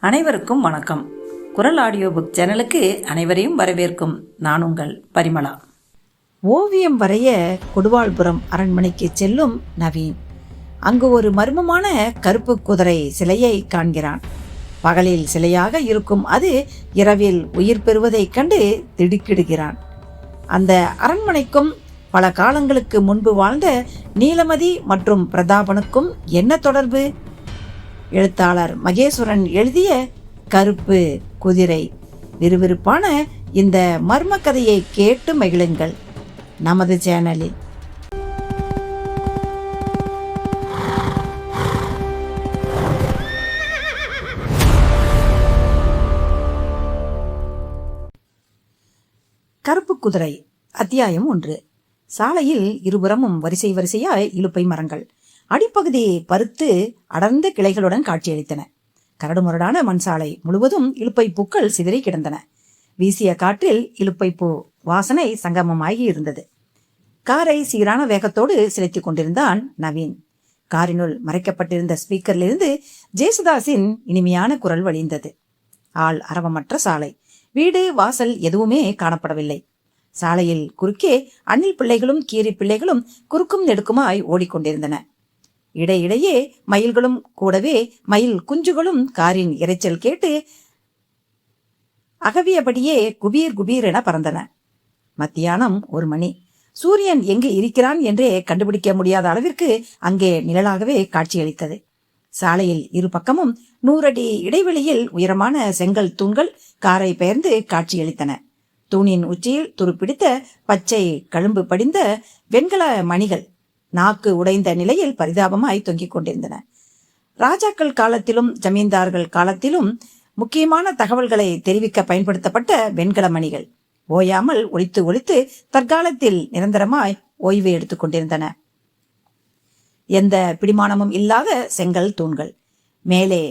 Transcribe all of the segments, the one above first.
அனைவருக்கும் வணக்கம். குரல் ஆடியோ புக் சேனலுக்கு அனைவரையும் வரவேற்கும் நான் உங்கள் பரிமளா. ஓவியம் வரைய கொடுவாள்புரம் அரண்மனைக்கு செல்லும் நவீன். அங்கு ஒரு மர்மமான கருப்பு குதிரை சிலையை காண்கிறான். பகலில் சிலையாக இருக்கும் அது இரவில் உயிர் பெறுவதைக் கண்டு திடுக்கிடுகிறான். அந்த அரண்மனைக்கும் பல காலங்களுக்கு முன்பு வாழ்ந்த நீலமதி மற்றும் பிரதாபனுக்கும் என்ன தொடர்பு? எழுத்தாளர் மகேஸ்வரன் எழுதிய கருப்பு குதிரை. விறுவிறுப்பான இந்த மர்ம கதையை கேட்டு மகிழுங்கள் நமது சேனலில். கருப்பு குதிரை. அத்தியாயம் 1. சாலையில் இருபுறமும் வரிசை வரிசையாய் இலுப்பை மரங்கள் அடிப்பகுதி பருத்து அடர்ந்த கிளைகளுடன் காட்சியளித்தன. கரடுமுரடான மண் சாலை முழுவதும் இலுப்பை பூக்கள் சிதறி கிடந்தன. வீசிய காற்றில் இலுப்பை பூ வாசனை சங்கமமாகி இருந்தது. காரை சீரான வேகத்தோடு செலுத்திக் கொண்டிருந்தான் நவீன். காரினுள் மறைக்கப்பட்டிருந்த ஸ்பீக்கரிலிருந்து ஜேசுதாஸின் இனிமையான குரல் வழிந்தது. ஆள் அரவமற்ற சாலை. வீடு வாசல் எதுவுமே காணப்படவில்லை. சாலையில் குறுக்கே அணில் பிள்ளைகளும் கீரி பிள்ளைகளும் குறுக்கும் நெடுக்குமாய் ஓடிக்கொண்டிருந்தன. இடையிடையே மயில்களும் கூடவே மயில் குஞ்சுகளும் காரின் இரைச்சல் கேட்டு அகவியபடியே குபீர் குபீர் என பறந்தன. மத்தியானம் 1 மணி. சூரியன் எங்கு இருக்கிறான் என்றே கண்டுபிடிக்க முடியாத அளவிற்கு அங்கே நிழலாகவே காட்சியளித்தது. சாலையில் இரு பக்கமும் 100 அடி இடைவெளியில் உயரமான செங்கல் தூண்கள் காரை பெயர்ந்து காட்சியளித்தன. தூணின் உச்சியில் துருப்பிடித்த பச்சை கழும்பு படிந்த வெண்கல மணிகள் நாக்கு உடைந்த நிலையில் பரிதாபமாய் தொங்கிக் கொண்டிருந்தன. ராஜாக்கள் காலத்திலும் ஜமீன்தார்கள் காலத்திலும் முக்கியமான தகவல்களை தெரிவிக்க பயன்படுத்தப்பட்ட வெண்கல மணிகள் ஓயாமல் ஒலித்து ஒலித்து தற்காலத்தில் நிரந்தரமாய் ஓய்வு எடுத்துக் கொண்டிருந்தன. எந்த பிடிமானமும் இல்லாத செங்கல் தூண்கள் மேலே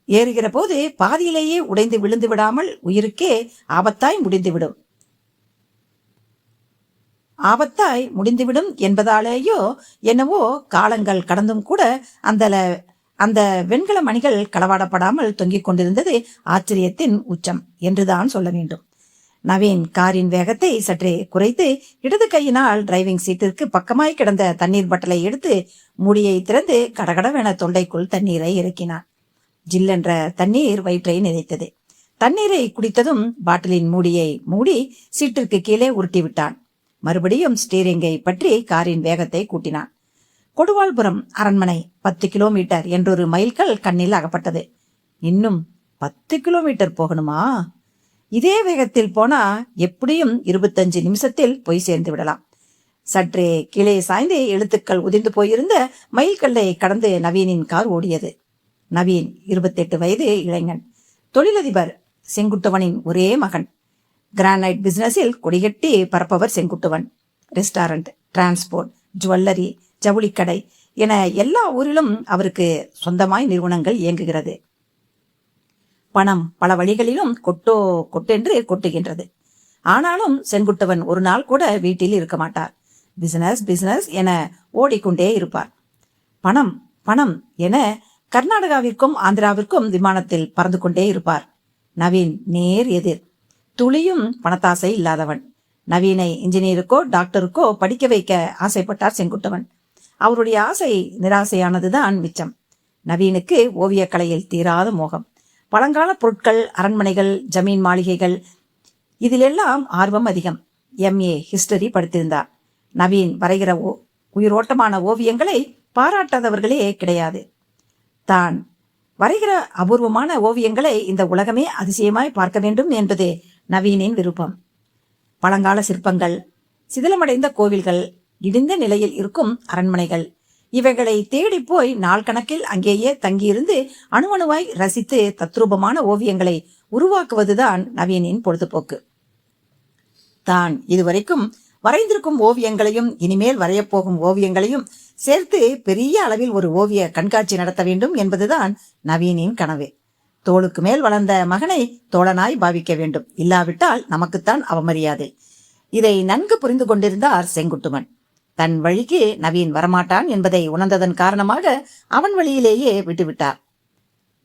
ஏறுகிற போது பாதியிலேயே உடைந்து விழுந்து விடாமல் உயிருக்கே ஆபத்தாய் முடிந்துவிடும் என்பதாலேயோ என்னவோ காலங்கள் கடந்தும் கூட அந்த வெண்கல மணிகள் களவாடப்படாமல் தொங்கிக் கொண்டிருந்தது ஆச்சரியத்தின் உச்சம் என்றுதான் சொல்ல வேண்டும். நவீன் காரின் வேகத்தை சற்றே குறைத்து இடது கையினால் டிரைவிங் சீட்டிற்கு பக்கமாய் கிடந்த தண்ணீர் பட்டலை எடுத்து மூடியை திறந்து கடகடவென தொண்டைக்குள் தண்ணீரை இறக்கினான். ஜில்லென்ற தண்ணீர் வயிற்றை நிறைத்தது. தண்ணீரை குடித்ததும் பாட்டிலின் மூடியை மூடி சீட்டிற்கு கீழே உருட்டி விட்டான். மறுபடியும் ஸ்டீரிங்கை பற்றி காரின் வேகத்தை கூட்டினான். கொடுவாள்புரம் அரண்மனை 10 கிலோமீட்டர் என்றொரு மைல்கல் கண்ணில் அகப்பட்டது. இன்னும் 10 கிலோமீட்டர் போகணுமா? இதே வேகத்தில் போனா எப்படியும் 25 நிமிஷத்தில் போய் சேர்ந்து விடலாம். சற்றே கீழே சாய்ந்து எழுத்துக்கள் உதிர்ந்து போயிருந்த மைல்கல்லை கடந்து நவீனின் கார் ஓடியது. நவீன் 28 வயது இளைஞன். தொழிலதிபர் செங்குட்டுவனின் ஒரே மகன். கிரானைட் பிசினஸில் கொடிகட்டி பரப்பவர் செங்குட்டுவன். ரெஸ்டாரண்ட், டிரான்ஸ்போர்ட், ஜுவல்லரி, ஜவுளிக்கடை என எல்லா ஊரிலும் அவருக்கு சொந்தமாய் நிறுவனங்கள் இயங்குகிறது. பணம் பல வழிகளிலும் கொட்டென்று கொட்டுகின்றது. ஆனாலும் செங்குட்டுவன் ஒரு நாள் கூட வீட்டில் இருக்க மாட்டார். பிசினஸ் என ஓடிக்கொண்டே இருப்பார். பணம் பணம் என கர்நாடகாவிற்கும் ஆந்திராவிற்கும் விமானத்தில் பறந்து கொண்டே இருப்பார். நவீன் நேர் எதிர். துளியும் பணத்தாசை இல்லாதவன். நவீனை இன்ஜினியருக்கோ டாக்டருக்கோ படிக்க வைக்க ஆசைப்பட்டார் செங்குட்டுவன். அவருடைய ஆசை நிராசையானதுதான் மிச்சம். நவீனுக்கு ஓவியக்கலையில் தீராத மோகம். பழங்கால பொருட்கள், அரண்மனைகள், ஜமீன் மாளிகைகள் இதிலெல்லாம் ஆர்வம் அதிகம். MA history படித்திருந்தார். நவீன் வரைகிற உயிரோட்டமான ஓவியங்களை பாராட்டாதவர்களே கிடையாது. தான் வரைகிற அபூர்வமான ஓவியங்களை இந்த உலகமே அதிசயமாய் பார்க்க வேண்டும் என்பது நவீனின் விருப்பம். பழங்கால சிற்பங்கள், சிதிலமடைந்த கோவில்கள், இடிந்த நிலையில் இருக்கும் அரண்மனைகள் இவைகளை தேடி போய் நாள் கணக்கில் அங்கேயே தங்கியிருந்து அணுவணுவாய் ரசித்து தத்ரூபமான ஓவியங்களை உருவாக்குவதுதான் நவீனின் பொழுதுபோக்கு. தான் இதுவரைக்கும் வரைந்திருக்கும் ஓவியங்களையும் இனிமேல் வரையப்போகும் ஓவியங்களையும் சேர்த்து பெரிய அளவில் ஒரு ஓவிய கண்காட்சி நடத்த வேண்டும் என்பதுதான் நவீனின் கனவு. தோளுக்கு மேல் வளர்ந்த மகனை தோழனாய் பாவிக்க வேண்டும். இல்லாவிட்டால் நமக்குத்தான் அவமரியாதை. இதை நன்கு புரிந்து கொண்டிருந்தார் செங்குட்டுவன். தன் வழிக்கு நவீன் வரமாட்டான் என்பதை உணர்ந்ததன் காரணமாக அவன் வழியிலேயே விட்டுவிட்டார்.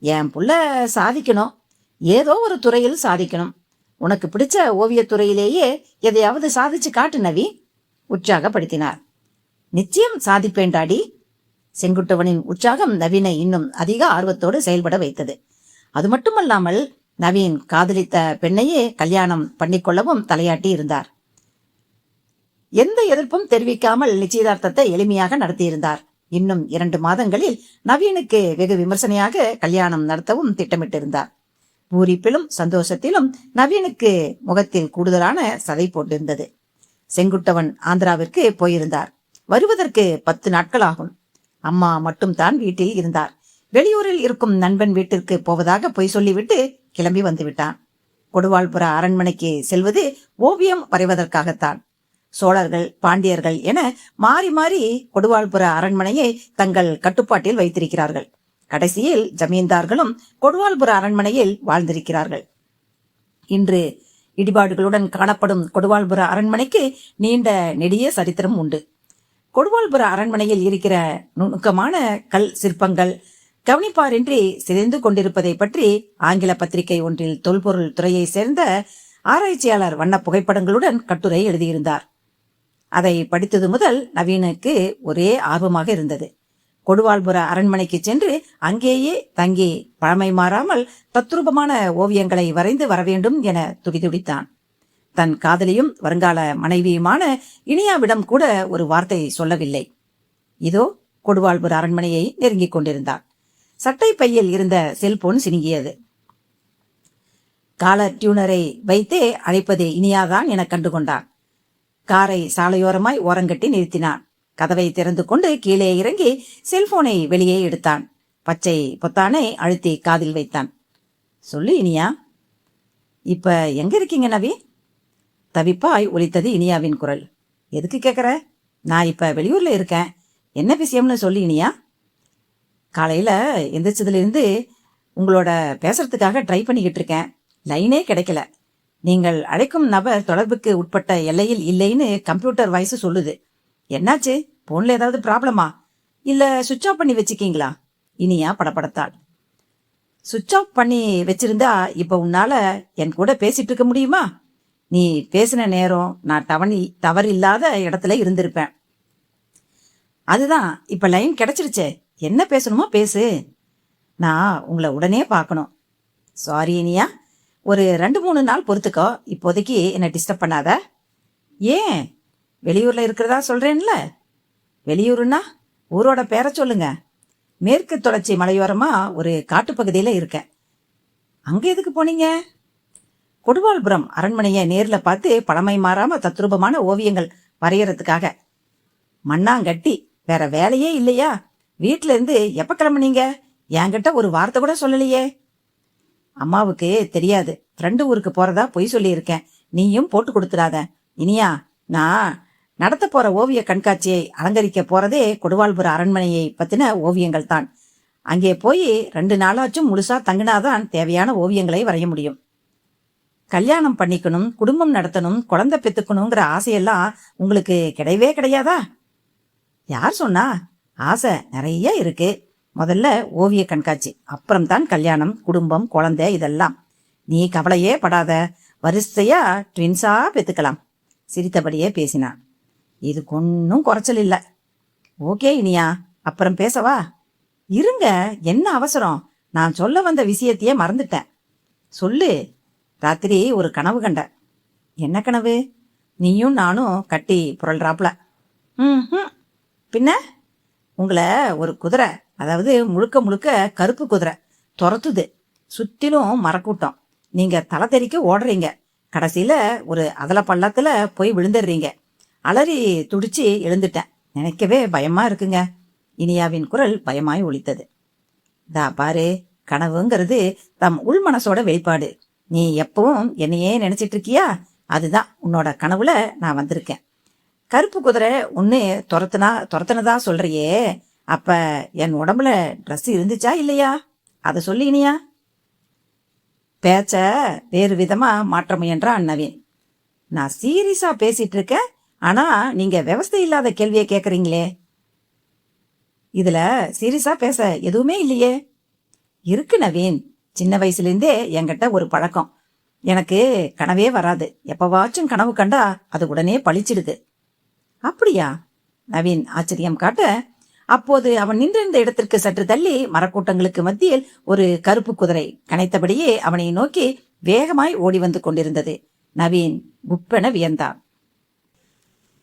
என் புள்ள சாதிக்கணும், ஏதோ ஒரு துறையில் சாதிக்கணும். உனக்கு பிடிச்ச ஓவியத்துறையிலேயே எதையாவது சாதிச்சு காட்டு நவி, உற்சாகப்படுத்தினார். நிச்சயம் சாதிப்பேண்டாடி. செங்குட்டுவனின் உற்சாகம் நவீனை இன்னும் அதிக ஆர்வத்தோடு செயல்பட வைத்தது. அது மட்டுமல்லாமல் நவீன் காதலித்த பெண்ணையே கல்யாணம் பண்ணிக்கொள்ளவும் தலையாட்டி இருந்தார். எந்த எதிர்ப்பும் தெரிவிக்காமல் நிச்சயதார்த்தத்தை எளிமையாக நடத்தியிருந்தார். இன்னும் 2 மாதங்களில் நவீனுக்கு வெகு விமர்சனையாக கல்யாணம் நடத்தவும் திட்டமிட்டிருந்தார். பூரிப்பிலும் சந்தோஷத்திலும் நவீனுக்கு முகத்தில் கூடுதலான சதை போட்டிருந்தது. செங்குட்டவன் ஆந்திராவிற்கு போயிருந்தார். வருவதற்கு 10 நாட்கள் ஆகும். அம்மா மட்டும் தான் வீட்டில் இருந்தார். வெளியூரில் இருக்கும் நண்பன் வீட்டிற்கு போவதாக பொய் சொல்லிவிட்டு கிளம்பி வந்து விட்டான். கொடுவாள்புர அரண்மனைக்கு செல்வது ஓவியம் வரைவதற்காகத்தான். சோழர்கள், பாண்டியர்கள் என மாறி மாறி கொடுவாள்புர அரண்மனையை தங்கள் கட்டுப்பாட்டில் வைத்திருக்கிறார்கள். கடைசியில் ஜமீன்தார்களும் கொடுவாள்புர அரண்மனையில் வாழ்ந்திருக்கிறார்கள். இன்று இடிபாடுகளுடன் காணப்படும் கொடுவாள்புர அரண்மனைக்கு நீண்ட நெடிய சரித்திரம் உண்டு. கொடுவாள்புர அரண்மனையில் இருக்கிற நுணுக்கமான கல் சிற்பங்கள் கவனிப்பாரின்றி சிதைந்து கொண்டிருப்பதை பற்றி ஆங்கில பத்திரிகை ஒன்றில் தொல்பொருள் துறையை சேர்ந்த ஆராய்ச்சியாளர் வண்ண புகைப்படங்களுடன் கட்டுரை எழுதியிருந்தார். அதை படித்தது முதல் நவீனுக்கு ஒரே ஆர்வமாக இருந்தது. கொடுவாள்புர அரண்மனைக்கு சென்று அங்கேயே தங்கி பழமை மாறாமல் தத்ரூபமான ஓவியங்களை வரைந்து வரவேண்டும் என துடிதுடித்தான். தன் காதலியும் வருங்கால மனைவியுமான இனியாவிடம் கூட ஒரு வார்த்தை சொல்லவில்லை. இதோ கொடுவாள்புர அரண்மனையை நெருங்கிக் கொண்டிருந்தான். சட்டை பையில் இருந்த செல்போன் சினுங்கியது. காலர் டியூனரை வைத்தே அழைப்பது இனியாதான் என கண்டுகொண்டான். காரை சாலையோரமாய் ஓரங்கட்டி நிறுத்தினான். கதவை திறந்து கொண்டு கீழே இறங்கி செல்போனை வெளியே எடுத்தான். பச்சை பொத்தானை அழுத்தி காதில் வைத்தான். சொல்லு இனியா. இப்ப எங்க இருக்கீங்க நவி? தவிப்பாய் ஒலித்தது இனியாவின் குரல். எதுக்கு கேட்குற? நான் இப்ப வெளியூர்ல இருக்கேன். என்ன விஷயம்னு சொல்லு இனியா. காலையில எந்திரிச்சதுலேருந்து உங்களோட பேசுறதுக்காக ட்ரை பண்ணிக்கிட்டு இருக்கேன். லைனே கிடைக்கல. நீங்கள் அழைக்கும் நபர் தொடர்புக்கு உட்பட்ட எல்லையில் இல்லைன்னு கம்ப்யூட்டர் வாய்ஸ் சொல்லுது. என்னாச்சு? போன்ல ஏதாவது ப்ராப்ளமா? இல்ல சுவிட்ச் ஆஃப் பண்ணி வச்சுக்கீங்களா? இனியா படபடத்தாள். சுவிட்ச் ஆஃப் பண்ணி வச்சிருந்தா இப்ப உன்னால என் கூட பேசிட்டு இருக்க முடியுமா? நீ பேசின நேரம் நான் தவறு இல்லாத இடத்துல இருந்திருப்பேன். அதுதான் இப்ப லைன் கிடைச்சிருச்சே. என்ன பேசணுமோ பேசு. நான் உங்களை உடனே பார்க்கணும். சாரி இனியா, ஒரு 2-3 நாள் பொறுத்துக்கோ. இப்போதைக்கு என்னை டிஸ்டர்ப் பண்ணாத. ஏன்? வெளியூர்ல இருக்கிறதா சொல்றேன்ல. வெளியூருன்னா ஊரோட பேரை சொல்லுங்க. மேற்கு தொடர்ச்சி மலையோரமா ஒரு காட்டுப்பகுதியில இருக்கேன். அங்க எதுக்கு போனீங்க? கொடுவாள்புரம் அரண்மனையை நேர்ல பார்த்து பழமை மாறாம தத்ரூபமான ஓவியங்கள் வரையறதுக்காக. மண்ணாங்கட்டி, வேற வேலையே இல்லையா? வீட்டுல இருந்து எப்ப கிளம்புனீங்க? என்கிட்ட ஒரு வார்த்தை கூட சொல்லலையே. அம்மாவுக்கு தெரியாது, ஃப்ரெண்டு ஊருக்கு போறதா பொய் சொல்லி இருக்கேன். நீயும் போட்டு கொடுத்துடாத இனியா. நான் நடத்த போற ஓவிய கண்காட்சியை அலங்கரிக்க போறதே கொடுவாள்புர அரண்மனையை பத்தின ஓவியங்கள் தான். அங்கே போய் 2 நாளாச்சும் முழுசா தங்கினாதான் தேவையான ஓவியங்களை வரைய முடியும். கல்யாணம் பண்ணிக்கணும், குடும்பம் நடத்தணும், குழந்தை பெத்துக்கணுங்கிற ஆசையெல்லாம் உங்களுக்கு கிடையவே கிடையாதா? யார் சொன்னா? ஆசை நிறைய இருக்கு. முதல்ல ஓவிய கண்காட்சி, அப்புறம்தான் கல்யாணம், குடும்பம், குழந்தை இதெல்லாம். நீ கவலையே படாத. வரிசையா ட்வின்ஸா பெத்துக்கலாம். சிரித்தபடியே பேசினான். இதுக்கு ஒன்னும் குறைச்சல் இல்ல. ஓகே இனியா, அப்புறம் பேசவா? இருங்க, என்ன அவசரம்? நான் சொல்ல வந்த விஷயத்தையே மறந்துட்டேன். சொல்லு. ராத்திரி ஒரு கனவு கண்ட. என்ன கனவு? நீயும் நானும் கட்டி புரள்றாப்ல. பின்ன உங்களை ஒரு குதிரை, அதாவது முழுக்க முழுக்க கருப்பு குதிரை துரத்துது. சுத்திலும் மரக்கூட்டம். நீங்க தலை தெறிக்க ஓடுறீங்க. கடைசியில ஒரு அதல பள்ளத்துல போய் விழுந்துடுறீங்க. அலறி துடிச்சு எழுந்துட்டேன். நினைக்கவே பயமா இருக்குங்க. இனியாவின் குரல் பயமாய் ஒலித்தது. தா பாரு, கனவுங்கிறது தம் உள் மனசோட வெளிப்பாடு. நீ எப்பவும் என்னையே நினைச்சிட்டு இருக்கியா? அதுதான் உன்னோட கனவுல நான் வந்திருக்கேன். கருப்பு குதிரை ஒன்னு துரத்துனதா சொல்றியே, அப்ப என் உடம்புல ட்ரெஸ் இருந்துச்சா இல்லையா? அதை சொல்லி இனியா. பேச்ச வேறு விதமா மாற்ற முயன்றான் நவீன். நான் சீரியஸா பேசிட்டு இருக்கேன், ஆனா நீங்க விவசாய இல்லாத கேள்வியை கேக்குறீங்களே. இதுல சீரியஸா பேச எதுவுமே இல்லையே. இருக்கு நவீன். சின்ன வயசுலேருந்தே என்கிட்ட ஒரு பழக்கம். எனக்கு கனவே வராது. எப்பவாச்சும் கனவு கண்டா அது உடனே பளிச்சிடுது. அப்படியா? நவீன் ஆச்சரியம் காட்ட, அப்போது அவன் நின்றிருந்த இடத்திற்கு சற்று தள்ளி மரக்கூட்டங்களுக்கு மத்தியில் ஒரு கருப்பு குதிரை கனைத்தபடியே அவனை நோக்கி வேகமாய் ஓடி வந்து கொண்டிருந்தது. நவீன் குப்பென வியந்தான்.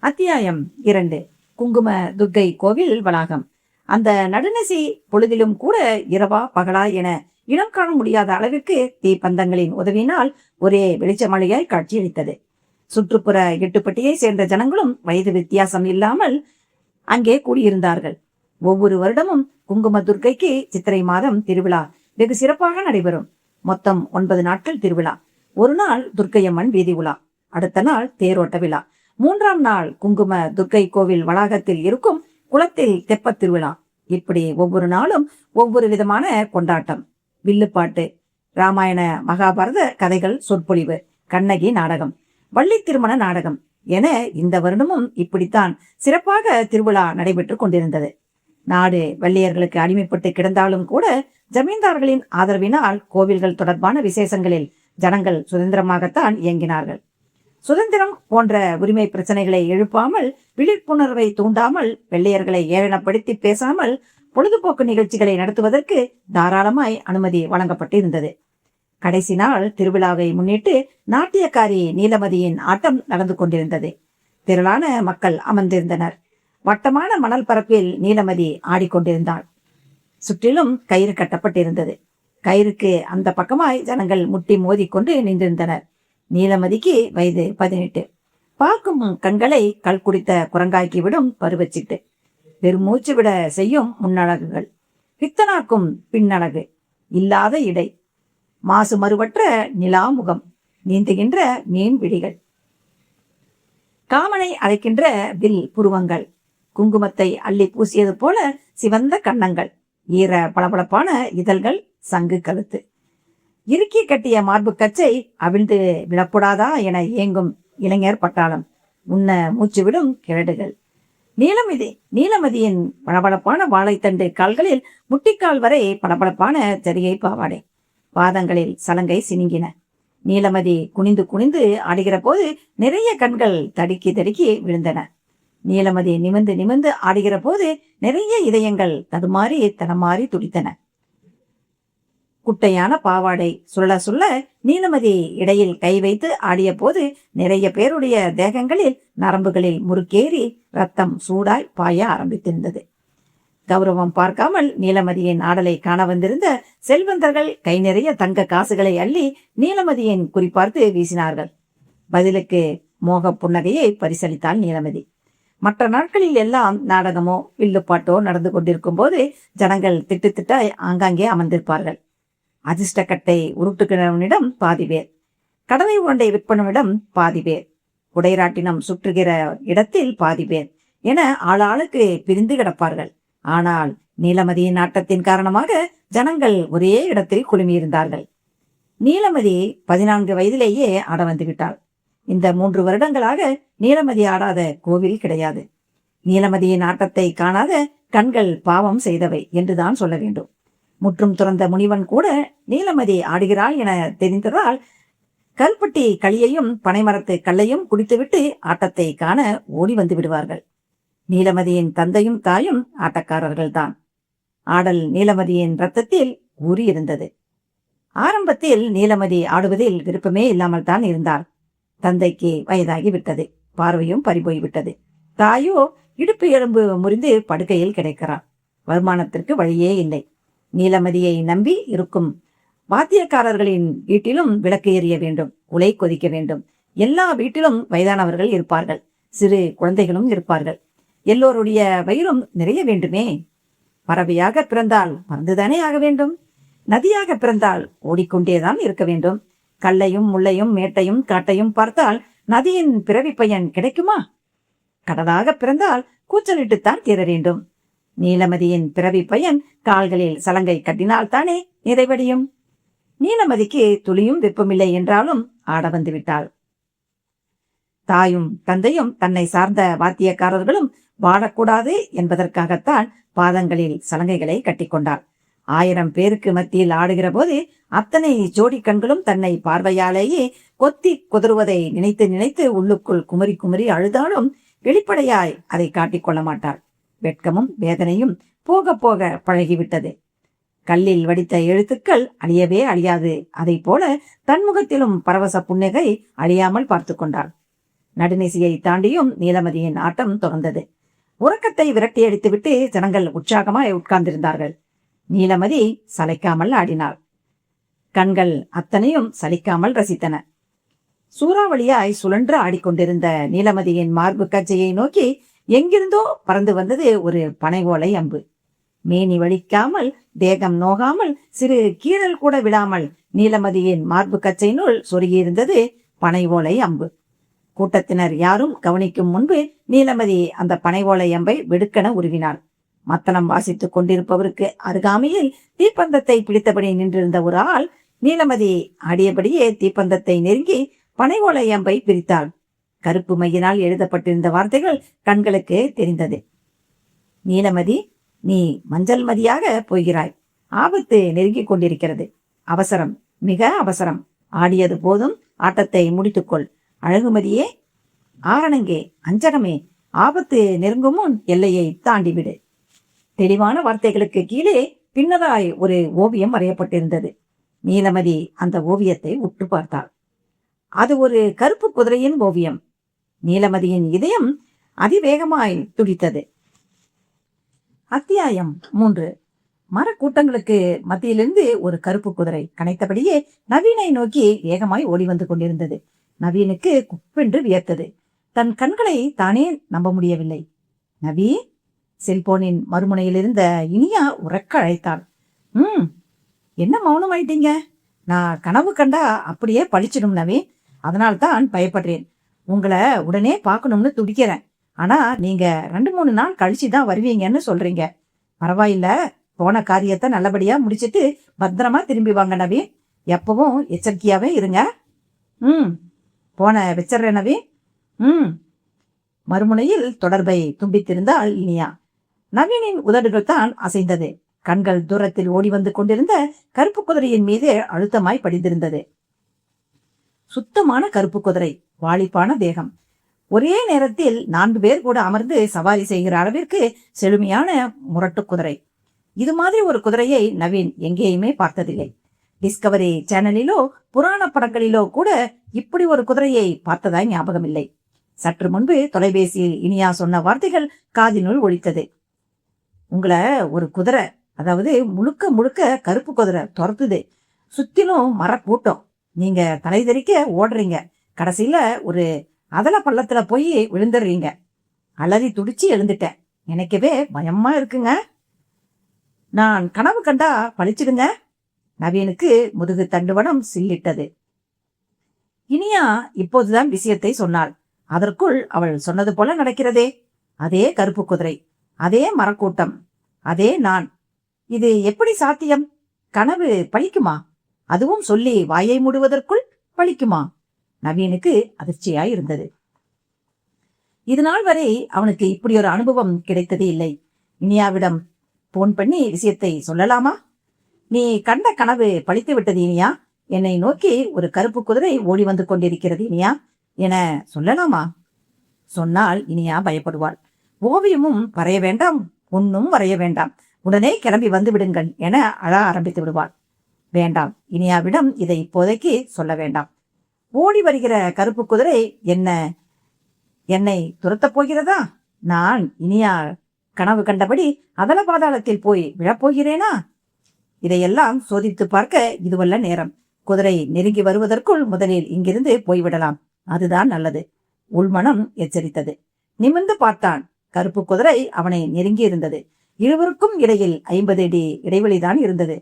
அத்தியாயம் 2. குங்கும துர்க்கை கோவில் வளாகம். அந்த நடுநசி பொழுதிலும் கூட இரவா பகலா என இனம் காண முடியாத அளவிற்கு தீப்பந்தங்களின் உதவியினால் ஒரே வெளிச்சமழையாய் காட்சியளித்தது. சுற்றுப்புற எட்டுப்பட்டியை சேர்ந்த ஜனங்களும் வயது வித்தியாசம் இல்லாமல் அங்கே கூடியிருந்தார்கள். ஒவ்வொரு வருடமும் குங்கும துர்க்கைக்கு சித்திரை மாதம் திருவிழா வெகு சிறப்பாக நடைபெறும். மொத்தம் 9 நாட்கள் திருவிழா. ஒரு நாள் துர்க்கையம்மன் வீதி உலா, அடுத்த நாள் தேரோட்ட விழா, 3ஆம் நாள் குங்கும துர்க்கை கோவில் வளாகத்தில் இருக்கும் குளத்தில் தெப்ப திருவிழா. இப்படி ஒவ்வொரு நாளும் ஒவ்வொரு விதமான கொண்டாட்டம். வில்லுப்பாட்டு, ராமாயண மகாபாரத கதைகள் சொற்பொழிவு, கண்ணகி நாடகம், வள்ளி திருமண நாடகம் என இந்த வருடமும் இப்படித்தான் சிறப்பாக திருவிழா நடைபெற்று கொண்டிருந்தது. நாடு வெள்ளையர்களுக்கு அடிமைப்பட்டு கிடந்தாலும் கூட ஜமீன்தார்களின் ஆதரவினால் கோவில்கள் தொடர்பான விசேஷங்களில் ஜனங்கள் சுதந்திரமாகத்தான் இயங்கினார்கள். சுதந்திரம் போன்ற உரிமை பிரச்சனைகளை எழுப்பாமல், விழிப்புணர்வை தூண்டாமல், வெள்ளையர்களை ஏளனப்படுத்தி பேசாமல் பொழுதுபோக்கு நிகழ்ச்சிகளை நடத்துவதற்கு தாராளமாய் அனுமதி வழங்கப்பட்டிருந்தது. கடைசி நாள் திருவிழாவை முன்னிட்டு நாட்டியக்காரி நீலமதியின் ஆட்டம் நடந்து கொண்டிருந்தது. திரளான மக்கள் அமர்ந்திருந்தனர். வட்டமான மணல் பரப்பில் நீலமதி ஆடிக்கொண்டிருந்தாள். சுற்றிலும் கயிறு கட்டப்பட்டிருந்தது. கயிறுக்கு அந்த பக்கமாய் ஜனங்கள் முட்டி மோதிக்கொண்டு நின்றிருந்தனர். நீலமதிக்கு வயது 18. பார்க்கும் கண்களை கல் குடித்த குரங்காய்க்கு விடும் பருவச்சிட்டு, பெருமூச்சு விட செய்யும் முன்னழகுகள், பித்தனாக்கும் பின்னழகு, இல்லாத இடை, மாசு மறுவற்ற நிலாமுகம், நீந்துகின்ற மீன் விழிகள், காமனை அழைக்கின்ற வில் புருவங்கள், குங்குமத்தை அள்ளி பூசியது போல சிவந்த கன்னங்கள், ஈர பளபளப்பான இதழ்கள், சங்கு கழுத்து, இறுக்கி கட்டிய மார்பு கச்சை அவிழ்ந்து விழக்கூடாதா என ஏங்கும் இளைஞர் பட்டாளம், உன்ன மூச்சு விடும் கிழடுகள். நீலமதியின் பளபளப்பான வாழைத்தண்டு கால்களில் முட்டிக்கால் வரை பளபளப்பான ஜரிகை பாவாடை, பாதங்களில் சலங்கை சினுங்கின. நீலமதி குனிந்து குனிந்து ஆடுகிற போது நிறைய கண்கள் தடுக்கி தடுக்கி விழுந்தன. நீலமதி நிமிர்ந்து நிமிர்ந்து ஆடுகிற போது நிறைய இதயங்கள் தடுமாறி தனமாறி துடித்தன. குட்டையான பாவாடை சுள்ள சுள்ள நீலமதி இடையில் கை வைத்து ஆடிய போது நிறைய பேருடைய தேகங்களில் நரம்புகளில் முறுக்கேறி ரத்தம் சூடாய் பாய ஆரம்பித்திருந்தது. கௌரவம் பார்க்காமல் நீலமதியின் ஆடலை காண வந்திருந்த செல்வந்தர்கள் கை நிறைய தங்க காசுகளை அள்ளி நீலமதியின் குறிப்பார்த்து வீசினார்கள். பதிலுக்கு மோக புன்னகையை பரிசளித்தாள் நீலமதி. மற்ற நாட்களில் எல்லாம் நாடகமோ வில்லுப்பாட்டோ நடந்து கொண்டிருக்கும் போது ஜனங்கள் திட்டு திட்டாய் ஆங்காங்கே அமர்ந்திருப்பார்கள். அதிர்ஷ்டக்கட்டை உருட்டுகிறவனிடம் பாதி பேர், கடலை உருண்டை விற்பனவிடம் பாதி பேர், குடைராட்டினம் சுற்றுகிற இடத்தில் பாதி பேர் என ஆளாளுக்கு பிரிந்து கிடப்பார்கள். ஆனால் நீலமதியின் ஆட்டத்தின் காரணமாக ஜனங்கள் ஒரே இடத்தில் குழுமியிருந்தார்கள். நீலமதி 14 வயதிலேயே ஆட வந்துவிட்டாள். இந்த 3 வருடங்களாக நீலமதி ஆடாத கோவில் கிடையாது. நீலமதியின் ஆட்டத்தை காணாத கண்கள் பாவம் செய்தவை என்றுதான் சொல்ல வேண்டும். முற்றும் துறந்த முனிவன் கூட நீலமதி ஆடுகிறாள் என தெரிந்ததால் கல்பட்டி களியையும் பனைமரத்து கல்லையும் குடித்துவிட்டு ஆட்டத்தை காண ஓடி வந்து விடுவார்கள். நீலமதியின் தந்தையும் தாயும் ஆட்டக்காரர்கள்தான். ஆடல் நீலமதியின் ரத்தத்தில் ஊறியிருந்தது. ஆரம்பத்தில் நீலமதி ஆடுவதில் விருப்பமே இல்லாமல் தான் இருந்தாள். தந்தைக்கு வயதாகி விட்டது, பார்வையும் பறிபோய்விட்டது. தாயோ இடுப்பு எலும்பு முறிந்து படுக்கையில் கிடைக்கிறாள். வருமானத்திற்கு வழியே இல்லை. நீலமதியை நம்பி இருக்கும் வாத்தியக்காரர்களின் வீட்டிலும் விளக்கு எறிய வேண்டும், உலை கொதிக்க வேண்டும். எல்லா வீட்டிலும் வயதானவர்கள் இருப்பார்கள், சிறு குழந்தைகளும் இருப்பார்கள். எல்லோருடைய வயிறும் நிறைய வேண்டுமே. பறவையாக பிறந்தால் பறந்துதானே ஆக வேண்டும். நதியாக பிறந்தால் ஓடிக்கொண்டேதான் இருக்க வேண்டும். கல்லையும் முள்ளையும் மேட்டையும் காட்டையும் பார்த்தால் நதியின் பிறவி பயன் கிடைக்குமா? கடலாக பிறந்தால் கூச்சலிட்டுத்தான் தீர வேண்டும். நீலமதியின் பிறவி பயன் கால்களில் சலங்கை கட்டினால் தானே நிறைவடையும். நீலமதிக்கு துளியும் விருப்பமில்லை என்றாலும் ஆட வந்து விட்டாள். தாயும் தந்தையும் தன்னை சார்ந்த வாத்தியக்காரர்களும் வாழக்கூடாது என்பதற்காகத்தான் பாதங்களில் சலங்கைகளை கட்டிக்கொண்டாள். 1000 பேருக்கு மத்தியில் ஆடுகிற போது அத்தனை ஜோடி கண்களும் தன்னை பார்வையாலேயே கொத்தி குதறுவதை நினைத்து நினைத்து உள்ளுக்குள் குமரி குமரி அழுதாலும் வெளிப்படையாய் அதை காட்டிக்கொள்ள மாட்டாள். வெட்கமும் வேதனையும் போக போக பழகிவிட்டது. கல்லில் வடித்த எழுத்துக்கள் அழியவே அழியாது. அதை போல தன்முகத்திலும் பரவச புன்னகை அழியாமல் பார்த்து கொண்டாள். நடுநிசையை தாண்டியும் நீலமதியின் ஆட்டம் தொடர்ந்தது. உறக்கத்தை விரட்டி அடித்துவிட்டு ஜனங்கள் உற்சாகமாய் உட்கார்ந்திருந்தார்கள். நீலமதி சளைக்காமல் ஆடினாள். கண்கள் அத்தனையும் சலிக்காமல் ரசித்தன. சூறாவளியாய் சுழன்று ஆடிக்கொண்டிருந்த நீலமதியின் மார்பு கச்சையை நோக்கி எங்கிருந்தோ பறந்து வந்தது ஒரு பனை ஓலை அம்பு. மேனி வலிக்காமல், தேகம் நோகாமல், சிறு கீழல் கூட விடாமல் நீலமதியின் மார்பு கச்சையினுள் சொருகியிருந்தது பனை ஓலை அம்பு. கூட்டத்தினர் யாரும் கவனிக்கும் முன்பு நீலமதி அந்த பனை ஓலை அம்பை வெடுக்கென உருவினாள். மத்தளம் வாசித்துக் கொண்டிருப்பவருக்கு அருகாமையில் தீப்பந்தத்தை பிடித்தபடி நின்றிருந்த ஒரு ஆள் நீலமதி ஆடியபடியே தீப்பந்தத்தை நெருங்கி பனை ஓலை அம்பை பிரித்தாள். கருப்பு மையினால் எழுதப்பட்டிருந்த வார்த்தைகள் கண்களுக்கு தெரிந்தது. நீலமதி, நீ மஞ்சள் மதியாக போகிறாய். ஆபத்து நெருங்கிக் கொண்டிருக்கிறது. அவசரம், மிக அவசரம். ஆடியது போதும், ஆட்டத்தை முடித்துக்கொள். அழகுமதியே, ஆரணங்கே, அஞ்சகமே, ஆபத்து நெருங்கும் முன் எல்லையை தாண்டிவிடு. தெளிவான வார்த்தைகளுக்கு கீழே பின்னதாய் ஒரு ஓவியம் வரையப்பட்டிருந்தது. நீலமதி அந்த ஓவியத்தை உற்று பார்த்தாள். அது ஒரு கருப்பு குதிரையின் ஓவியம். நீலமதியின் இதயம் அதிவேகமாய் துடித்தது. அத்தியாயம் 3. மரக்கூட்டங்களுக்கு மத்தியிலிருந்து ஒரு கருப்பு குதிரை கனைத்தபடியே நவீனை நோக்கி வேகமாய் ஓடி வந்து கொண்டிருந்தது. நவீனுக்கு குப்பென்று வியர்த்தது. தன் கண்களை தானே நம்ப முடியவில்லை. நவீ, செல்போனின் மறுமுனையில் இருந்த இனியா உறக்க அழைத்தாள். என்ன மௌனம் ஆயிட்டீங்க? நான் கனவு கண்டா அப்படியே பழிச்சிடும் நவீன். அதனால்தான் பயப்படுறேன். உங்களை உடனே பார்க்கணும்னு துடிக்கிறேன். ஆனா நீங்க 2-3 நாள் கழிச்சுதான் வருவீங்கன்னு சொல்றீங்க. பரவாயில்ல, போன காரியத்தை நல்லபடியா முடிச்சிட்டு பத்திரமா திரும்பி வாங்க நவீன். எப்பவும் எச்சரிக்கையாவே இருங்க. போன வச்சிடுறேன் நவீன். மறுமுனையில் தொடர்பை தும்பித்திருந்தாள் இனியா. நவீனின் உதடுகள் தான் அசைந்தது. கண்கள் தூரத்தில் ஓடி வந்து கொண்டிருந்த கருப்பு குதிரையின் மீது அழுத்தமாய் படிந்திருந்தது. சுத்தமான கருப்பு குதிரை, வாலிப்பான தேகம். ஒரே நேரத்தில் 4 பேர் கூட அமர்ந்து சவாரி செய்கிற அளவிற்கு செழுமையான முரட்டு குதிரை. இது மாதிரி ஒரு குதிரையை நவீன் எங்கேயுமே பார்த்ததில்லை. டிஸ்கவரி சேனலிலோ புராண படங்களிலோ கூட இப்படி ஒரு குதிரையை பார்த்ததாய் ஞாபகம் இல்லை. சற்று முன்பு தொலைபேசியில் இனியா சொன்ன வார்த்தைகள் காதினுள் ஒலித்தது. உங்களை ஒரு குதிரை, அதாவது முழுக்க முழுக்க கருப்பு குதிரை துரத்துது. சுத்திலும் மரக்கூட்டம். நீங்க தலை தெறிக்க ஓடுறீங்க. கடைசியில ஒரு அதல பள்ளத்துல போய் விழுந்துடுறீங்க. அலறி துடிச்சு எழுந்துட்டேன். நினைக்கவே பயமா இருக்குங்க. நான் கனவு கண்டா பழிச்சிடுங்க. நவீனுக்கு முதுகு தண்டுவடம் சில்லிட்டது. இனியா இப்போதுதான் விஷயத்தை சொன்னாள். அதற்குள் அவள் சொன்னது போல நடக்கிறதே. அதே கருப்பு குதிரை, அதே மரக்கூட்டம், அதே நான். இது எப்படி சாத்தியம்? கனவு பழிக்குமா? அதுவும் சொல்லி வாயை மூடுவதற்குள் பழிக்குமா? நவீனுக்கு அதிர்ச்சியாய் இருந்தது. இதுநாள் வரை அவனுக்கு இப்படி ஒரு அனுபவம் கிடைத்ததே இல்லை. இனியாவிடம் போன் பண்ணி விஷயத்தை சொல்லலாமா? நீ கண்ட கனவு பழித்து விட்டது இனியா. என்னை நோக்கி ஒரு கருப்பு குதிரை ஓடி வந்து கொண்டிருக்கிறது இனியா என சொல்லலாமா? சொன்னால் இனியா பயப்படுவாள். ஓவியமும் வரைய வேண்டாம், ஒன்னும் வரைய வேண்டாம், உடனே கிளம்பி வந்து விடுங்கள் என அழ ஆரம்பித்து விடுவாள். வேண்டாம், இனியாவிடம் இதை இப்போதைக்கு சொல்ல வேண்டாம். ஓடி வருகிற கருப்பு குதிரை என்னை துரத்தப் போகிறதா? நான் இனியா கனவு கண்டபடி அதல பாதாளத்தில் போய் விழப்போகிறேனா? இதையெல்லாம் சோதித்து பார்க்க இதுவல்ல நேரம். குதிரை நெருங்கி வருவதற்குள் முதலில் இங்கிருந்து போய்விடலாம். அதுதான் நல்லது. உள்மனம் எச்சரித்தது. நிமிர்ந்து பார்த்தான். கருப்பு குதிரை அவனை நெருங்கி இருந்தது. இருவருக்கும் இடையில் 50 அடி இடைவெளிதான் இருந்தது.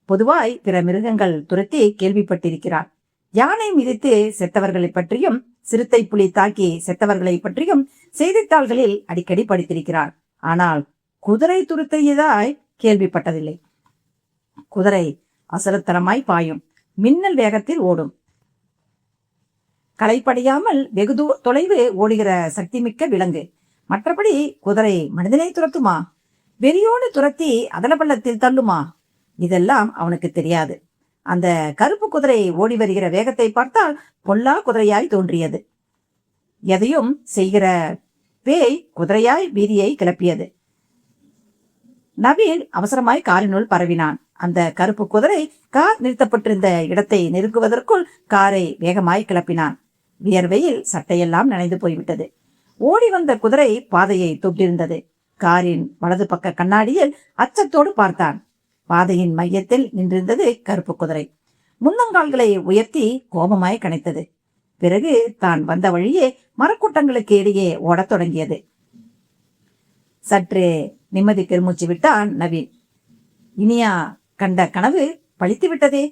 பொதுவாய் பிற மிருகங்கள் துரத்தி கேள்விப்பட்டிருக்கிறான். யானை மிதித்து செத்தவர்களை பற்றியும், சிறுத்தை புலி தாக்கி செத்தவர்களை பற்றியும் செய்தித்தாள்களில் அடிக்கடி படித்திருக்கிறான். ஆனால் குதிரை துரத்தியதாய் கேள்விப்பட்டதில்லை. குதிரை அசரத்தனமாய் பாயும், மின்னல் வேகத்தில் ஓடும். களைப்படையாமல் வெகு தொலைவு ஓடுகிற சக்தி மிக்க விலங்கு. மற்றபடி குதிரை மனிதனை துரத்துமா? வெறியோடு துரத்தி அதல பள்ளத்தில் தள்ளுமா? இதெல்லாம் அவனுக்கு தெரியாது. அந்த கருப்பு குதிரை ஓடி வருகிற வேகத்தை பார்த்தால் பொல்லா குதிரையாய் தோன்றியது. எதையும் செய்கிற பேய் குதிரையாய் வீதியை கிளப்பியது. நவீன் அவசரமாய் காரினுள் பரவினான். அந்த கருப்பு குதிரை கார் நிறுத்தப்பட்டிருந்த இடத்தை நெருங்குவதற்குள் காரை வேகமாய் கிளப்பினான். வியர்வையில் சட்டையெல்லாம் நனைந்து போய்விட்டது. ஓடி வந்த குதிரை பாதையை தொட்டிருந்தது. காரின் வலது பக்க கண்ணாடியில் அச்சத்தோடு பார்த்தான். பாதையின் மையத்தில் நின்றிருந்தது கருப்பு குதிரை. முன்னங்கால்களை உயர்த்தி கோபமாய் கனைத்தது. பிறகு தான் வந்த வழியே மரக்கூட்டங்களுக்கு இடையே ஓடத் தொடங்கியது. சற்று நிம்மதி பெருமூச்சு விட்டான் நவீன். இனியா கண்ட கனவு பழித்து விட்டதே,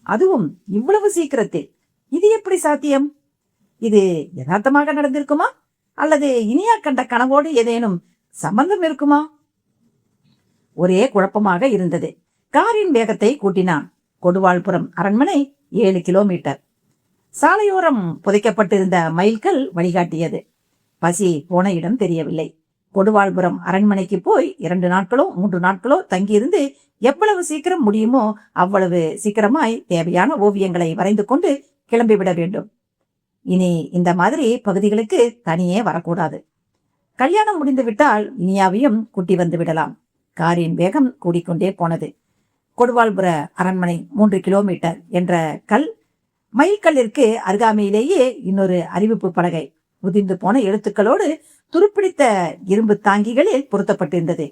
அதுவும் இவ்வளவு சீக்கிரத்தில். இது எப்படி சாத்தியம்? இது யதார்த்தமாக நடந்திருக்குமா, அல்லது இனியா கண்ட கனவோடு ஏதேனும் சம்பந்தம் இருக்குமா? ஒரே குழப்பமாக இருந்தது. காரின் வேகத்தை கூட்டினான். கொடுவாள்புரம் அரண்மனை 7 கிலோமீட்டர். சாலையோரம் புதைக்கப்பட்டிருந்த மைல்கள் வழிகாட்டியது. பசி போன இடம் தெரியவில்லை. கொடுவாள்புரம் அரண்மனைக்கு போய் 2 நாட்களோ 3 நாட்களோ தங்கியிருந்து எவ்வளவு சீக்கிரம் முடியுமோ அவ்வளவு சீக்கிரமாய் தேவையான ஓவியங்களை வரைந்து கொண்டு கிளம்பிவிட வேண்டும். இனி இந்த மாதிரி பகுதிகளுக்கு தனியே வரக்கூடாது. கல்யாணம் முடிந்து விட்டால் இனியாவையும் கூட்டி வந்து விடலாம். காரின் வேகம் கூடிக்கொண்டே போனது. கொடுவாள்புர அரண்மனை 3 கிலோமீட்டர் என்ற மைல்கல்லிற்கு அருகாமையிலேயே இன்னொரு அறிவிப்பு பலகை உதிர்ந்து போன எழுத்துக்களோடு துருப்பிடித்த இரும்பு தாங்கிகளில் பொருத்தப்பட்டிருந்தது.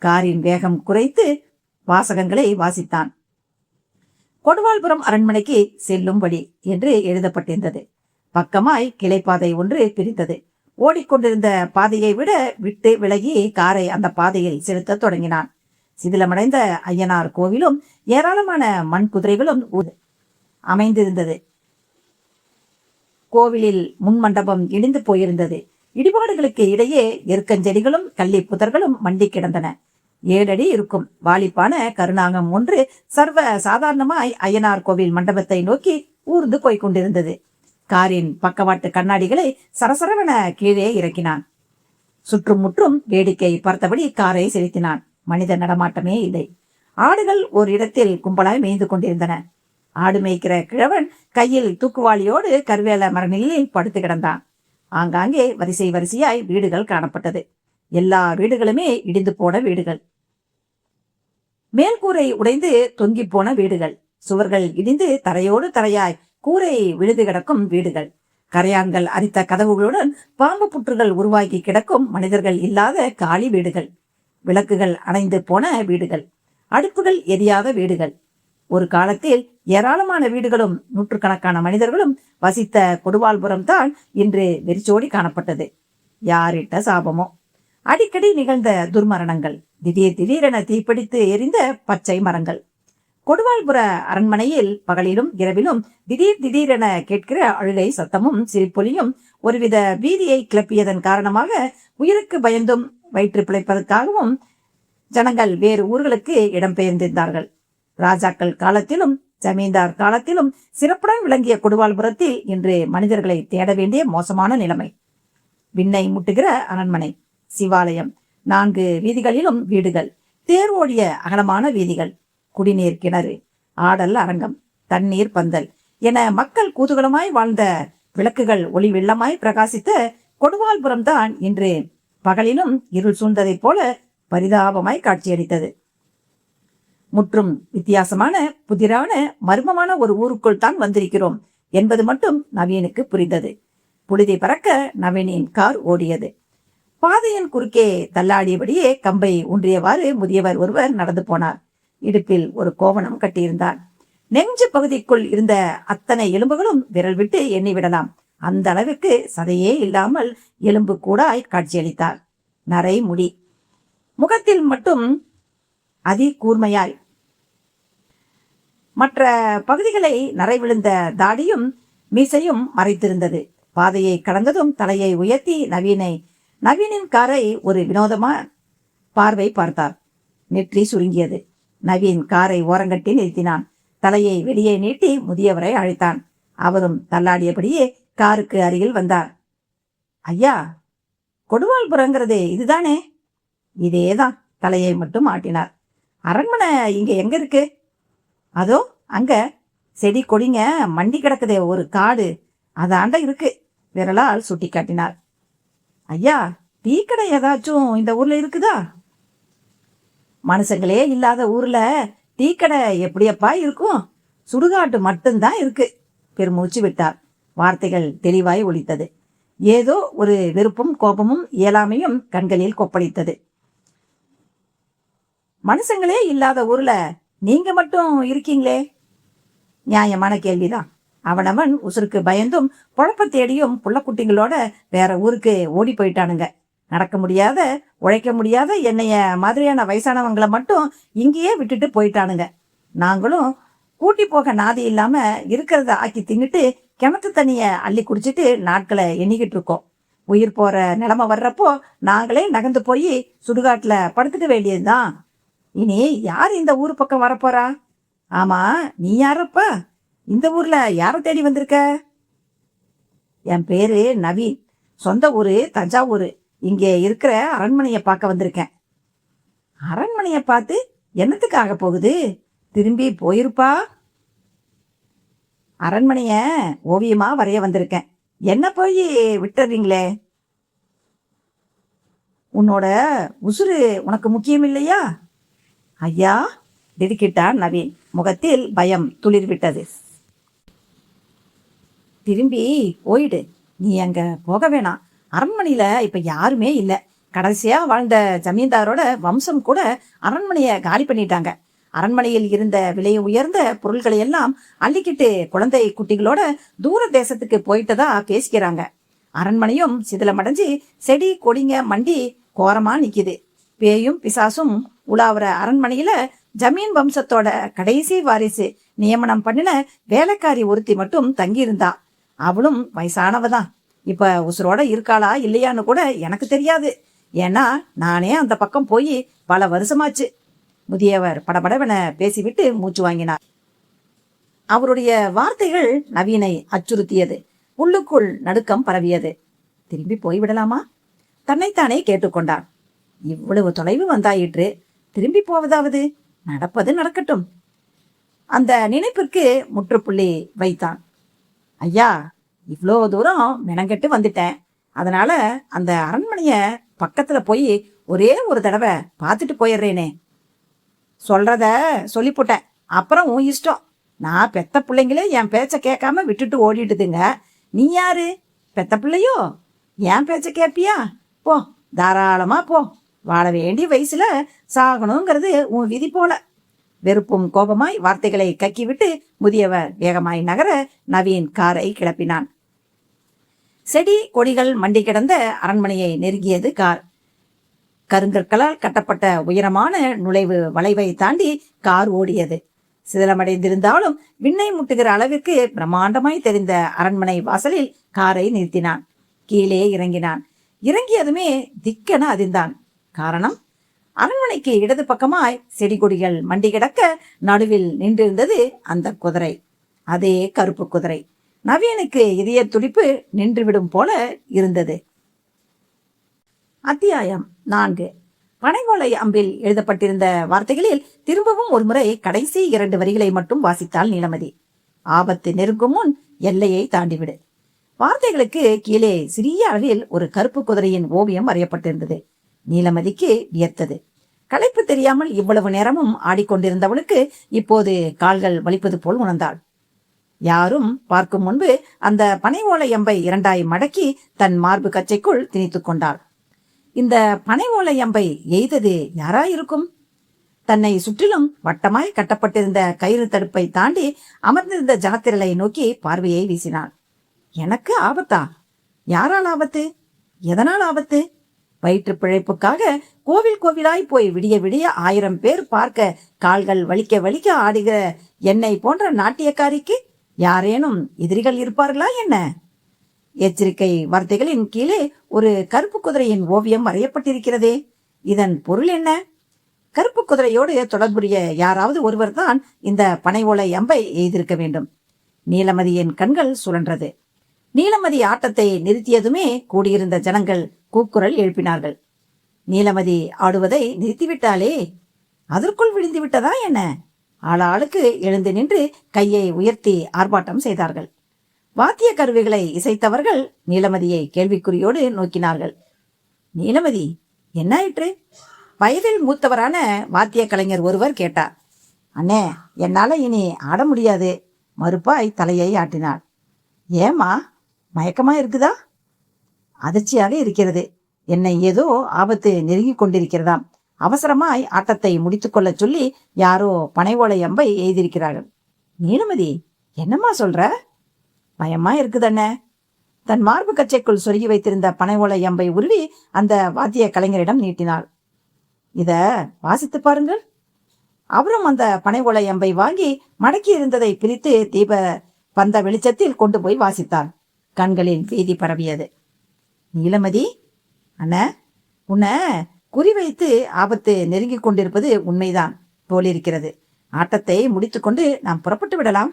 காரின் வேகம் குறைத்து வாசகங்களை வாசித்தான். கொடுவாள்புரம் அரண்மனைக்கு செல்லும் வழி என்று எழுதப்பட்டிருந்தது. பக்கமாய் கிளைப்பாதை ஒன்று பிரித்தது. ஓடிக்கொண்டிருந்த பாதையை விட்டு விலகி காரை அந்த பாதையில் செலுத்த தொடங்கினான். சிதிலமடைந்த ஐயனார் கோவிலும் ஏராளமான மண் குதிரைகளும் அமைந்திருந்தது. கோவிலில் முன் மண்டபம் இடிந்து போயிருந்தது. இடிபாடுகளுக்கு இடையே எருக்கஞ்செடிகளும் கள்ளி புதர்களும் மண்டி கிடந்தன. 7 அடி இருக்கும் வாலிப்பான கருணாகம் ஒன்று சர்வ சாதாரணமாய் ஐயனார் கோவில் மண்டபத்தை நோக்கி ஊர்ந்து போய்கொண்டிருந்தது. காரின் பக்கவாட்டு கண்ணாடிகளை சரசரவென கீழே இறக்கினான். சுற்றும் முற்றும் வேடிக்கை பார்த்தபடி காரை செலுத்தினான். மனித நடமாட்டமே இல்லை. ஆடுகள் ஒரு இடத்தில் கும்பலாய் மேய்ந்து கொண்டிருந்தன. ஆடு மேய்க்கிற கிழவன் கையில் தூக்குவாளியோடு கருவேல மரநிலையில் படுத்து கிடந்தான். ஆங்காங்கே வரிசை வரிசையாய் வீடுகள் காணப்பட்டது. எல்லா வீடுகளுமே இடிந்து போன வீடுகள். மேல்கூரை உடைந்து தொங்கி போன வீடுகள். சுவர்கள் இடிந்து தரையோடு தரையாய் கூரை விழுது கிடக்கும் வீடுகள். கரையான்கள் அரித்த கதவுகளுடன் பாம்பு புற்றுகள் உருவாக்கி கிடக்கும் மனிதர்கள் இல்லாத காலி வீடுகள். விளக்குகள் அணைந்து போன வீடுகள். அடுப்புகள் எரியாத வீடுகள். ஒரு காலத்தில் ஏராளமான வீடுகளும் நூற்றுக்கணக்கான மனிதர்களும் வசித்த கொடுவாள்புரம் தான் இன்று வெறிச்சோடி காணப்பட்டது. யாரிட்ட சாபமோ! அடிக்கடி நிகழ்ந்த துர்மரணங்கள், திடீரென தீப்பிடித்து எரிந்த பச்சை மரங்கள். கொடுவாள்புர அரண்மனையில் பகலிலும் இரவிலும் திடீரென கேட்கிற அழுகை சத்தமும் சிரிப்பொலியும் ஒருவித பீதியை கிளப்பியதன் காரணமாக உயிருக்கு பயந்தும் வயிற்று பிழைப்பதற்காகவும் ஜனங்கள் வேறு ஊர்களுக்கு இடம்பெயர்ந்திருந்தார்கள். ராஜாக்கள் காலத்திலும் ஜமீன்தார் காலத்திலும் சிறப்புடன் விளங்கிய கொடுவாள்புரத்தில் இன்று மனிதர்களை தேட வேண்டிய மோசமான நிலைமை. விண்ணை முட்டுகிற அரண்மனை, சிவாலயம், 4 வீதிகளிலும் வீடுகள், தேர் ஓடிய அகலமான வீதிகள், குடிநீர் கிணறு, ஆடல் அரங்கம், தண்ணீர் பந்தல் என மக்கள் குதூகலமாய் வாழ்ந்த விளக்குகள் ஒளி வெள்ளமாய் பிரகாசித்த கொடுவாள்புரம் தான் இன்று பகலிலும் இருள் சூழ்ந்ததைப் போல பரிதாபமாய் காட்சியளித்தது. முற்றும் வித்தியாசமான புதிரான மர்மமான ஒரு ஊருக்குள் தான் வந்திருக்கிறோம் என்பது மட்டும் நவீனுக்கு புரிந்தது. புழுதி பறக்க நவீனின் கார் ஓடியது. பாதையின் குறுக்கே தள்ளாடியபடியே கம்பை ஊன்றியவாறு முதியவர் ஒருவர் நடந்து போனார். இடுப்பில் ஒரு கோவணம் கட்டியிருந்தார். நெஞ்சு பகுதிக்குள் இருந்த அத்தனை எலும்புகளும் விரல் விட்டு எண்ணிவிடலாம். அந்த அளவுக்கு சதையே இல்லாமல் எலும்பு கூடாய் காட்சியளித்தார். நரை முடி, முகத்தில் மட்டும் அதி கூர்மையாய், மற்ற பகுதிகளை நரை விழுந்த தாடியும் மீசையும் மறைத்திருந்தது. பாதையை கடந்ததும் தலையை உயர்த்தி நவீனின் காரை ஒரு வினோதமா பார்வை பார்த்தார். நெற்றி சுருங்கியது. நவீன் காரை ஓரங்கட்டி நிறுத்தினான். தலையை வெளியே நீட்டி முதியவரை அழைத்தான். அவரும் தள்ளாடியபடியே காருக்கு அருகில் வந்தார். ஐயா, கொடுவாள்புரங்கிறது இதுதானே? இதேதான். தலையை மட்டும் ஆட்டினார். அரண்மனை இங்க எங்க இருக்கு? அதோ அங்க செடி கொடிங்க மண்டி கிடக்குதே ஒரு காடு, அதாண்ட இருக்கு. விரலால் சுட்டி காட்டினார். ஐயா, டீ கடை ஏதாச்சும் இந்த ஊர்ல இருக்குதா? மனுஷங்களே இல்லாத ஊர்ல டீ கடை எப்படியப்பா இருக்கும்? சுடுகாட்டு மட்டும்தான் இருக்கு. பெருமூச்சு விட்டார். வார்த்தைகள் தெளிவாய் ஒலித்தது. ஏதோ ஒரு வெறுப்பும் கோபமும் இயலாமையும் கண்களில் கொப்பளித்தது. மனுஷங்களே இல்லாத ஊர்ல நீங்க மட்டும் இருக்கீங்களே? நியாயமான கேள்விதான். அவனவன் உசுருக்கு பயந்தும் பொழப்ப தேடியும் புள்ளக்குட்டிங்களோட வேற ஊருக்கு ஓடி போயிட்டானுங்க. நடக்க முடியாத உழைக்க முடியாத என்னைய மாதிரியான வயசானவங்களை மட்டும் இங்கேயே விட்டுட்டு போயிட்டானுங்க. நாங்களும் கூட்டி போக நாதி இல்லாம இருக்கிறத ஆக்கி தின்னுட்டு கிணத்து தண்ணிய அள்ளி குடிச்சிட்டு நாட்களை எண்ணிக்கிட்டு இருக்கோம். உயிர் போற நிலைமை வர்றப்போ நாங்களே நகர்ந்து போய் சுடுகாட்டுல படுத்துக்க வேண்டியதுதான். இனி யார் இந்த ஊர் பக்கம் வரப்போறா? ஆமா, நீ யாரப்பா? இந்த ஊர்ல யார தேடி வந்திருக்க? என் பேரு நவீன். சொந்த ஊரு தஞ்சாவூர். இங்கே இருக்கிற அரண்மனையை பார்க்க வந்திருக்கேன். அரண்மனையை பார்த்து என்னத்துக்காக போகுது? திரும்பி போயிருப்பா. அரண்மனைய ஓவியமா வரைய வந்திருக்கேன். என்ன போய் விட்டுறீங்களே? உன்னோட உசுறு உனக்கு முக்கியம் இல்லையா? ஐயா, திடுக்கிட்டான் நவீன். முகத்தில் பயம் துளிர் விட்டது. திரும்பி போயிடு. நீ அங்க போக வேணாம். அரண்மனையில இப்ப யாருமே இல்ல. கடைசியா வாழ்ந்த ஜமீன்தாரோட வம்சம் கூட அரண்மனைய காலி பண்ணிட்டாங்க. அரண்மனையில் இருந்த விலை உயர்ந்த பொருட்களை எல்லாம் அள்ளிக்கிட்டு குழந்தை குட்டிகளோட தூர தேசத்துக்கு போயிட்டதா பேசிக்கிறாங்க. அரண்மனையும் சிதிலமடைஞ்சு செடி கொடிங்க மண்டி கோரமா நிக்குது. பேயும் பிசாசும் உலாவுற அரண்மனையில ஜமீன் வம்சத்தோட கடைசி வாரிசு நியமனம் பண்ணின வேலைக்காரி ஒருத்தி மட்டும் தங்கியிருந்தா. அவளும் வயசானவதான். இப்ப உசுரோட இருக்காளா இல்லையான்னு கூட எனக்கு தெரியாது. ஏன்னா நானே அந்த பக்கம் போய் பல வருஷமாச்சு. முதியவர் படபடவென பேசிவிட்டு மூச்சு வாங்கினார். அவருடைய வார்த்தைகள் நவீனை அச்சுறுத்தியது. உள்ளுக்குள் நடுக்கம் பரவியது. திரும்பி போய்விடலாமா? தன்னைத்தானே கேட்டுக்கொண்டான். இவ்வளவு தொலைவு வந்தாயிற்று, திரும்பி போவதாவது? நடப்பது நடக்கட்டும். அந்த நினைப்பிற்கு முற்றுப்புள்ளி வைத்தான். ஐயா, இவ்வளோ தூரம் மெனங்கெட்டு வந்துட்டேன். அதனால அந்த அரண்மனைய பக்கத்துல போய் ஒரே ஒரு தடவை பார்த்துட்டு போயிடுறேனே. சொல்றத சொல்லி போட்டேன், அப்புறம் உன் இஷ்டம். நான் பெத்த பிள்ளைங்களே என் பேச்ச கேட்காம விட்டுட்டு ஓடிட்டுதுங்க. நீ யாரு? பெத்த பிள்ளையோ? என் பேச்ச கேட்பியா? போ, தாராளமா போ. வாழ வேண்டிய வயசுல சாகணுங்கிறது உன் விதி போல. வெறுப்பும் கோபமாய் வார்த்தைகளை கக்கிவிட்டு முதியவர் வேகமாய் நகர நவீன் காரை கிளப்பினான். செடி கொடிகள் மண்டி கிடந்த அரண்மனையை நெருங்கியது கார். கருங்கற்களால் கட்டப்பட்ட உயரமான நுழைவு வளைவை தாண்டி கார் ஓடியது. சிதிலமடைந்திருந்தாலும் விண்ணை முட்டுகிற அளவிற்கு பிரம்மாண்டமாய் தெரிந்த அரண்மனை வாசலில் காரை நிறுத்தினான். கீழே இறங்கினான். இறங்கியதுமே திக்கென அதிர்ந்தான். காரணம், அரண்மனைக்கு இடது பக்கமாய் செடி கொடிகள் மண்டி கிடக்க நடுவில் நின்றிருந்தது அந்த குதிரை. அதே கருப்பு குதிரை. நவீனுக்கு இதய துடிப்பு நின்றுவிடும் போல இருந்தது. அத்தியாயம் 4. பனைவோலை அம்பில் எழுதப்பட்டிருந்த வார்த்தைகளில் திரும்பவும் ஒருமுறை கடைசி 2 வரிகளை மட்டும் வாசித்தாள் நீலமதி. ஆபத்து நெருங்கும் முன் எல்லையை தாண்டிவிடு. வார்த்தைகளுக்கு கீழே சிறிய அளவில் ஒரு கருப்பு குதிரையின் ஓவியம் வரையப்பட்டிருந்தது. நீலமதிக்கு வியர்த்தது. களைப்பு தெரியாமல் இவ்வளவு நேரமும் ஆடிக்கொண்டிருந்தவளுக்கு இப்போது கால்கள் வலிப்பது போல் உணர்ந்தாள். யாரும் பார்க்கும் முன்பு அந்த பனை ஓலை அம்பை 2ஆய் மடக்கி தன் மார்பு கச்சைக்குள் திணித்துக் கொண்டாள். இந்த பனை ஓலை அம்பை எய்தது யாராயிருக்கும்? தன்னை சுற்றிலும் வட்டமாய் கட்டப்பட்டிருந்த கயிறு தடுப்பை தாண்டி அமர்ந்திருந்த ஜனத்திரளை நோக்கி பார்வையை வீசினாள். எனக்கு ஆபத்தா? யாரால் ஆபத்து? எதனால் ஆபத்து? வயிற்று பிழைப்புக்காக கோவில் கோவிலாய் போய் விடிய விடிய 1000 பேர் பார்க்க கால்கள் வலிக்க வலிக்க ஆடுகிற என்னை போன்ற நாட்டியக்காரிக்கு யாரேனும் எதிரிகள் இருப்பார்களா என்ன? எச்சரிக்கை வார்த்தைகளின் கீழே ஒரு கருப்பு குதிரையின் ஓவியம் வரையப்பட்டிருக்கிறதே. இதன் பொருள் என்ன? கருப்பு குதிரையோடு தொடர்புடைய யாராவது ஒருவர் தான் இந்த பனை ஓலை அம்பை எய்திருக்க வேண்டும். நீலமதியின் கண்கள் சுழன்றது. நீலமதி ஆட்டத்தை நிறுத்தியதுமே கூடியிருந்த ஜனங்கள் கூக்குரல் எழுப்பினார்கள். நீலமதி ஆடுவதை நிறுத்திவிட்டாளே. அதற்குள் விழுந்து விட்டதா என்ன? ஆளாளுக்கு எழுந்து நின்று கையை உயர்த்தி ஆர்ப்பாட்டம் செய்தார்கள். வாத்திய கருவிகளை இசைத்தவர்கள் நீலமதியை கேள்விக்குறியோடு நோக்கினார்கள். நீலமதி, என்ன ஆயிற்று? வயதில் மூத்தவரான வாத்திய கலைஞர் ஒருவர் கேட்டார். அண்ணே, என்னால இனி ஆட முடியாது, மறுப்பாய் தலையை ஆட்டினாள். ஏமா, மயக்கமா இருக்குதா? அதிர்ச்சியாக இருக்கிறது. என்னை ஏதோ ஆபத்து நெருங்கி கொண்டிருக்கிறதாம். அவசரமாய் ஆட்டத்தை முடித்துக்கொள்ள சொல்லி யாரோ பனை ஓலை அம்பை எய்திருக்கிறார்கள். நீலமதி, என்னம்மா சொல்ற? பயமா இருக்குதண்ணே. தன் மார்பு கச்சைக்குள் சொருகி வைத்திருந்த பனை ஓலை அம்பை உருவி அந்த வாத்திய கலைஞரிடம் நீட்டினாள். இத வாசித்து பாருங்கள். அவரும் அந்த பனை ஓலை அம்பை வாங்கி மடக்கி இருந்ததை பிரித்து தீப பந்த வெளிச்சத்தில் கொண்டு போய் வாசித்தார். கண்களில் பீதி பரவியது. நீலமதி, அண்ண, உன்னை குறிவைத்து ஆபத்து நெருங்கி கொண்டிருப்பது உண்மைதான் போலிருக்கிறது. ஆட்டத்தை முடித்துக்கொண்டு நாம் புறப்பட்டு விடலாம்.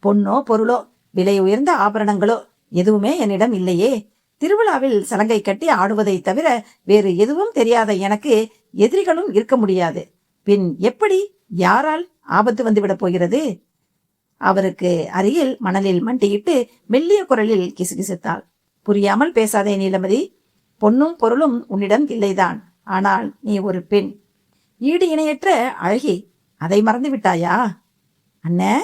பொன்னோ பொருளோ விலை உயர்ந்த ஆபரணங்களோ எதுவுமே என்னிடம் இல்லையே. திருவிழாவில் சலங்கை கட்டி ஆடுவதை தவிர வேறு எதுவும் தெரியாத எனக்கு எதிரிகளும் இருக்க முடியாது. பின் எப்படி, யாரால் ஆபத்து வந்துவிடப் போகிறது? அவருக்கு அருகில் மணலில் மண்டியிட்டு மெல்லிய குரலில் கிசுகிசுத்தாள். புரியாமல் பேசாதே நீலமதி. பொன்னும் பொருளும் உன்னிடம் இல்லைதான். ஆனால் நீ ஒரு பெண், ஈடு இணையற்ற அழகி. அதை மறந்து விட்டாயா? அண்ணே,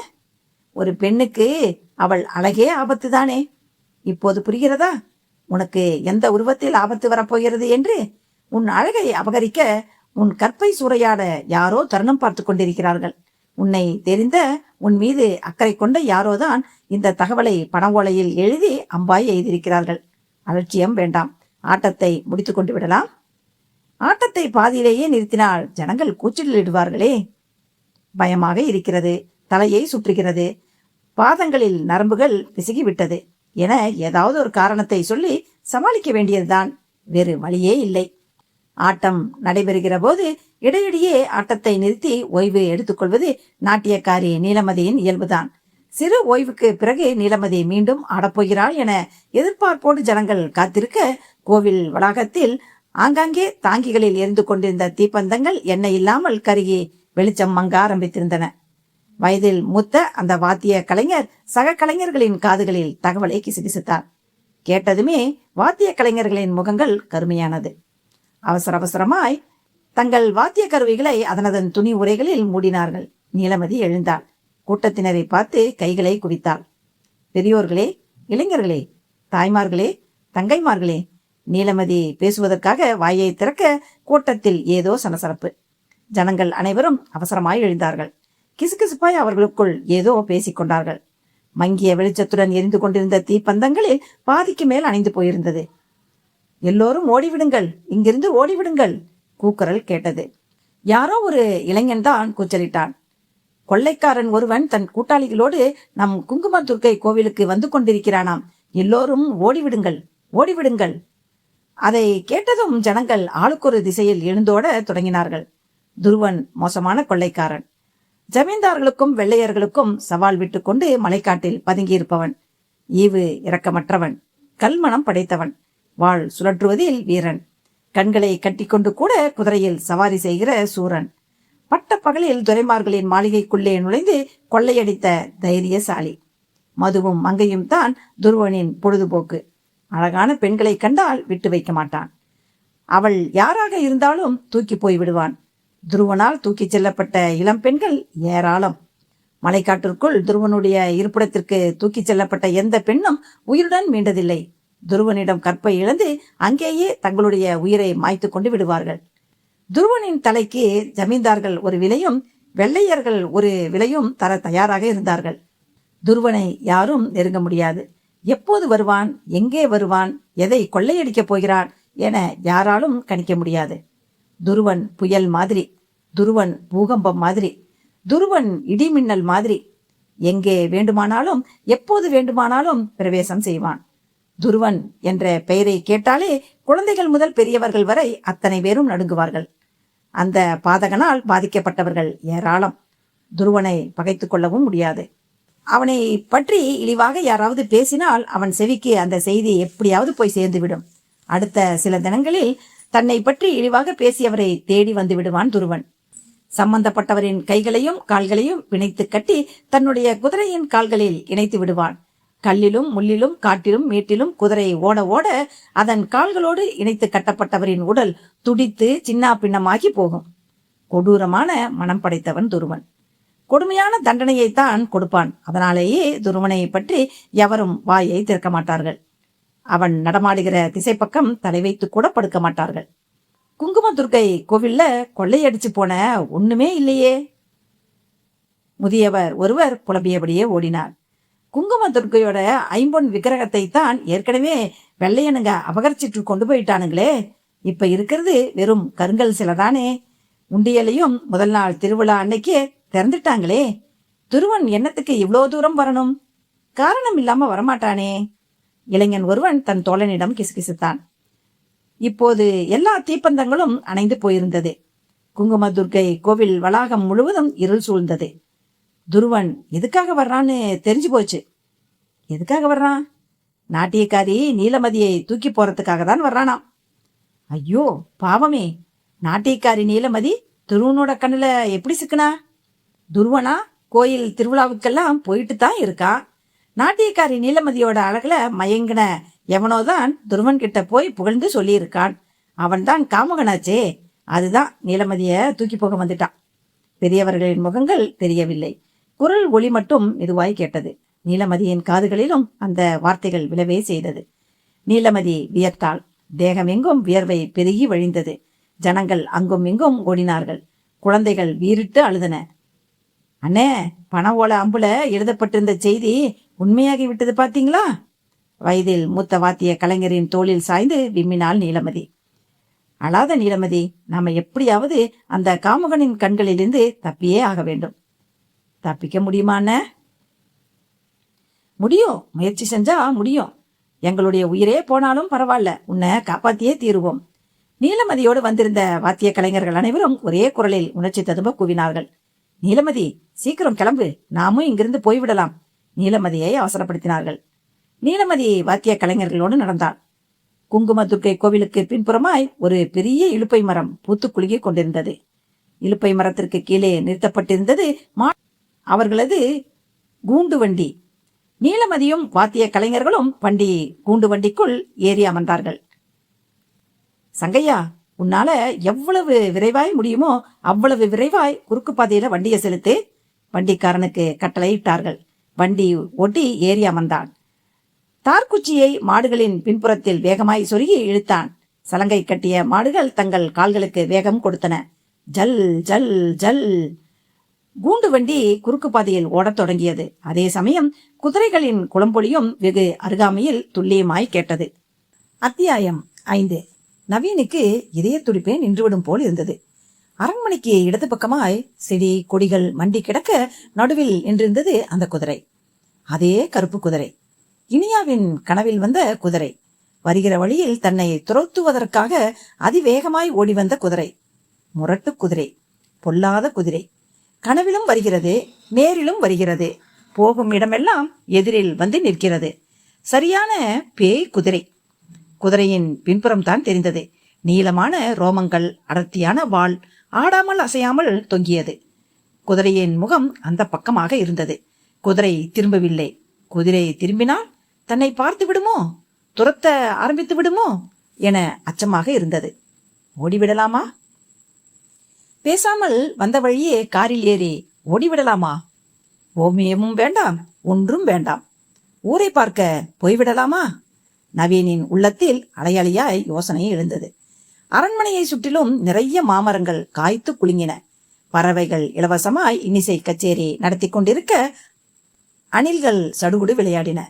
ஒரு பெண்ணுக்கு அவள் அழகே ஆபத்து தானே. இப்போது புரிகிறதா உனக்கு எந்த உருவத்தில் ஆபத்து வரப்போகிறது என்று? உன் அழகை அபகரிக்க, உன் கற்பை சூறையாட யாரோ தருணம் பார்த்து கொண்டிருக்கிறார்கள். உன்னை தெரிந்த, உன் மீது அக்கறை கொண்ட யாரோதான் இந்த தகவலை பண ஓலையில் எழுதி அம்பாய் எய்திருக்கிறார்கள். அலட்சியம் வேண்டாம். ஆட்டத்தை முடித்துக் கொண்டு விடலாம். ஆட்டத்தை பாதியிலேயே நிறுத்தினால் ஜனங்கள் கூச்சலிடுவார்களே. பயமாக இருக்கிறது, தலையை சுற்றுகிறது, பாதங்களில் நரம்புகள் பிசுகிவிட்டது என ஏதாவது ஒரு காரணத்தை சொல்லி சமாளிக்க வேண்டியதுதான். வேறு வழியே இல்லை. ஆட்டம் நடைபெறுகிற போது இடையிடையே ஆட்டத்தை நிறுத்தி ஓய்வு எடுத்துக்கொள்வது நாட்டியக்காரி நீலமதியின் இயல்புதான். சிறு ஓய்வுக்கு பிறகு நீலமதி மீண்டும் ஆடப்போகிறாள் என எதிர்பார்ப்போடு ஜனங்கள் காத்திருக்க, கோவில் வளாகத்தில் ஆங்காங்கே தாங்கிகளில் எரிந்து கொண்டிருந்த தீப்பந்தங்கள் எண்ணெய் இல்லாமல் கருகி வெளிச்சம் மங்க ஆரம்பித்திருந்தன. வயதில் மூத்த அந்த வாத்திய கலைஞர் சக கலைஞர்களின் காதுகளில் தகவலை கிசுகிசுத்தார். கேட்டதுமே வாத்திய கலைஞர்களின் முகங்கள் கருமையானது. அவசர அவசரமாய் தங்கள் வாத்திய கருவிகளை அதனதன் துணி உரைகளில் மூடினார்கள். நீலமதி எழுந்தாள். கூட்டத்தினரை பார்த்து கைகளை குவித்தாள். பெரியோர்களே, இளைஞர்களே, தாய்மார்களே, தங்கைமார்களே. நீலமதி பேசுவதற்காக வாயை திறக்க கூட்டத்தில் ஏதோ சலசலப்பு. ஜனங்கள் அனைவரும் அவசரமாய் எழுந்தார்கள். கிசுகிசுப்பாய் அவர்களுக்குள் ஏதோ பேசிக்கொண்டார்கள். மங்கிய வெளிச்சத்துடன் எரிந்து கொண்டிருந்த தீப்பந்தங்களில் பாதிக்கு மேல் அணைந்து போயிருந்தது. எல்லோரும் ஓடிவிடுங்கள், இங்கிருந்து ஓடிவிடுங்கள், கூக்குரல் கேட்டது. யாரோ ஒரு இளைஞன் தான் கூச்சலிட்டான். கொள்ளைக்காரன் ஒருவன் தன் கூட்டாளிகளோடு நம் குங்குமதுர்க்கை கோவிலுக்கு வந்து கொண்டிருக்கிறானாம். எல்லோரும் ஓடிவிடுங்கள், ஓடிவிடுங்கள். அதை கேட்டதும் ஜனங்கள் ஆளுக்கொரு திசையில் எழுந்தோட தொடங்கினார்கள். துருவன் மோசமான கொள்ளைக்காரன். ஜமீன்தார்களுக்கும் வெள்ளையர்களுக்கும் சவால் விட்டு கொண்டு மலைக்காட்டில் பதுங்கியிருப்பவன். ஈவு இரக்கமற்றவன், கல்மணம் படைத்தவன், வாள் சுழற்றுவதில் வீரன், கண்களை கட்டிக்கொண்டு கூட குதிரையில் சவாரி செய்கிற சூரன், பட்ட பகலில் துரைமார்களின் மாளிகைக்குள்ளே நுழைந்து கொள்ளையடித்த தைரியசாலி. மதுவும் மங்கையும் தான் துருவனின் பொழுதுபோக்கு. அழகான பெண்களை கண்டால் விட்டு வைக்க மாட்டான். அவள் யாராக இருந்தாலும் தூக்கி போய் விடுவான். துருவனால் தூக்கிச் செல்லப்பட்ட இளம் பெண்கள் ஏராளம். மலைக்காட்டிற்குள் துருவனுடைய இருப்பிடத்திற்கு தூக்கிச் செல்லப்பட்ட எந்த பெண்ணும் உயிருடன் மீண்டதில்லை. துருவனிடம் கற்பை இழந்து அங்கேயே தங்களுடைய உயிரை மாய்த்து கொண்டு விடுவார்கள். துருவனின் தலைக்கு ஜமீன்தார்கள் ஒரு விலையும் வெள்ளையர்கள் ஒரு விலையும் தர தயாராக இருந்தார்கள். துருவனை யாரும் நெருங்க முடியாது. எப்போது வருவான், எங்கே வருவான், எதை கொள்ளையடிக்கப் போகிறான் என யாராலும் கணிக்க முடியாது. துருவன் புயல் மாதிரி, துருவன் பூகம்பம் மாதிரி, துருவன் இடிமின்னல் மாதிரி. எங்கே வேண்டுமானாலும் எப்போது வேண்டுமானாலும் பிரவேசம் செய்வான். துருவன் என்ற பெயரை கேட்டாலே குழந்தைகள் முதல் பெரியவர்கள் வரை அத்தனை பேரும் நடுங்குவார்கள். அந்த பாதகனால் பாதிக்கப்பட்டவர்கள் ஏராளம். துருவனை பகைத்து கொள்ளவும் முடியாது. அவனை பற்றி இழிவாக யாராவது பேசினால் அவன் செவிக்கு அந்த செய்தி எப்படியாவது போய் சேர்ந்துவிடும். அடுத்த சில தினங்களில் தன்னை பற்றி இழிவாக பேசியவரை தேடி வந்து விடுவான் துருவன். சம்பந்தப்பட்டவரின் கைகளையும் கால்களையும் பிணைத்து கட்டி தன்னுடைய குதிரையின் கால்களில் இணைத்து விடுவான். கல்லிலும் முள்ளிலும் காட்டிலும் மேட்டிலும் குதிரை ஓட ஓட அதன் கால்களோடு இணைத்து கட்டப்பட்டவரின் உடல் துடித்து சின்னா பின்னமாகி போகும். கொடூரமான மனம் படைத்தவன் துருவன். கொடுமையான தண்டனையைத்தான் கொடுப்பான். அதனாலேயே துருவனை பற்றி எவரும் வாயை திறக்க மாட்டார்கள். அவன் நடமாடுகிற திசை பக்கம் தலை வைத்து கூட படுக்க மாட்டார்கள். குங்குமதுர்க்கை கோவில்ல கொள்ளையடிச்சு போன ஒண்ணுமே இல்லையே. முதியவர் ஒருவர் புலம்பியபடியே ஓடினார். குங்குமதுர்க்கையோட ஐம்பொன் விக்கிரகத்தை தான் ஏற்கனவே வெள்ளையனுங்க அபகரிச்சிட்டு கொண்டு போயிட்டானுங்களே. இப்ப இருக்கிறது வெறும் கருங்கல் சிலதானே. உண்டியலையும் முதல் நாள் திருவிழா அன்னைக்கே திறந்துட்டாங்களே. துருவன் என்னத்துக்கு இவ்வளோ தூரம் வரணும்? காரணம் இல்லாம வரமாட்டானே. இளைஞன் ஒருவன் தன் தோழனிடம் கிசுகிசுத்தான். இப்போது எல்லா தீப்பந்தங்களும் அணைந்து போயிருந்தது. குங்குமதுர்க்கை கோவில் வளாகம் முழுவதும் இருள் சூழ்ந்தது. துருவன் எதுக்காக வர்றான்னு தெரிஞ்சு போச்சு. எதுக்காக வர்றான்? நாட்டியக்காரி நீலமதியை தூக்கி போறதுக்காக தான் வர்றானாம். ஐயோ பாவமே, நாட்டியக்காரி நீலமதி துருவனோட கண்ணுல எப்படி சிக்கனா? துருவனா கோயில் திருவிழாவுக்கெல்லாம் போயிட்டு தான் இருக்கான். நாட்டியக்காரி நீலமதியோட அழகுல மயங்கின எவனோதான் துருவன் கிட்ட போய் புகழ்ந்து சொல்லியிருக்கான். அவன் தான் காமுகனாச்சே. அதுதான் நீலமதிய தூக்கி போக வந்துட்டான். பெரியவர்களின் முகங்கள் தெரியவில்லை. குரல் ஒளி மட்டும் மெதுவாய் கேட்டது. நீலமதியின் காதுகளிலும் அந்த வார்த்தைகள் விழவே செய்தது. நீலமதி வியர்த்தாள். தேகமெங்கும் வியர்வை பெருகி வழிந்தது. ஜனங்கள் அங்கும் இங்கும் ஓடினார்கள். குழந்தைகள் வீறிட்டு அழுதன. அண்ணே, பண ஓல அம்புல எழுதப்பட்டிருந்த செய்தி உண்மையாகி விட்டது பாத்தீங்களா? வயதில் மூத்த வாத்திய கலைஞரின் தோளில் சாய்ந்து விம்மினாள் நீலமதி. அழாத நீலமதி, நாம எப்படியாவது அந்த காமுகனின் கண்களிலிருந்து தப்பியே ஆக வேண்டும். தப்பிக்க முடியுமான? முடியும், முயற்சி செஞ்சா முடியும். எங்களுடைய உயிரே போனாலும் பரவாயில்ல, உன்னை காப்பாத்தியே தீருவோம். நீலமதியோடு வந்திருந்த வாத்திய கலைஞர்கள் அனைவரும் ஒரே குரலில் உணர்ச்சி ததும்ப கூவினார்கள். நீலமதி, சீக்கிரம் கிளம்பு, நாமும் இங்கிருந்து போய்விடலாம். நீலமதியை அவசரப்படுத்தினார்கள். நீலமதி வாத்திய கலைஞர்களோடு நடந்தாள். குங்குமதுர்க்கை கோவிலுக்கு பின்புறமாய் ஒரு பெரிய இலுப்பை மரம் பூத்து குலுங்கி கொண்டிருந்தது. இலுப்பை மரத்திற்கு கீழே நிறுத்தப்பட்டிருந்தது அவர்களது கூண்டு வண்டி. நீலமதியும் வாத்திய கலைஞர்களும் கூண்டு வண்டிக்குள் ஏறி அமர்ந்தார்கள். சங்கையா, உன்னால எவ்வளவு விரைவாய் முடியுமோ அவ்வளவு விரைவாய் குறுக்கு பாதையில வண்டியை செலுத்து. வண்டிக்காரனுக்கு கட்டளையிட்டார்கள். வண்டி ஓட்டி ஏறி அமர்ந்தான். தார்குச்சியை மாடுகளின் பின்புறத்தில் வேகமாய் சொருகி இழுத்தான். சலங்கை கட்டிய மாடுகள் தங்கள் கால்களுக்கு வேகம் கொடுத்தன. ஜல் ஜல் ஜல். கூண்டு வண்டி குறுக்கு பாதையில் ஓடத் தொடங்கியது. அதே சமயம் குதிரைகளின் குளம்பொலியும் வெகு அருகாமையில் துல்லியமாய் கேட்டது. அத்தியாயம் 5. நவீனுக்கு இதய துடிப்பே நின்றுவிடும் போல் இருந்தது. அரண்மனைக்கு இடது பக்கமாய் செடி கொடிகள் மண்டி கிடக்க நடுவில் நின்றிருந்தது அந்த குதிரை. அதே கருப்பு குதிரை, இனியாவின் கனவில் வந்த குதிரை. வருகிற வழியில் தன்னை துரத்துவதற்காக அதிவேகமாய் ஓடி வந்த குதிரை. முரட்டு குதிரை, பொல்லாத குதிரை. கனவிலும் வருகிறது, நேரிலும் வருகிறது. போகும் இடமெல்லாம் எதிரில் வந்து நிற்கிறது. சரியான பேய் குதிரை. குதிரையின் பின்புறம் தான் தெரிந்தது. நீளமான ரோமங்கள், அடர்த்தியான வால் ஆடாமல் அசையாமல் தொங்கியது. குதிரையின் முகம் அந்த பக்கமாக இருந்தது. குதிரை திரும்பவில்லை. குதிரை திரும்பினால் தன்னை பார்த்து விடுமோ, துரத்த ஆரம்பித்து விடுமோ என அச்சமாக இருந்தது. ஓடிவிடலாமா? பேசாமல் வந்த வழியே காரில் ஏறி ஓடிவிடலாமா? ஓமியமும் வேண்டாம், ஒன்றும் வேண்டாம். ஊரை பார்க்க போய்விடலாமா? நவீனின் உள்ளத்தில் அலையலையாய் யோசனை எழுந்தது. அரண்மனையை சுற்றிலும் நிறைய மாமரங்கள் காய்த்து குலுங்கின. பறவைகள் இலவசமாய் இன்னிசை கச்சேரி நடத்தி கொண்டிருக்க அணில்கள் சடுகுடு விளையாடின.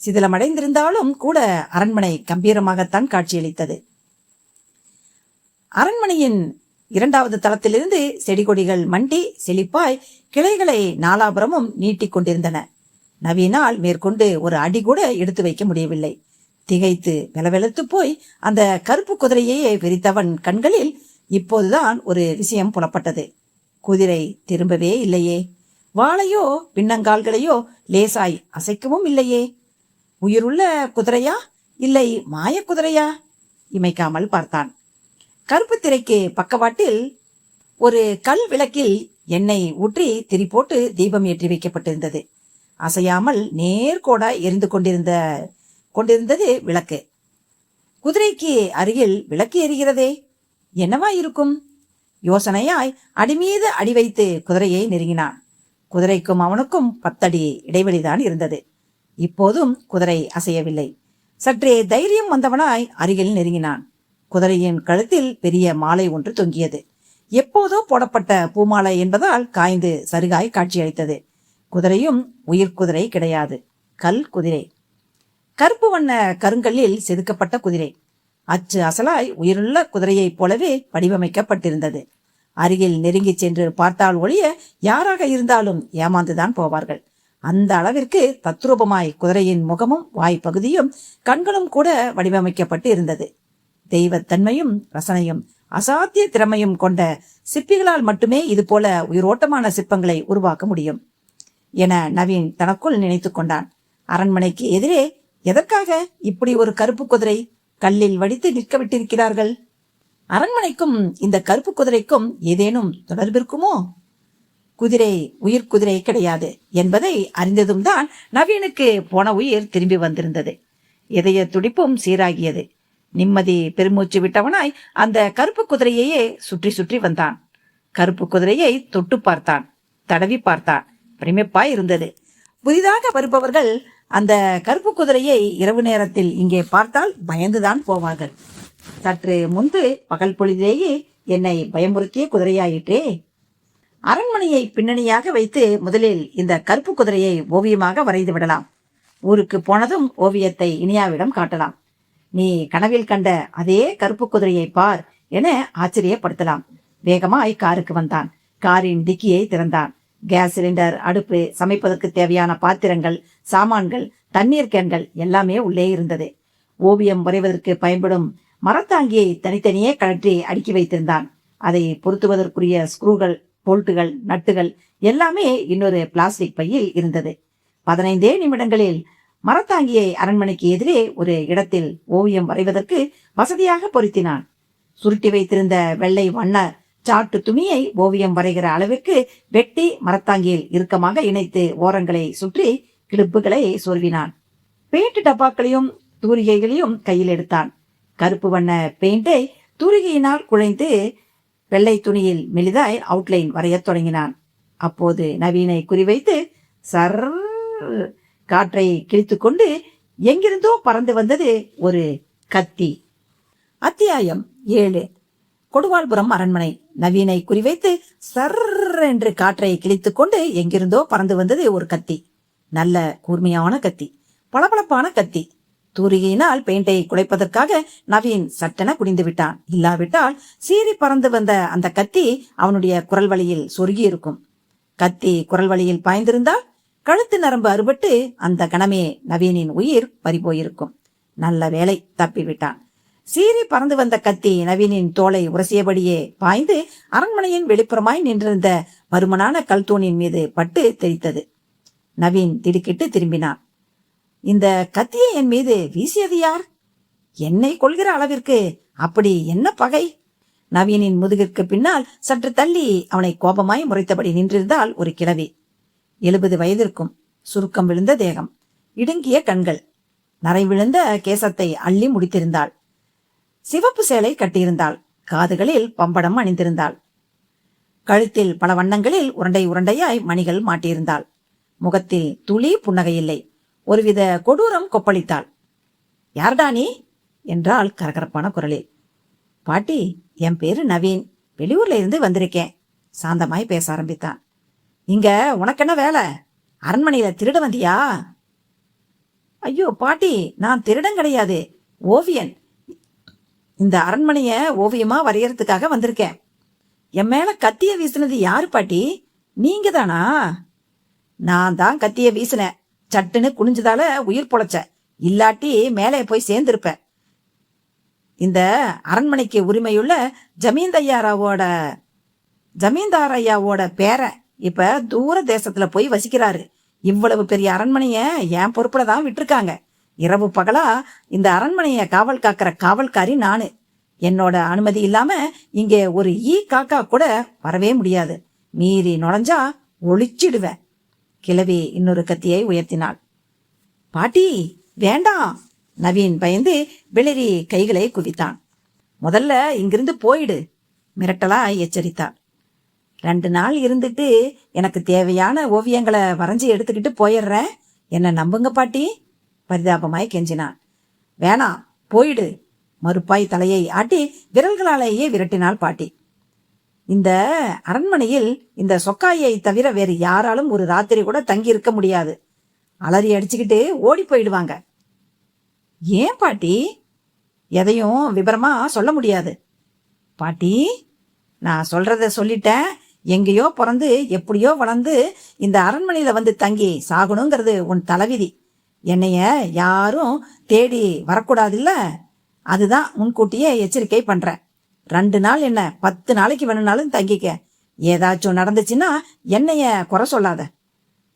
சிதிலமடைந்திருந்தாலும் கூட அரண்மனை கம்பீரமாகத்தான் காட்சியளித்தது. அரண்மனையின் 2வது தளத்திலிருந்து செடி கொடிகள் மண்டி செழிப்பாய் கிளைகளை நாலாபுரமும் நீட்டிக் கொண்டிருந்தன. நவீனால் மேற்கொண்டு ஒரு அடி கூட எடுத்து வைக்க முடியவில்லை. திகைத்து வெலவெலுத்து போய் அந்த கருப்பு குதிரையே வெறித்தவன் கண்களில் இப்போதுதான் ஒரு விஷயம் புலப்பட்டது. குதிரை திரும்பவே இல்லையே. வாளையோ பின்னங்கால்களையோ லேசாய் அசைக்கவும் இல்லையே. உயிருள்ள குதிரையா இல்லை மாய குதிரையா? இமைக்காமல் பார்த்தான். கருப்பு திரைக்கு பக்கவாட்டில் ஒரு கல் விளக்கில் எண்ணெய் ஊற்றி திரி போட்டு தீபம் ஏற்றி வைக்கப்பட்டிருந்தது. அசையாமல் நேர்கோடாய் எரிந்து கொண்டிருந்தது விளக்கு. குதிரைக்கு அருகில் விளக்கு எரிகிறதே, என்னவா இருக்கும்? யோசனையாய் அடிமீது அடி வைத்து குதிரையை நெருங்கினான். குதிரைக்கும் அவனுக்கும் 10 அடி இடைவெளிதான் இருந்தது. இப்போதும் குதிரை அசையவில்லை. சற்றே தைரியம் வந்தவனாய் அருகில் நெருங்கினான். குதிரையின் கழுத்தில் பெரிய மாலை ஒன்று தொங்கியது. எப்போதோ போடப்பட்ட பூமாலை என்பதால் காய்ந்து சருகாய் காட்சியளித்தது. குதிரையும் உயிர்குதிரை கிடையாது, கல் குதிரை. கருப்பு வண்ண கருங்கல்லில் செதுக்கப்பட்ட குதிரை. அச்சு அசலாய் உயிருள்ள குதிரையைப் போலவே வடிவமைக்கப்பட்டிருந்தது. அருகில் நெருங்கி சென்று பார்த்தால் ஒழிய யாராக இருந்தாலும் ஏமாந்துதான் போவார்கள். அந்த அளவிற்கு தத்ரூபமாய் குதிரையின் முகமும் வாய்ப்பகுதியும் கண்களும் கூட வடிவமைக்கப்பட்டு இருந்தது. தெய்வத்தன்மையும் ரசனையும் அசாத்திய திறமையும் கொண்ட சிற்பிகளால் மட்டுமே இது போல உயிரோட்டமான சிற்பங்களை உருவாக்க முடியும் என நவீன் தனக்குள் நினைத்து கொண்டான். அரண்மனைக்கு எதிரே எதற்காக இப்படி ஒரு கருப்பு குதிரை கல்லில் வடித்து நிற்க விட்டிருக்கிறார்கள்? அரண்மனைக்கும் இந்த கருப்பு குதிரைக்கும் ஏதேனும் தொடர்பிருக்குமோ? குதிரை உயிர்குதிரை கிடையாது என்பதை அறிந்ததும் தான் நவீனுக்கு போன உயிர் திரும்பி வந்திருந்தது. இதய துடிப்பும் சீராகியது. நிம்மதி பெருமூச்சு விட்டவனாய் அந்த கருப்பு குதிரையையே சுற்றி சுற்றி வந்தான். கருப்பு குதிரையை தொட்டு பார்த்தான், தடவி பார்த்தான். பிரமிப்பாய் இருந்தது. புதிதாக வருபவர்கள் அந்த கருப்பு குதிரையை இரவு நேரத்தில் இங்கே பார்த்தால் பயந்துதான் போவார்கள். சற்று முன்பு பகல் பொழுதிலேயே என்னை பயமுறுத்திய குதிரையாயிற்றே. அரண்மனையை பின்னணியாக வைத்து முதலில் இந்த கருப்பு குதிரையை ஓவியமாக வரைந்து விடலாம். ஊருக்கு போனதும் ஓவியத்தை இனியாவிடம் காட்டலாம். நீ கனவில் கண்ட அதே கருப்பு குதிரையை பார் என ஆச்சரியப்படுத்தலாம். வேகமாய் காருக்கு வந்தான். காரின் டிக்கியை திறந்தான். கேஸ் சிலிண்டர், அடுப்பு, சமைப்பதற்கு தேவையான பாத்திரங்கள், சாமான்கள், தண்ணீர் கேன்கள் எல்லாமே உள்ளே இருந்தது. ஓவியம் வரைவதற்கு பயன்படும் மரத்தாங்கியை தனித்தனியே கழற்றி அடுக்கி வைத்திருந்தான். அதை பொருத்துவதற்குரிய ஸ்க்ரூகள், போல்ட்டுகள், நட்டுகள் எல்லாமே இன்னொரு பிளாஸ்டிக் பையில் இருந்தது. 15 நிமிடங்களில் மரத்தாங்கியை அரண்மனைக்கு எதிரே ஒரு இடத்தில் ஓவியம் வரைவதற்கு வசதியாக பொருத்தினான். சுருட்டி வைத்திருந்த வெள்ளை வண்ண சாட்டு துணியை ஓவியம் வரைகிற அளவிற்கு வெட்டி மரத்தாங்கியில் இறுக்கமாக இணைத்து ஓரங்களை சுற்றி கிளிப்புகளை சொருவினான். பெயிண்ட் டப்பாக்களையும் தூரிகைகளையும் கையில் எடுத்தான். கருப்பு வண்ண பெயிண்டை தூரிகையினால் குழைந்து வெள்ளை துணியில் மெலிதாய் அவுட்லைன் வரையத் தொடங்கினான். அப்போது நவீனை குறிவைத்து சர் காற்றை கிழித்து கொண்டு எங்கிருந்தோ பறந்து வந்தது ஒரு கத்தி. அத்தியாயம் 7. கொடுவாள்புரம் அரண்மனை. நவீனை குறிவைத்து சர் என்று காற்றை கிழித்து கொண்டு எங்கிருந்தோ பறந்து வந்தது ஒரு கத்தி. நல்ல கூர்மையான கத்தி, பளபளப்பான கத்தி. தூரிகையினால் பெயிண்டை குடைப்பதற்காக நவீன் சட்டென குடிந்து விட்டான். இல்லாவிட்டால் சீறி பறந்து வந்த அந்த கத்தி அவனுடைய குரல் வழியில் சொருகி இருக்கும். கத்தி குரல் வழியில் பாய்ந்திருந்தால் கழுத்து நரம்பு அறுபட்டு அந்த கணமே நவீனின் உயிர் பறிபோயிருக்கும். நல்ல வேலை, தப்பிவிட்டான். சீறி பறந்து வந்த கத்தி நவீனின் தோலை உரசியபடியே பாய்ந்து அரண்மனையின் வெளிப்புறமாய் நின்றிருந்த பருமனான கல்தூணின் மீது பட்டு தெரித்தது. நவீன் திடுக்கிட்டு திரும்பினான். இந்த கத்தியை என் மீது வீசியது யார்? என்னை கொள்கிற அளவிற்கு அப்படி என்ன பகை? நவீனின் முதுகிற்கு பின்னால் சற்று தள்ளி அவனை கோபமாய் முறைத்தபடி நின்றிருந்தால் ஒரு கிழவி. 70 வயதிற்கும். சுருக்கம் விழுந்த தேகம், இடுங்கிய கண்கள், நரை விழுந்த கேசத்தை அள்ளி முடித்திருந்தாள். சிவப்பு சேலை கட்டியிருந்தாள். காதுகளில் பம்படம் அணிந்திருந்தாள். கழுத்தில் பல வண்ணங்களில் உருண்டை உருண்டையாய் மணிகள் மாட்டியிருந்தாள். முகத்தில் துளி புன்னகையில்லை. ஒருவித கொடூரம் கொப்பளித்தாள். யார்டா நீ என்றாள் கரகரப்பான குரலில். பாட்டி, என் பேரு நவீன், வெளியூர்ல இருந்து வந்திருக்கேன். சாந்தமாய் பேச ஆரம்பித்தான். இங்க உனக்கென்ன வேலை? அரண்மனையில திருட வந்தியா? ஐயோ பாட்டி, நான் திருடன் கிடையாது, ஓவியன். இந்த அரண்மனைய ஓவியமா வரையறதுக்காக வந்திருக்கேன். என் மேல கத்திய வீசினது யாரு பாட்டி? நீங்க தானா? நான் தான் கத்திய வீசினேன். சட்டுன்னு குனிஞ்சதால உயிர் பொழைச்ச. இல்லாட்டி மேலே போய் சேர்ந்திருப்ப. இந்த அரண்மனைக்கு உரிமையுள்ள ஜமீன்தாரையாவோட பேரன் இப்ப தூர தேசத்துல போய் வசிக்கிறாரு. இவ்வளவு பெரிய அரண்மனைய என் பொறுப்புல தான் விட்டுருக்காங்க. இரவு பகலா இந்த அரண்மனைய காவல் காக்கிற காவல்காரி நானு. என்னோட அனுமதி இல்லாம இங்கே ஒரு ஈ காக்கா கூட வரவே முடியாது. மீறி நுழைஞ்சா ஒளிச்சிடுவேன். கிழவி இன்னொரு கத்தியை உயர்த்தினாள். பாட்டி வேண்டாம். நவீன் பயந்து வெளிரி கைகளை குவித்தான். முதல்ல இங்கிருந்து போயிடு, மிரட்டலா எச்சரித்தாள். 2 நாள் இருந்துட்டு எனக்கு தேவையான ஓவியங்களை வரைஞ்சி எடுத்துக்கிட்டு போயிடுறேன், என்ன நம்புங்க பாட்டி, பரிதாபமாய் கெஞ்சினான். வேணாம், போயிடு, மறுப்பாய் தலையை ஆட்டி விரல்களாலேயே விரட்டினாள் பாட்டி. இந்த அரண்மனையில் இந்த சொக்காயை தவிர வேறு யாராலும் ஒரு ராத்திரி கூட தங்கி இருக்க முடியாது. அலறி அடிச்சுக்கிட்டு ஓடி போயிடுவாங்க. ஏன் பாட்டி? எதையும் விபரமா சொல்ல முடியாது. பாட்டி, நான் சொல்றத சொல்லிட்டேன். எங்கேயோ பிறந்து எப்படியோ வளர்ந்து இந்த அரண்மனையில வந்து தங்கி சாகணுங்கிறது உன் தலைவிதி. என்னைய யாரும் தேடி வரக்கூடாதுல்ல, அதுதான் முன்கூட்டியே எச்சரிக்கை பண்றேன். 2 நாள் என்ன 10 நாளைக்கு வேணும்னாலும் தங்கிக்க. ஏதாச்சும் நடந்துச்சுன்னா என்னைய குறை சொல்லாத.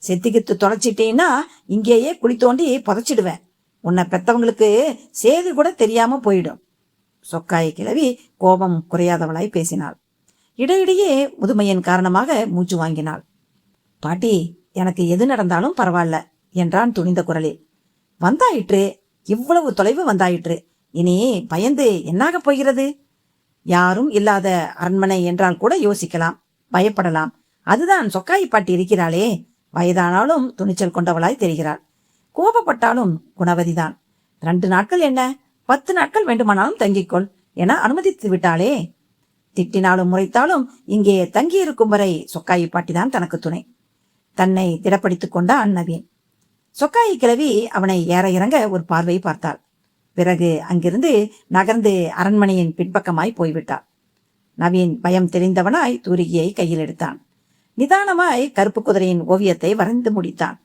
செத்திக்கித்து தொலைச்சிட்டீன்னா இங்கேயே குழி தோண்டி புதைச்சிடுவேன். உன்னை பெத்தவங்களுக்கு சேதி கூட தெரியாம போயிடும். சொக்காய் கிழவி கோபம் குறையாதவளாய் பேசினாள். இடையிடையே முதுமையின் காரணமாக மூச்சு வாங்கினாள். பாட்டி, எனக்கு எது நடந்தாலும் பரவாயில்ல என்றான் துணிந்த குரலில். வந்தாயிற்று, இவ்வளவு தொலைவு வந்தாயிற்று, இனி பயந்து என்னாக போகிறது? யாரும் இல்லாத அரண்மனை என்றால் கூட யோசிக்கலாம், பயப்படலாம். அதுதான் சொக்காய் பாட்டி இருக்கிறாளே, வயதானாலும் துணிச்சல் கொண்டவளாய் தெரிகிறாள். கோபப்பட்டாலும் குணவதிதான். 2 நாட்கள் என்ன, 10 நாட்கள் வேண்டுமானாலும் தங்கிக்கொள் என அனுமதித்து விட்டாளே. திட்டினாலும் முறைத்தாலும் இங்கே தங்கியிருக்கும் வரை சொக்காயி பாட்டிதான் தனக்கு துணை. தன்னை திடப்படுத்திக் கொண்டான் நவீன். சொக்காயி கிழவி அவனை ஏற இறங்க ஒரு பார்வை பார்த்தாள். பிறகு அங்கிருந்து நகர்ந்து அரண்மனையின் பின்பக்கமாய் போய்விட்டாள். நவீன் பயம் தெரிந்தவனாய் தூரிகையை கையில் எடுத்தான். நிதானமாய் கருப்பு குதிரையின் ஓவியத்தை வரைந்து முடித்தான்.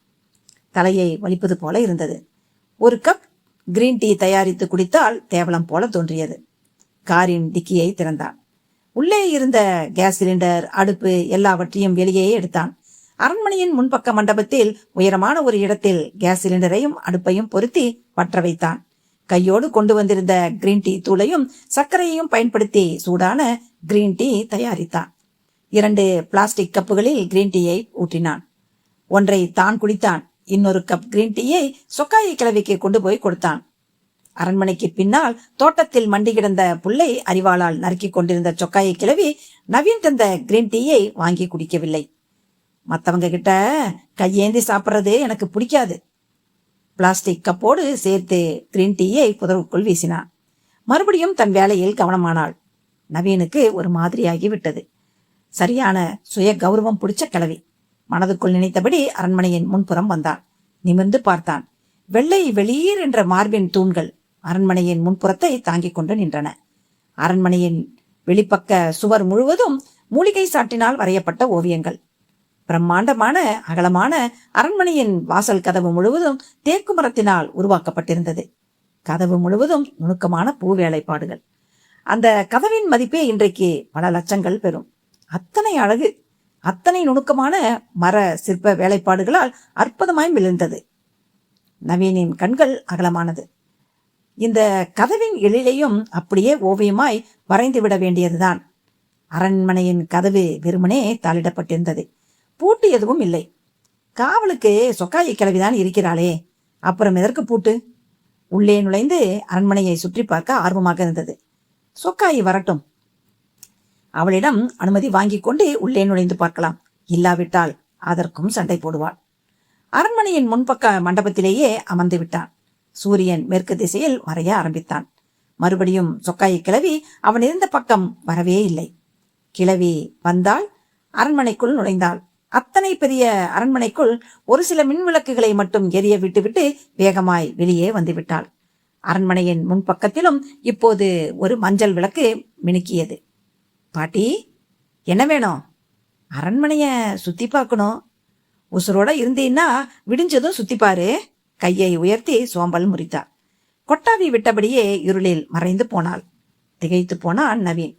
தலையை வலிப்பது போல இருந்தது. ஒரு கப் கிரீன் டீ தயாரித்து குடித்தால் தேவலம் போல தோன்றியது. காரின் டிக்கியை திறந்தான். உள்ளே இருந்த கேஸ் சிலிண்டர், அடுப்பு எல்லாவற்றையும் வெளியே எடுத்தான். அரண்மனையின் முன்பக்க மண்டபத்தில் உயரமான ஒரு இடத்தில் கேஸ் சிலிண்டரையும் அடுப்பையும் பொருத்தி பற்ற வைத்தான். கையோடு கொண்டு வந்திருந்த கிரீன் டீ தூளையும் சர்க்கரையையும் பயன்படுத்தி சூடான கிரீன் டீ தயாரித்தான். 2 பிளாஸ்டிக் கப்புகளில் கிரீன் டீயை ஊற்றினான். ஒன்றை தான் குடித்தான். இன்னொரு கப் கிரீன் டீயை சொக்காயை கிழவிக்கு கொண்டு போய் கொடுத்தான். அரண்மனைக்கு பின்னால் தோட்டத்தில் மண்டி கிடந்த புல்லை அரிவாளால் நறுக்கி கொண்டிருந்த சொக்காயை கிழவி நவீன் தந்த கிரீன் டீயை வாங்கி குடிக்கவில்லை. மற்றவங்க கிட்ட கையேந்தி சாப்பிட்றது எனக்கு பிடிக்காது. பிளாஸ்டிக் கப்போடு சேர்த்து கிரீன் டீயை புதருக்குள் வீசினான். மறுபடியும் தன் வேலையில் கவனமானாள். நவீனுக்கு ஒரு மாதிரியாகி விட்டது. சரியான சுய கௌரவம் பிடிச்ச கிழவி. மனதுக்குள் நினைத்தபடி அரண்மனையின் முன்புறம் வந்தான். நிமிர்ந்து பார்த்தான். வெள்ளை வெளியீர் என்ற மார்பின் தூண்கள் அரண்மனையின் முன்புறத்தை தாங்கிக் கொண்டு நின்றன. அரண்மனையின் வெளிப்பக்க சுவர் முழுவதும் மூலிகை சாட்டினால் வரையப்பட்ட ஓவியங்கள். பிரம்மாண்டமான அகலமான அரண்மனையின் வாசல் கதவு முழுவதும் தேக்கு மரத்தினால் உருவாக்கப்பட்டிருந்தது. கதவு முழுவதும் நுணுக்கமான பூ வேலைப்பாடுகள். அந்த கதவின் மதிப்பே இன்றைக்கு பல லட்சங்கள் பெறும். அத்தனை அழகு, அத்தனை நுணுக்கமான மர சிற்ப வேலைப்பாடுகளால் அற்புதமாய் மிளிர்ந்தது. நவீனின் கண்கள் அகலமானது. இந்த கதவின் எழிலையும் அப்படியே ஓவியமாய் வரைந்துவிட வேண்டியதுதான். அரண்மனையின் கதவு வெறுமனே தாளிடப்பட்டிருந்தது. பூட்டு எதுவும் இல்லை. காவலுக்கு சொக்காயை கிழவிதான் இருக்கிறாளே, அப்புறம் எதற்கு பூட்டு? உள்ளே நுழைந்து அரண்மனையை சுற்றி பார்க்க ஆர்வமாக இருந்தது. சொக்காயி வரட்டும், அவளிடம் அனுமதி வாங்கி கொண்டு உள்ளே நுழைந்து பார்க்கலாம். இல்லாவிட்டால் அதற்கும் சண்டை போடுவாள். அரண்மனையின் முன்பக்க மண்டபத்திலேயே அமர்ந்து விட்டான். சூரியன் மேற்கு திசையில் மறைய ஆரம்பித்தான். மறுபடியும் சொக்காயை கிழவி அவன் இருந்த பக்கம் வரவே இல்லை. கிழவி வந்தாள், அரண்மனைக்குள் நுழைந்தாள். அத்தனை பெரிய அரண்மனைக்குள் ஒரு சில மின்விளக்குகளை மட்டும் எரிய விட்டுவிட்டு வேகமாய் வெளியே வந்துவிட்டாள். அரண்மனையின் முன்பக்கத்திலும் இப்போது ஒரு மஞ்சள் விளக்கு மினுக்கியது. பாட்டி, என்ன வேணும்? அரண்மனைய சுத்தி பார்க்கணும். உசுரோட இருந்தீன்னா விடிஞ்சதும் சுத்திப்பாரு. கையை உயர்த்தி சோம்பல் முறித்தாள். கொட்டாவி விட்டபடியே இருளில் மறைந்து போனாள். திகைத்து போனான் நவீன்.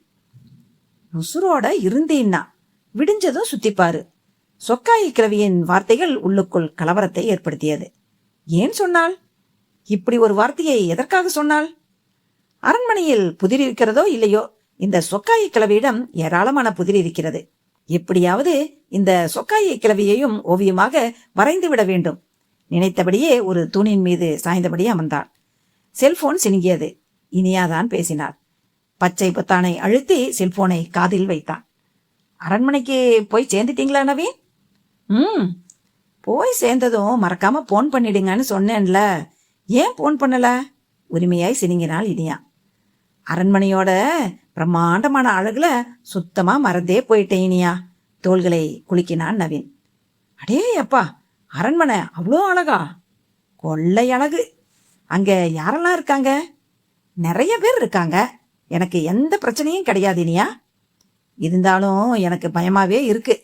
உசுரோட இருந்தீன்னா விடிஞ்சதும் சுத்திப்பாரு. சொக்காயி கிழவியின் வார்த்தைகள் உள்ளுக்குள் கலவரத்தை ஏற்படுத்தியது. ஏன் சொன்னாள்? இப்படி ஒரு வார்த்தையை எதற்காக சொன்னாள்? அரண்மனையில் புதிர் இருக்கிறதோ இல்லையோ, இந்த சொக்காயி கிழவியிடம் ஏராளமான புதிர் இருக்கிறது. எப்படியாவது இந்த சொக்காயி கிழவியையும் ஓவியமாக வரைந்து விட வேண்டும். நினைத்தபடியே ஒரு தூணின் மீது சாய்ந்தபடி அமர்ந்தாள். செல்போன் சினுங்கியது. இனியாதான் பேசினார். பச்சை பொத்தானை அழுத்தி செல்போனை காதில் வைத்தான். அரண்மனைக்கு போய் சேர்ந்துட்டீங்களா நவீன்? போய் சேர்ந்ததும் மறக்காம போன் பண்ணிடுங்கன்னு சொன்னேன்ல, ஏன் போன் பண்ணல? உரிமையாய் சினிங்கினாள் இனியா. அரண்மனையோட பிரம்மாண்டமான அழகுல சுத்தமா மறந்தே போயிட்டேன் இனியா. தோள்களை குலுக்கினான் நவீன். அடே அப்பா, அரண்மனை அவ்வளோ அழகா? கொள்ளை அழகு. அங்க யாரெல்லாம் இருக்காங்க? நிறைய பேர் இருக்காங்க. எனக்கு எந்த பிரச்சனையும் கிடையாது இனியா. இருந்தாலும் எனக்கு பயமாவே இருக்கு.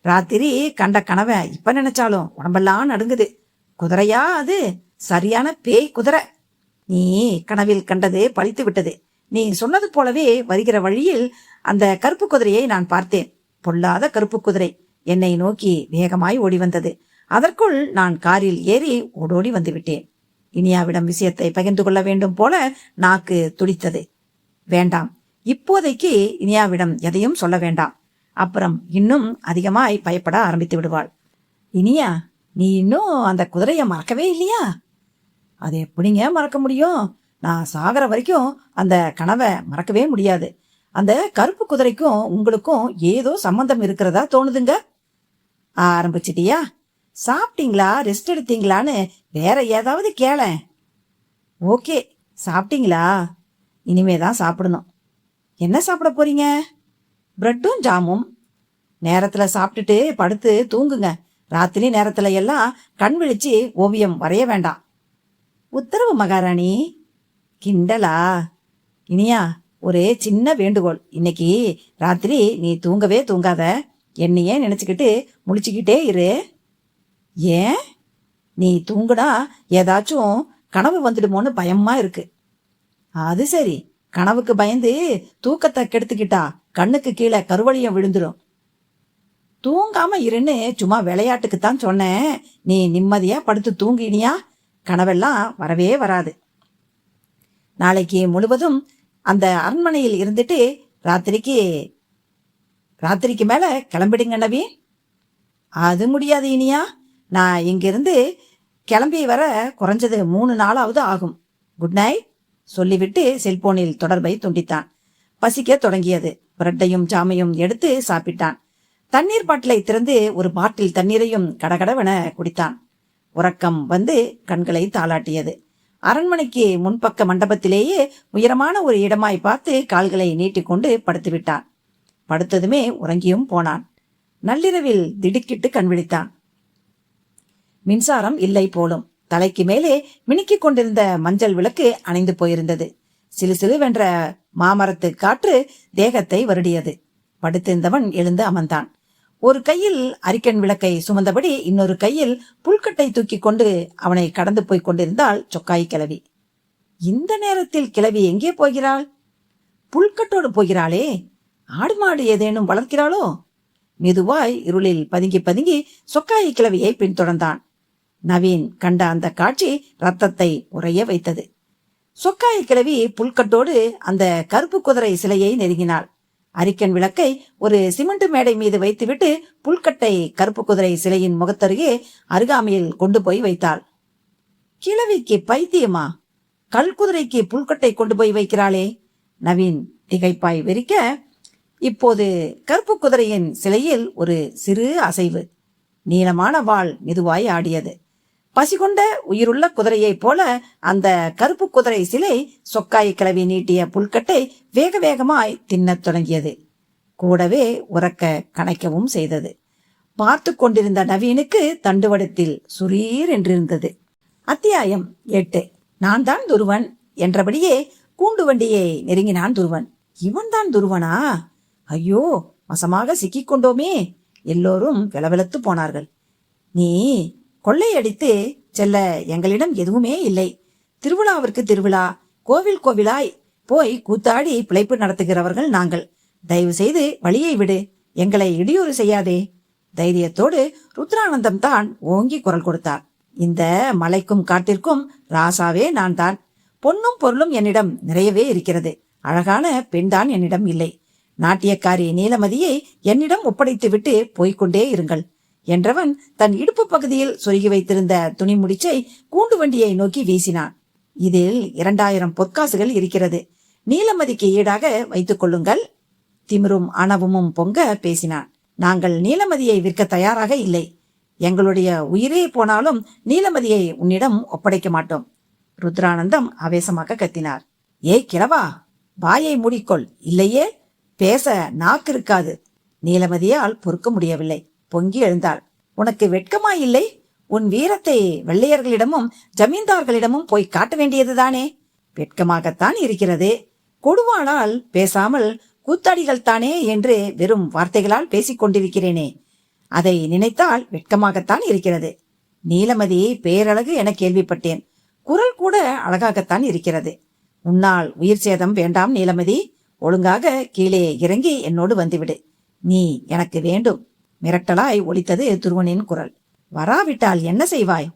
ராத்திரி கண்ட கனவை இப்ப நினைச்சாலும் உடம்பெல்லாம் நடுங்குது. குதிரையா அது? சரியான பேய் குதிரை. நீ கனவில் கண்டது பழித்து விட்டது. நீ சொன்னது போலவே வருகிற வழியில் அந்த கருப்பு குதிரையை நான் பார்த்தேன். பொல்லாத கருப்பு குதிரை என்னை நோக்கி வேகமாய் ஓடி வந்தது. அதற்குள் நான் காரில் ஏறி ஓடோடி வந்து விட்டேன். இனியாவிடம் விஷயத்தை பகிர்ந்து கொள்ள வேண்டும் போல நாக்கு துடித்தது. வேண்டாம், இப்போதைக்கு இனியாவிடம் எதையும் சொல்ல வேண்டாம். அப்புறம் இன்னும் அதிகமாய் பயப்பட ஆரம்பித்து விடுவாள். இனியா, நீ இன்னும் அந்த குதிரையை மறக்கவே இல்லையா? அது எப்படிங்க மறக்க முடியும்? நான் சாகர வரைக்கும் அந்த கனவை மறக்கவே முடியாது. அந்த கருப்பு குதிரைக்கும் உங்களுக்கும் ஏதோ சம்பந்தம் இருக்கிறதா தோணுதுங்க. ஆரம்பிச்சிட்டியா? சாப்பிட்டீங்களா, ரெஸ்ட் எடுத்தீங்களான்னு வேற ஏதாவது கேளேன். ஓகே, சாப்பிட்டீங்களா? இனிமேதான் சாப்பிடணும். என்ன சாப்பிட போறீங்க? பிரெட்டும் ஜாமும். நேரத்துல சாப்பிட்டுட்டு படுத்து தூங்குங்க. ராத்திரி நேரத்துல எல்லாம் கண் விழிச்சு ஓவியம் வரைய வேண்டாம். உத்தரவு மகாராணி. கிண்டலா? இனியா, ஒரு சின்ன வேண்டுகோள். இன்னைக்கு ராத்திரி நீ தூங்கவே தூங்காத. என்னையே நினைச்சுக்கிட்டு முழிச்சுக்கிட்டே இரு. ஏன்? நீ தூங்குனா ஏதாச்சும் கனவு வந்துடுமோன்னு பயமா இருக்கு. அது சரி, கனவுக்கு பயந்து தூக்கத்தை கெடுத்துக்கிட்டா கண்ணுக்கு கீழே கருவழியம் விழுந்துடும். தூங்காம இருன்னு சும்மா விளையாட்டுக்குத்தான் சொன்னேன். நீ நிம்மதியா படுத்து தூங்கினியா கனவெல்லாம் வரவே வராது. நாளைக்கு முழுவதும் அந்த அரண்மனையில் இருந்துட்டு ராத்திரிக்கு மேல கிளம்பிடுங்க நவி. அது முடியாது இனியா. நான் இங்கிருந்து கிளம்பி வர குறைஞ்சது 3 நாளாவது ஆகும். குட் நைட் சொல்லிவிட்டு செல்போனில் தொடர்பை துண்டித்தான். பசிக்க தொடங்கியது. பிரெட்டையும் ஜாமையும் எடுத்து சாப்பிட்டான். தண்ணீர் பாட்டிலை திறந்து ஒரு பாட்டில் தண்ணீரையும் கடகடவென குடித்தான். உறக்கம் வந்து கண்களை தாளாட்டியது. அரண்மனைக்கு முன்பக்க மண்டபத்திலேயே உயரமான ஒரு இடமாய் பார்த்து கால்களை நீட்டிக்கொண்டு படுத்து விட்டான். படுத்ததுமே உறங்கியும் போனான். நள்ளிரவில் திடுக்கிட்டு கண் விழித்தான். மின்சாரம் இல்லை போலும். தலைக்கு மேலே மினுக்கிக் கொண்டிருந்த மஞ்சள் விளக்கு அணைந்து போயிருந்தது. சிலுசிலுவென்ற மாமரத்து காற்று தேகத்தை வருடியது. படுத்திருந்தவன் எழுந்து அமர்ந்தான். ஒரு கையில் அரிக்கன் விளக்கை சுமந்தபடி இன்னொரு கையில் புல்கட்டை தூக்கி கொண்டு அவனை கடந்து போய் கொண்டிருந்தாள் சொக்காய் கிழவி. இந்த நேரத்தில் கிழவி எங்கே போகிறாள்? புல்கட்டோடு போகிறாளே. ஆடு மாடு ஏதேனும் வளர்க்கிறாளோ? மெதுவாய் இருளில் பதுங்கி பதுங்கி சொக்காய் கிழவியை பின்தொடர்ந்தான். நவீன் கண்ட அந்த காட்சி ரத்தத்தை உறைய வைத்தது. சொக்காய் கிழவி புல்கட்டோடு அந்த கருப்பு குதிரை சிலையை நெருங்கினாள். அரிக்கன் விளக்கை ஒரு சிமெண்ட் மேடை மீது வைத்துவிட்டு புல்கட்டை கருப்பு குதிரை சிலையின் முகத்தருகே அருகாமையில் கொண்டு போய் வைத்தாள். கிழவிக்கு பைத்தியமா? கல்குதிரைக்கு புல்கட்டை கொண்டு போய் வைக்கிறாளே. நவீன் திகைப்பாய் வெறிக்க, இப்போது கருப்பு குதிரையின் சிலையில் ஒரு சிறு அசைவு. நீளமான வாள் மெதுவாய் ஆடியது. பசிகொண்ட உயிருள்ள குதிரையைப் போல அந்த கருப்பு குதிரை சிலை சொக்காய் கிளவி நீட்டிய புல்கட்டை வேக வேகமாய் தின்னத் தொடங்கியது. கூடவே உறக்க கணைக்கவும் செய்தது. பார்த்து கொண்டிருந்த நவீனுக்கு தண்டுவடத்தில் சுரீர் என்றிருந்தது. அத்தியாயம் 8. நான் தான் துருவன் என்றபடியே கூண்டு வண்டியை நெருங்கினான் துருவன். இவன் தான் துருவனா? ஐயோ, வசமாக சிக்கிக்கொண்டோமே. எல்லோரும் விலவிலத்து போனார்கள். நீ கொள்ளையடித்து செல்ல எங்களிடம் எதுவுமே இல்லை. திருவிழாவிற்கு திருவிழா, கோவில் கோவிலாய் போய் கூத்தாடி பிழைப்பு நடத்துகிறவர்கள் நாங்கள். தயவு செய்து வழியை விடு, எங்களை இடையூறு செய்யாதே. தைரியத்தோடு ருத்ரானந்தம் தான் ஓங்கி குரல் கொடுத்தார். இந்த மலைக்கும் காட்டிற்கும் ராசாவே நான் தான். பொன்னும் பொருளும் என்னிடம் நிறையவே இருக்கிறது. அழகான பெண்தான் என்னிடம் இல்லை. நாட்டியக்காரி நீலமதியை என்னிடம் ஒப்படைத்துவிட்டு போய்கொண்டே இருங்கள் என்றவன் தன் இடுப்பு பகுதியில் சொருகி வைத்திருந்த துணி முடிச்சை கூண்டு வண்டியை நோக்கி வீசினான். இதில் 2000 பொற்காசுகள் இருக்கிறது. நீலமதிக்கு ஈடாக வைத்துக் கொள்ளுங்கள். திமிரும் ஆணவமும் பொங்க பேசினான். நாங்கள் நீலமதியை விற்க தயாராக இல்லை. எங்களுடைய உயிரே போனாலும் நீலமதியை உன்னிடம் ஒப்படைக்க மாட்டோம். ருத்ரானந்தம் ஆவேசமாக கத்தினார். ஏய் கிழவா, வாயை மூடிக்கொள், இல்லையே பேச நாக்கு இருக்காது. நீலமதியால் பொறுக்க முடியவில்லை. பொங்கி எழுந்தாள். உனக்கு வெட்கமாயில்லை? உன் வீரத்தை வெள்ளையர்களிடமும் ஜமீன்தார்களிடமும் போய் காட்ட வேண்டியதுதானே? வெட்கமாகத்தான் இருக்கிறது. கொடுவாளால் பேசாமல் கூத்தாடிகள் தானே என்று வெறும் வார்த்தைகளால் பேசிக் கொண்டிருக்கிறேனே, அதை நினைத்தால் வெட்கமாகத்தான் இருக்கிறது. நீலமதி பேரழகு என கேள்விப்பட்டேன். குரல் கூட அழகாகத்தான் இருக்கிறது. உன்னால் உயிர் சேதம் வேண்டாம் நீலமதி. ஒழுங்காக கீழே இறங்கி என்னோடு வந்துவிடு. நீ எனக்கு வேண்டும். மிரட்டலாய் ஒலித்தது துருவனின் குரல். வராவிட்டால் என்ன செய்வாய்?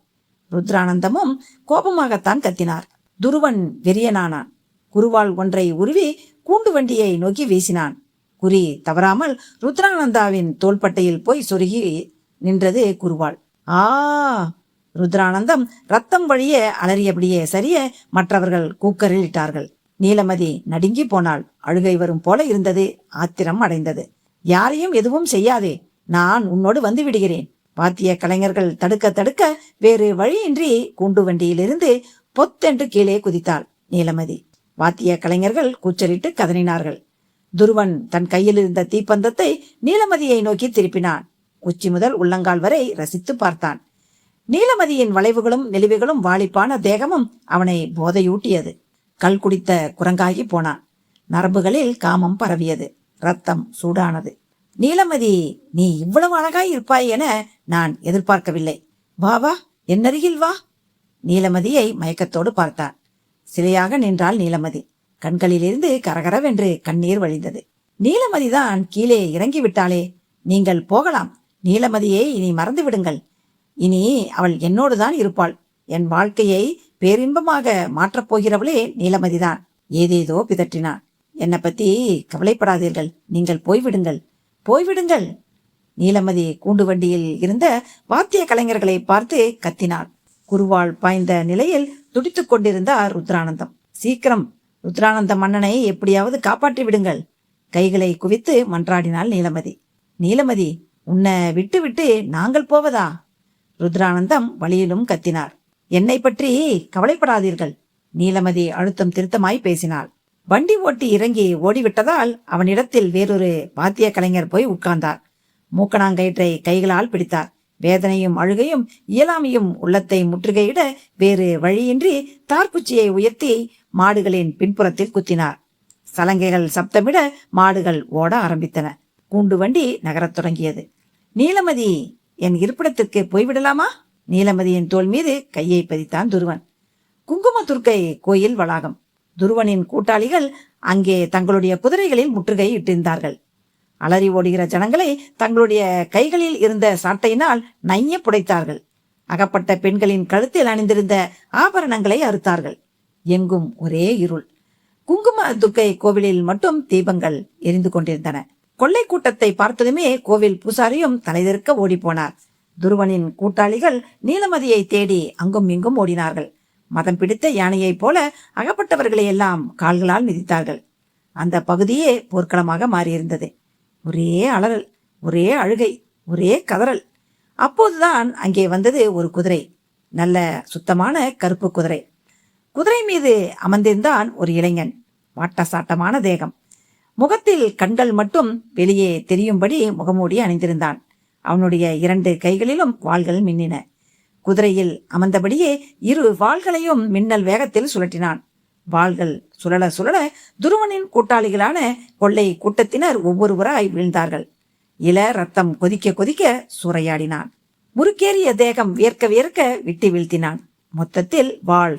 ருத்ரானந்தமும் கோபமாகத்தான் கத்தினார். துருவன் வெறியனானான். குருவாள் ஒன்றை உருவி கூண்டு வண்டியை நோக்கி வீசினான். குறி தவறாமல் ருத்ரானந்தாவின் தோள்பட்டையில் போய் சொருகி நின்றது குருவாள். ஆ! ருத்ரானந்தம் ரத்தம் வழிய அலறியபடியே சரிய மற்றவர்கள் கூக்கரிட்டார்கள். நீலமதி நடுங்கி போனாள். அழுகை வரும் போல இருந்தது. ஆத்திரம் அடைந்தது. யாரையும் எதுவும் செய்யாதே, நான் உன்னோடு வந்து விடுகிறேன். வாத்திய கலைஞர்கள் தடுக்க தடுக்க வேறு வழியின்றி கூண்டு வண்டியிலிருந்து பொத்தென்று கீழே குதித்தாள் நீலமதி. வாத்திய கலைஞர்கள் கூச்சலிட்டு கதறினார்கள். துருவன் தன் கையில் இருந்த தீப்பந்தத்தை நீலமதியை நோக்கி திருப்பினான். உச்சி முதல் உள்ளங்கால் வரை ரசித்து பார்த்தான். நீலமதியின் வளைவுகளும் நெளிவுகளும் வாலிப்பான தேகமும் அவனை போதையூட்டியது. கல் குடித்த குரங்காகி போனான். நரம்புகளில் காமம் பரவியது. ரத்தம் சூடானது. நீலமதி, நீ இவ்வளவு அழகாய் இருப்பாய் என நான் எதிர்பார்க்கவில்லை. வா வா, என்னருகில் வா. நீலமதியை மயக்கத்தோடு பார்த்தான். சிலையாக நின்றாள் நீலமதி. கண்களிலிருந்து கரகரவென்று கண்ணீர் வழிந்தது. நீலமதிதான் கீழே இறங்கி விட்டாளே. நீங்கள் போகலாம். நீலமதியை இனி மறந்து விடுங்கள். இனி அவள் என்னோடுதான் இருப்பாள். என் வாழ்க்கையை பேரின்பமாக மாற்றப் போகிறவளே நீலமதிதான். ஏதேதோ பிதற்றினான். என்னை பத்தி கவலைப்படாதீர்கள். நீங்கள் போய்விடுங்கள், போய்விடுங்கள். நீலமதி கூண்டு வண்டியில் இருந்த வாத்திய கலைஞர்களை பார்த்து கத்தினாள். குருவாள் பாய்ந்த நிலையில் துடித்துக் கொண்டிருந்தார் ருத்ரானந்தம். சீக்கிரம் ருத்ரானந்த மன்னனை எப்படியாவது காப்பாற்றி விடுங்கள். கைகளை குவித்து மன்றாடினாள் நீலமதி. நீலமதி, உன்னை விட்டு விட்டு நாங்கள் போவதா? ருத்ரானந்தம் வழியிலும் கத்தினார். என்னை பற்றி கவலைப்படாதீர்கள். நீலமதி அழுத்தம் திருத்தமாய் பேசினாள். வண்டி ஓட்டி இறங்கி ஓடிவிட்டதால் அவனிடத்தில் வேறொரு வாத்திய கலைஞர் போய் உட்கார்ந்தார். மூக்கணாங்கயிற்றை கைகளால் பிடித்தார். வேதனையும் அழுகையும் இயலாமையும் உள்ளத்தை முற்றுகையிட வேறு வழியின்றி தார்குச்சியை உயர்த்தி மாடுகளின் பின்புறத்தில் குத்தினார். சலங்கைகள் சப்தமிட மாடுகள் ஓட ஆரம்பித்தன. கூண்டு வண்டி நகரத் தொடங்கியது. நீலமதி, என் இருப்பிடத்திற்கு போய்விடலாமா? நீலமதியின் தோள் மீது கையை பதித்தான் துருவன். குங்குமத்துர்க்கை கோயில் வளாகம். துருவனின் கூட்டாளிகள் அங்கே தங்களுடைய குதிரைகளில் முற்றுகை இட்டிருந்தார்கள். அலறி ஓடுகிற ஜனங்களை தங்களுடைய கைகளில் இருந்த சாட்டையினால் நைய புடைத்தார்கள். அகப்பட்ட பெண்களின் கழுத்தில் அணிந்திருந்த ஆபரணங்களை அறுத்தார்கள். எங்கும் ஒரே இருள். குங்கும துர்க்கை கோவிலில் மட்டும் தீபங்கள் எரிந்து கொண்டிருந்தன. கொள்ளை கூட்டத்தை பார்த்ததுமே கோவில் பூசாரியும் தலைதிருக்க ஓடிப்போனார். துருவனின் கூட்டாளிகள் நீலமதியை தேடி அங்கும் இங்கும் ஓடினார்கள். மதம் பிடித்த யானையைப் போல அகப்பட்டவர்களை எல்லாம் கால்களால் மிதித்தார்கள். அந்த பகுதியே போர்க்களமாக மாறியிருந்தது. ஒரே அலறல், ஒரே அழுகை, ஒரே கதறல். அப்போதுதான் அங்கே வந்தது ஒரு குதிரை. நல்ல சுத்தமான கருப்பு குதிரை. குதிரை மீது அமர்ந்திருந்தான் ஒரு இளைஞன். வாட்டசாட்டமான தேகம். முகத்தில் கண்கள் மட்டும் வெளியே தெரியும்படி முகமூடி அணிந்திருந்தான். அவனுடைய 2 கைகளிலும் வாள்கள் மின்னின. குதிரையில் அமர்ந்தபடியே 2 வாள்களையும் மின்னல் வேகத்தில் சுழற்றினான். வாள்கள் சுழல சுழல துருவனின் கூட்டாளிகளான கொள்ளை கூட்டத்தினர் ஒவ்வொருவராய் வீழ்ந்தார்கள். இள ரத்தம் கொதிக்க கொதிக்க சூறையாடினான். முறுக்கேறிய தேகம் வியர்க்க வியர்க்க விட்டு வீழ்த்தினான். மொத்தத்தில் வாள்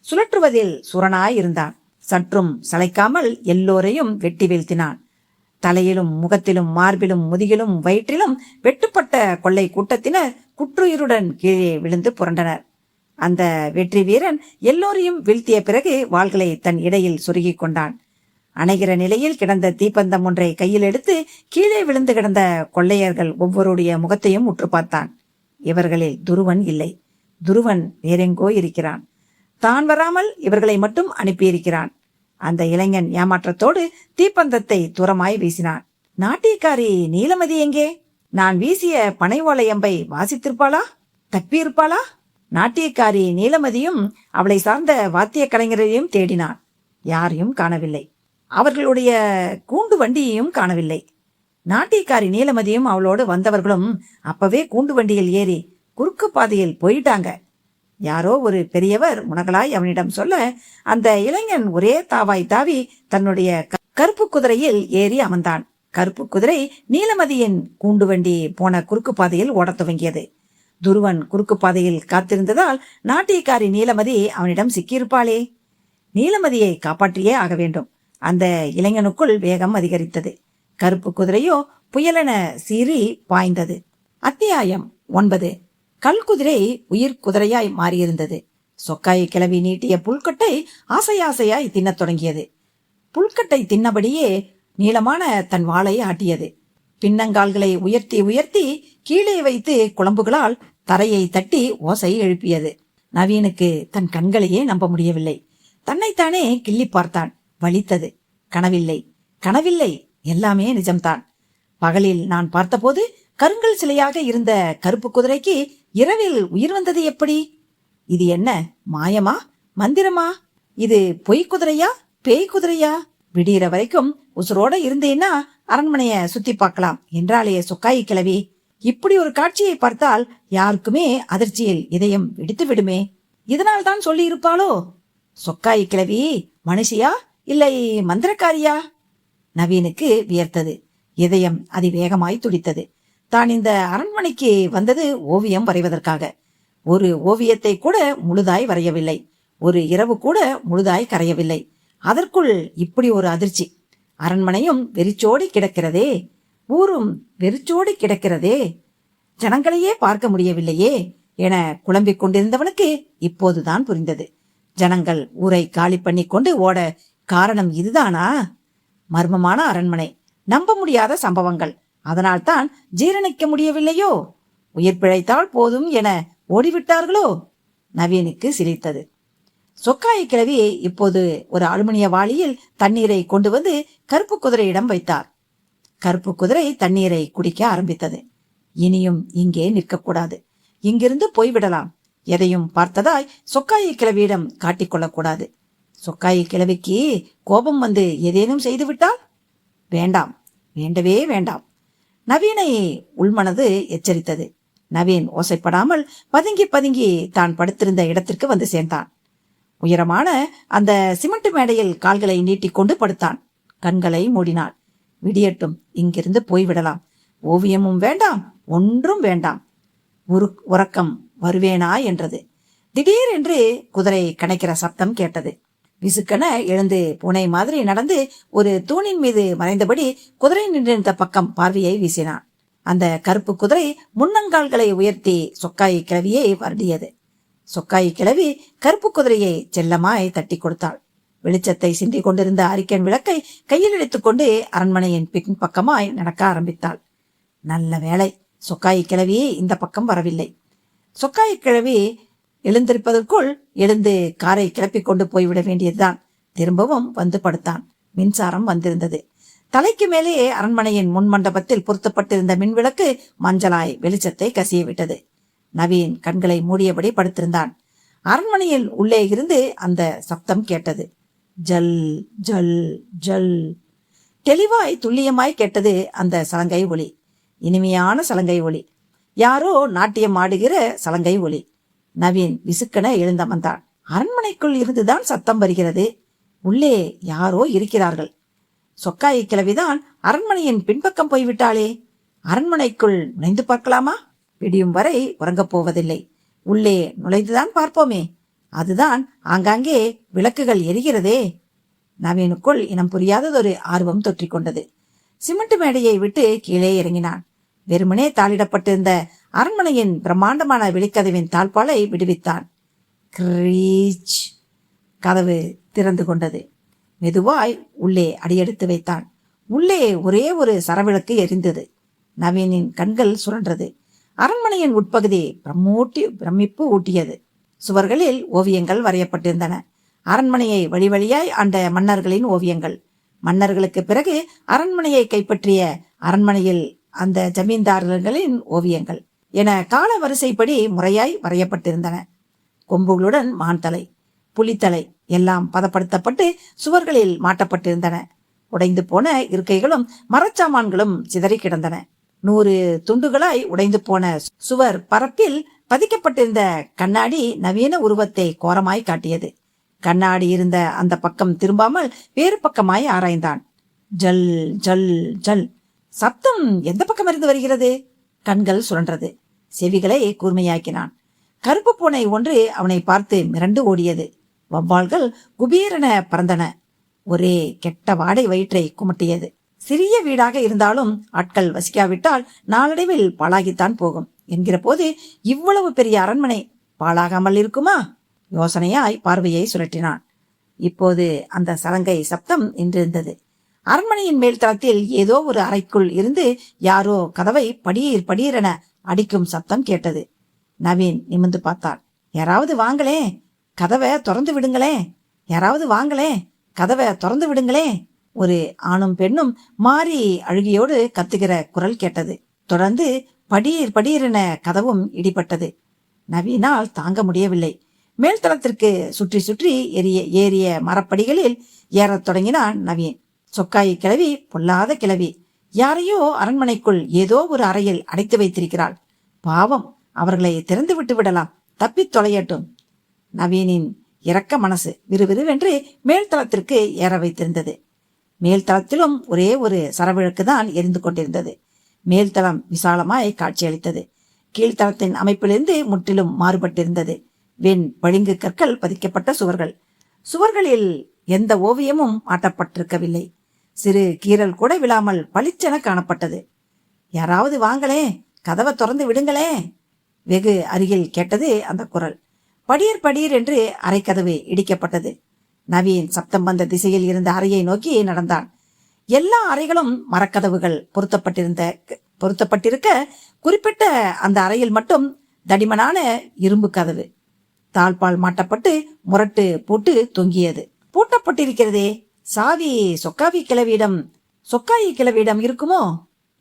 சுழற்றுவதில் சுரனாய் இருந்தான். சற்றும் சளைக்காமல் எல்லோரையும் வெட்டி வீழ்த்தினான். தலையிலும் முகத்திலும் மார்பிலும் முதுகிலும் வயிற்றிலும் வெட்டுப்பட்ட கொள்ளை கூட்டத்தினர் குற்றுயிருடன் கீழே விழுந்து புரண்டனர். அந்த வெற்றி வீரன் எல்லோரையும் வீழ்த்திய பிறகு வாள்களை தன் இடையில் சொருகிக் கொண்டான். அணைகிற நிலையில் கிடந்த தீப்பந்தம் ஒன்றை கையில் எடுத்து கீழே விழுந்து கிடந்த கொள்ளையர்கள் ஒவ்வொருடைய முகத்தையும் உற்று பார்த்தான். இவர்களில் துருவன் இல்லை. துருவன் வேறெங்கோ இருக்கிறான். தான் வராமல் இவர்களை மட்டும் அனுப்பியிருக்கிறான். அந்த இளைஞன் ஏமாற்றத்தோடு தீப்பந்தத்தை தூரமாய் வீசினான். நாட்டியக்காரி நீலமதி எங்கே? நான் வீசிய பனை ஓலையம்பை வாசித்திருப்பாளா? தப்பியிருப்பாளா? நாட்டியக்காரி நீலமதியும் அவளை சார்ந்த வாத்திய கலைஞரையும் தேடினான். யாரையும் காணவில்லை. அவர்களுடைய கூண்டு வண்டியையும் காணவில்லை. நாட்டியக்காரி நீலமதியும் அவளோடு வந்தவர்களும் அப்பவே கூண்டு வண்டியில் ஏறி குறுக்கு பாதையில் போயிட்டாங்க. யாரோ ஒரு பெரியவர் முனகலாய் அவனிடம் சொல்ல, அந்த இளைஞன் ஒரே தாவாய் தாவி தன்னுடைய கருப்பு குதிரையில் ஏறி அமர்ந்தான். கருப்பு குதிரை நீலமதியின் கூண்டு வண்டி போன குறுக்கு பாதையில் ஓடத் துவங்கியது. துருவன் குறுக்கு பாதையில் காத்திருந்ததால் நாட்டியக்காரி நீலமதி அவனிடம் சிக்கியிருப்பாளே. நீலமதியை காப்பாற்றியே ஆக வேண்டும். அந்த இளைஞனுக்குள் வேகம் அதிகரித்தது. கருப்பு குதிரையோ புயலென சீறி பாய்ந்தது. அத்தியாயம் 9. கல்குதிரை உயிர் குதிரையாய் மாறியிருந்தது. சொக்காயை கிளவி நீட்டிய புல்கட்டை ஆசையாசையாய் தின்னத் தொடங்கியது. புல்கட்டை தின்னபடியே நீளமான தன் வாளை ஆட்டியது. பின்னங்கால்களை உயர்த்தி உயர்த்தி கீழே வைத்து குழம்புகளால் தரையை தட்டி ஓசை எழுப்பியது. நவீனுக்கு தன் கண்களையே நம்ப முடியவில்லை. தன்னைத்தானே கிள்ளி பார்த்தான். வலித்தது. கனவில்லை, கனவில்லை, எல்லாமே நிஜம்தான். பகலில் நான் பார்த்தபோது கருங்கல் சிலையாக இருந்த கருப்பு குதிரைக்கு இரவில் உயிர் வந்தது எப்படி? இது என்ன மாயமா, மந்திரமா? இது பொய் குதிரையா, பேய் குதிரையா? விடிகிற வரைக்கும் உசுரோட இருந்தேன்னா அரண்மனைய சுத்தி பார்க்கலாம் என்றாலே சொக்காயி கிழவி. இப்படி ஒரு காட்சியை பார்த்தால் யாருக்குமே அதிர்ச்சியில் இதயம் வெடித்து விடுமே. இதனால் தான் சொல்லி இருப்பாளோ? சொக்காயி கிழவி மனுஷியா இல்லை மந்திரக்காரியா? நவீனுக்கு வியர்த்தது. இதயம் அதிவேகமாய் துடித்தது. தான் இந்த அரண்மனைக்கு வந்தது ஓவியம் வரைவதற்காக. ஒரு ஓவியத்தை கூட முழுதாய் வரையவில்லை. ஒரு இரவு கூட முழுதாய் கரையவில்லை. அதற்குள் இப்படி ஒரு அதிர்ச்சி. அரண்மனையும் வெறிச்சோடி கிடக்கிறதே, ஊரும் வெறிச்சோடி கிடக்கிறதே, ஜனங்களையே பார்க்க முடியவில்லையே என குழம்பிக் கொண்டிருந்தவனுக்கு இப்போதுதான் புரிந்தது. ஜனங்கள் ஊரை காலி பண்ணி கொண்டு ஓட காரணம் இதுதானா? மர்மமான அரண்மனை, நம்ப முடியாத சம்பவங்கள், அதனால்தான் ஜீரணிக்க முடியவில்லையோ? உயிர் பிழைத்தால் போதும் என ஓடிவிட்டார்களோ? நவீனுக்கு சிரித்தது. சொக்காயை கிழவி இப்போது ஒரு அலுமினிய வாளியில் தண்ணீரை கொண்டு வந்து கருப்பு குதிரையிடம் வைத்தார். கருப்பு குதிரை தண்ணீரை குடிக்க ஆரம்பித்தது. இனியும் இங்கே நிற்கக்கூடாது, இங்கிருந்து போய்விடலாம். எதையும் பார்த்ததாய் சொக்காயை கிழவியிடம் காட்டிக்கொள்ளக்கூடாது. சொக்காயை கிழவிக்கு கோபம் வந்து ஏதேனும் செய்துவிட்டால் வேண்டாம், வேண்டவே வேண்டாம். நவீனை உள்மனது எச்சரித்தது. நவீன் ஓசைப்படாமல் பதுங்கி பதுங்கி தான் படுத்திருந்த இடத்திற்கு வந்து சேர்ந்தான். உயரமான அந்த சிமெண்ட் மேடையில் கால்களை நீட்டிக்கொண்டு படுத்தான். கண்களை மூடினான். விடியட்டும், இங்கிருந்து போய்விடலாம். ஓவியமும் வேண்டாம், ஒன்றும் வேண்டாம். உறக்கம் வருவேனா என்றது. திடீரென்று குதிரை கணைக்கிற சப்தம் கேட்டது. விசுக்கென எழுந்து பூனை மாதிரி நடந்து ஒரு தூணின் மீது மறைந்தபடி குதிரை நின்றிருந்த பக்கம் பார்வையை வீசினான். அந்த கருப்பு குதிரை முன்னங்கால்களை உயர்த்தி சொக்காய் கிழவியை வருடியது. சொக்காய் கிழவி கருப்பு குதிரையை செல்லமாய் தட்டி கொடுத்தாள். வெளிச்சத்தை சிந்திக் கொண்டிருந்த அரிக்கன் விளக்கை கையில் எடுத்துக்கொண்டு அரண்மனையின் பின் பக்கமாய் நடக்க ஆரம்பித்தாள். நல்ல வேளை, சொக்காய் கிழவி இந்த பக்கம் வரவில்லை. சொக்காய் கிழவி எழுந்திருப்பதற்குள் எழுந்து காரை கிளப்பிக் கொண்டு போய்விட வேண்டியதுதான். திரும்பவும் வந்து படுத்தான். மின்சாரம் வந்திருந்தது. தலைக்கு மேலே அரண்மனையின் முன் மண்டபத்தில் பொருத்தப்பட்டிருந்த மின்விளக்கு மஞ்சளாய் வெளிச்சத்தை கசிய விட்டது. நவீன் கண்களை மூடியபடி படுத்திருந்தான். அரண்மனையில் உள்ளே இருந்து அந்த சப்தம் கேட்டது. ஜல் ஜல் ஜல். தெளிவாய் துல்லியமாய் கேட்டது அந்த சலங்கை ஒலி. இனிமையான சலங்கை ஒலி. யாரோ நாட்டியம் ஆடுகிற சலங்கை ஒலி. நவீன் விசுக்கென எழுந்தமர்ந்தான். அரண்மனைக்குள் இருந்துதான் சத்தம் வருகிறது. உள்ளே யாரோ இருக்கிறார்கள். சொக்காயை கிழவிதான் அரண்மனையின் பின்பக்கம் போய்விட்டாளே. அரண்மனைக்குள் நுழைந்து பார்க்கலாமா? விடியும் வரை உறங்கப் போவதில்லை. உள்ளே நுழைந்துதான் பார்ப்போமே. அதுதான் ஆங்காங்கே விளக்குகள் எரிகிறதே. நவீனுக்குள் இனம் புரியாததொரு ஆர்வம் தொற்றிக்கொண்டது. சிமெண்ட் மேடையை விட்டு கீழே இறங்கினான். வெறுமனே தாளிடப்பட்டிருந்த அரண்மனையின் பிரம்மாண்டமான வெளிக்கதவின் தாழ்பாலை விடுவித்தான். கிரீச். கதவு திறந்து கொண்டது. மெதுவாய் உள்ளே அடியெடுத்து வைத்தான். உள்ளே ஒரே ஒரு சரவிளக்கு எரிந்தது. நவீனின் கண்கள் சுழன்றது. அரண்மனையின் உட்பகுதி பிரமிப்பு ஊட்டியது. சுவர்களில் ஓவியங்கள் வரையப்பட்டிருந்தன. அரண்மனையை வழி வழியாய் ஆண்ட மன்னர்களின் ஓவியங்கள். மன்னர்களுக்கு பிறகு அரண்மனையை கைப்பற்றிய அரண்மனையில் அந்த ஜமீன்தாரர்களின் ஓவியங்கள் என கால வரிசைப்படி முறையாய் வரையப்பட்டிருந்தன. கொம்புகளுடன் மான் தலை, புலித்தலை எல்லாம் பதப்படுத்தப்பட்டு சுவர்களில் மாட்டப்பட்டிருந்தன. உடைந்து போன இருக்கைகளும் மரச்சாமான்களும் சிதறி கிடந்தன. 100 துண்டுகளாய் உடைந்து போன சுவர் பரப்பில் பதிக்கப்பட்டிருந்த கண்ணாடி நவீன உருவத்தை கோரமாய் காட்டியது. கண்ணாடி இருந்த அந்த பக்கம் திரும்பாமல் வேறு பக்கமாய் ஆராய்ந்தான். ஜல் ஜல் ஜல். சப்தம் எந்த பக்கம் இருந்து வருகிறது? கண்கள் சுழன்றது. செவிகளை கூர்மையாக்கினான். கருப்பு பூனை ஒன்று அவனை பார்த்து மிரண்டு ஓடியது. வவ்வால்கள் குபீரென பறந்தன. ஒரே கெட்ட வாடை வயிற்றை குமட்டியது. சிறிய வீடாக இருந்தாலும் ஆட்கள் வசிக்காவிட்டால் நாளடைவில் பாழாகித்தான் போகும் என்கிற போது இவ்வளவு பெரிய அரண்மனை பாழாகாமல் இருக்குமா? யோசனையாய் பார்வையை சுழற்றினான். இப்போது அந்த சலங்கை சப்தம் நின்றிருந்தது. அரண்மனையின் மேல் தளத்தில் ஏதோ ஒரு அறைக்குள் இருந்து யாரோ கதவை படியீர் படியீரென அடிக்கும் சப்தம் கேட்டது. நவீன் நிமிர்ந்து பார்த்தான். யாராவது வாங்களே, கதவை திறந்து விடுங்களே, யாராவது வாங்களே, கதவை திறந்து விடுங்களே. ஒரு ஆணும் பெண்ணும் மாறி அழுகியோடு கத்துகிற குரல் கேட்டது. தொடர்ந்து படியீர் படியீரென கதவும் இடிபட்டது. நவீனால் தாங்க முடியவில்லை. மேல்தளத்திற்கு சுற்றி சுற்றி ஏறிய மரப்படிகளில் ஏறத் தொடங்கினான் நவீன். சொக்காயி கிழவி, பொல்லாத கிழவி, யாரையோ அரண்மனைக்குள் ஏதோ ஒரு அறையில் அடைத்து வைத்திருக்கிறாள். பாவம், அவர்களை திறந்து விட்டு விடலாம், தப்பித் தொலையட்டும். நவீனின் இரக்க மனசு விறுவிறுவென்று மேல்தளத்திற்கு ஏற வைத்திருந்தது. மேல்தளத்திலும் ஒரே ஒரு சரவிளக்கு தான் எரிந்து கொண்டிருந்தது. மேல்தளம் விசாலமாய் காட்சியளித்தது. கீழ்த்தளத்தின் அமைப்பிலிருந்து முற்றிலும் மாறுபட்டிருந்தது. வெண் பளிங்கு கற்கள் பதிக்கப்பட்ட சுவர்கள். சுவர்களில் எந்த ஓவியமும் மாட்டப்பட்டிருக்கவில்லை. சிறு கீறல் கூட விழாமல் பளிச்சென காணப்பட்டது. யாராவது வாங்களே, கதவை திறந்து விடுங்களே. வெகு அருகில் கேட்டது அந்த குரல். படியர் படியர் என்று அறைக்கதவு இடிக்கப்பட்டது. நவீன் சப்தம் வந்த திசையில் இருந்த அறையை நோக்கி நடந்தான். எல்லா அறைகளும் மரக்கதவுகள் பொருத்தப்பட்டிருக்க குறிப்பிட்ட அந்த அறையில் மட்டும் தடிமனான இரும்பு கதவு தாழ்பால் மாட்டப்பட்டு முரட்டு போட்டு தொங்கியது. பூட்டப்பட்டிருக்கிறதே, சாவி சொக்காயி கிழவியிடம் இருக்குமோ?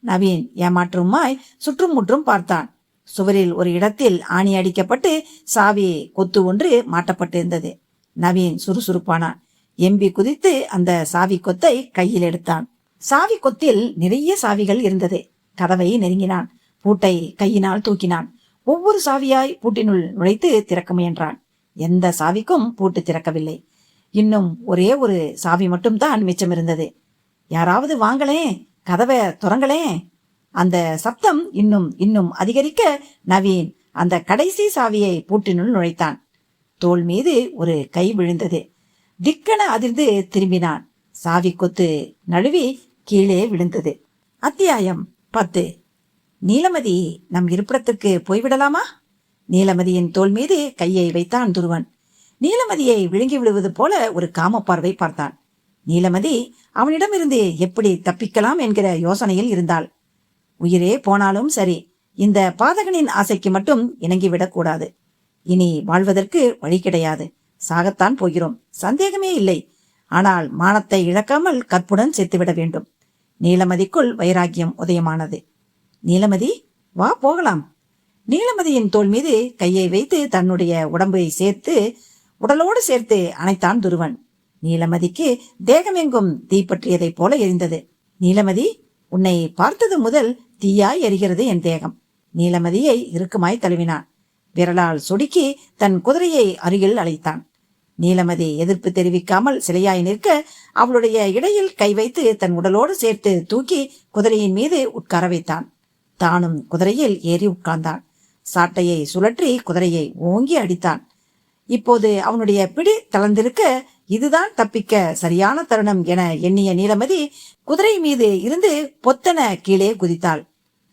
நவீன் ஏமாற்றுமாய் சுற்றும் முற்றும் பார்த்தான். சுவரில் ஒரு இடத்தில் ஆணி அடிக்கப்பட்டு சாவி கொத்து ஒன்று மாட்டப்பட்டிருந்தது. நவீன் சுறுசுறுப்பானான். எம்பி குதித்து அந்த சாவி கொத்தை கையில் எடுத்தான். சாவி கொத்தில் நிறைய சாவிகள் இருந்தது. கதவை நெருங்கினான். பூட்டை கையினால் தூக்கினான். ஒவ்வொரு சாவியாய் பூட்டினுள் நுழைத்து திறக்க முயன்றான். எந்த சாவிக்கும் பூட்டு திறக்கவில்லை. இன்னும் ஒரே ஒரு சாவி மட்டும்தான் மிச்சம் இருந்தது. யாராவது வாங்களே, கதவை துறங்களே. அந்த சப்தம் இன்னும் இன்னும் அதிகரிக்க நவீன் அந்த கடைசி சாவியை பூட்டினுள் நுழைத்தான். தோள் மீது ஒரு கை விழுந்தது. திக்கென அதிர்ந்து திரும்பினான். சாவி கொத்து நழுவி கீழே விழுந்தது. அத்தியாயம் 10. நீலமதி நம் இருப்பிடத்திற்கு போய்விடலாமா? நீலமதியின் தோள் மீது கையை வைத்தான் துருவன். நீலமதியை விழுங்கி விடுவது போல ஒரு காம பார்வை பார்த்தான். நீலமதி அவனிடமிருந்து எப்படி தப்பிக்கலாம் என்கிற யோசனையில் இருந்தாள். உயிரே போனாலும் சரி, இந்த பாதகனின் ஆசைக்கு மட்டும் இணங்கிவிடக்கூடாது. இனி வாழ்வதற்கு வழி கிடையாது. சாகத்தான் போகிறோம், சந்தேகமே இல்லை. ஆனால் மானத்தை இழக்காமல் கற்புடன் செத்துவிட வேண்டும். நீலமதிக்குள் வைராக்கியம் உதயமானது. நீலமதி, வா போகலாம். நீலமதியின் தோள் மீது கையை வைத்து தன்னுடைய உடலோடு சேர்த்து அணைத்தான் துருவன். நீலமதிக்கு தேகமெங்கும் தீப்பற்றியதைப் போல எரிந்தது. நீலமதி, உன்னை பார்த்தது முதல் தீயாய் எரிகிறது என் தேகம். நீலமதியை இறுக்கமாய் தழுவினான். விரலால் சொடுக்கி தன் குதிரையை அருகில் அழைத்தான். நீலமதி எதிர்ப்பு தெரிவிக்காமல் சிலையாய் நிற்க அவளுடைய இடையில் கை வைத்து தன் உடலோடு சேர்த்து தூக்கி குதிரையின் மீது உட்கார வைத்தான். தானும் குதிரையில் ஏறி உட்கார்ந்தான். சாட்டையை சுழற்றி குதிரையை ஓங்கி அடித்தான். இப்போது அவனுடைய பிடி தளர்ந்திருக்க இதுதான் தப்பிக்க சரியான தருணம் என எண்ணிய நீலமதி குதிரை மீது இருந்து பொத்தன கீழே குதித்தாள்.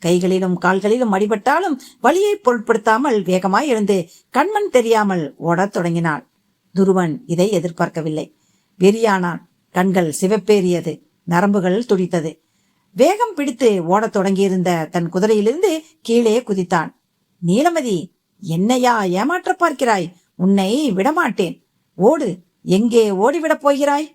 கைகளிலும் கால்களிலும் அடிபட்டாலும் வலியை பொருட்படுத்தாமல் வேகமாய் எழுந்து கண்மண் தெரியாமல் ஓடத் தொடங்கினாள். துருவன் இதை எதிர்பார்க்கவில்லை. வெறியானான். கண்கள் சிவப்பேறியது, நரம்புகள் துடித்தது. வேகம் பிடித்து ஓடத் தொடங்கியிருந்த தன் குதிரையிலிருந்து கீழே குதித்தான். நீலமதி, என்னையா ஏமாற்ற பார்க்கிறாய்? உன்னை விடமாட்டேன். ஓடு. எங்கே ஓடிவிடப் போகிறாய்?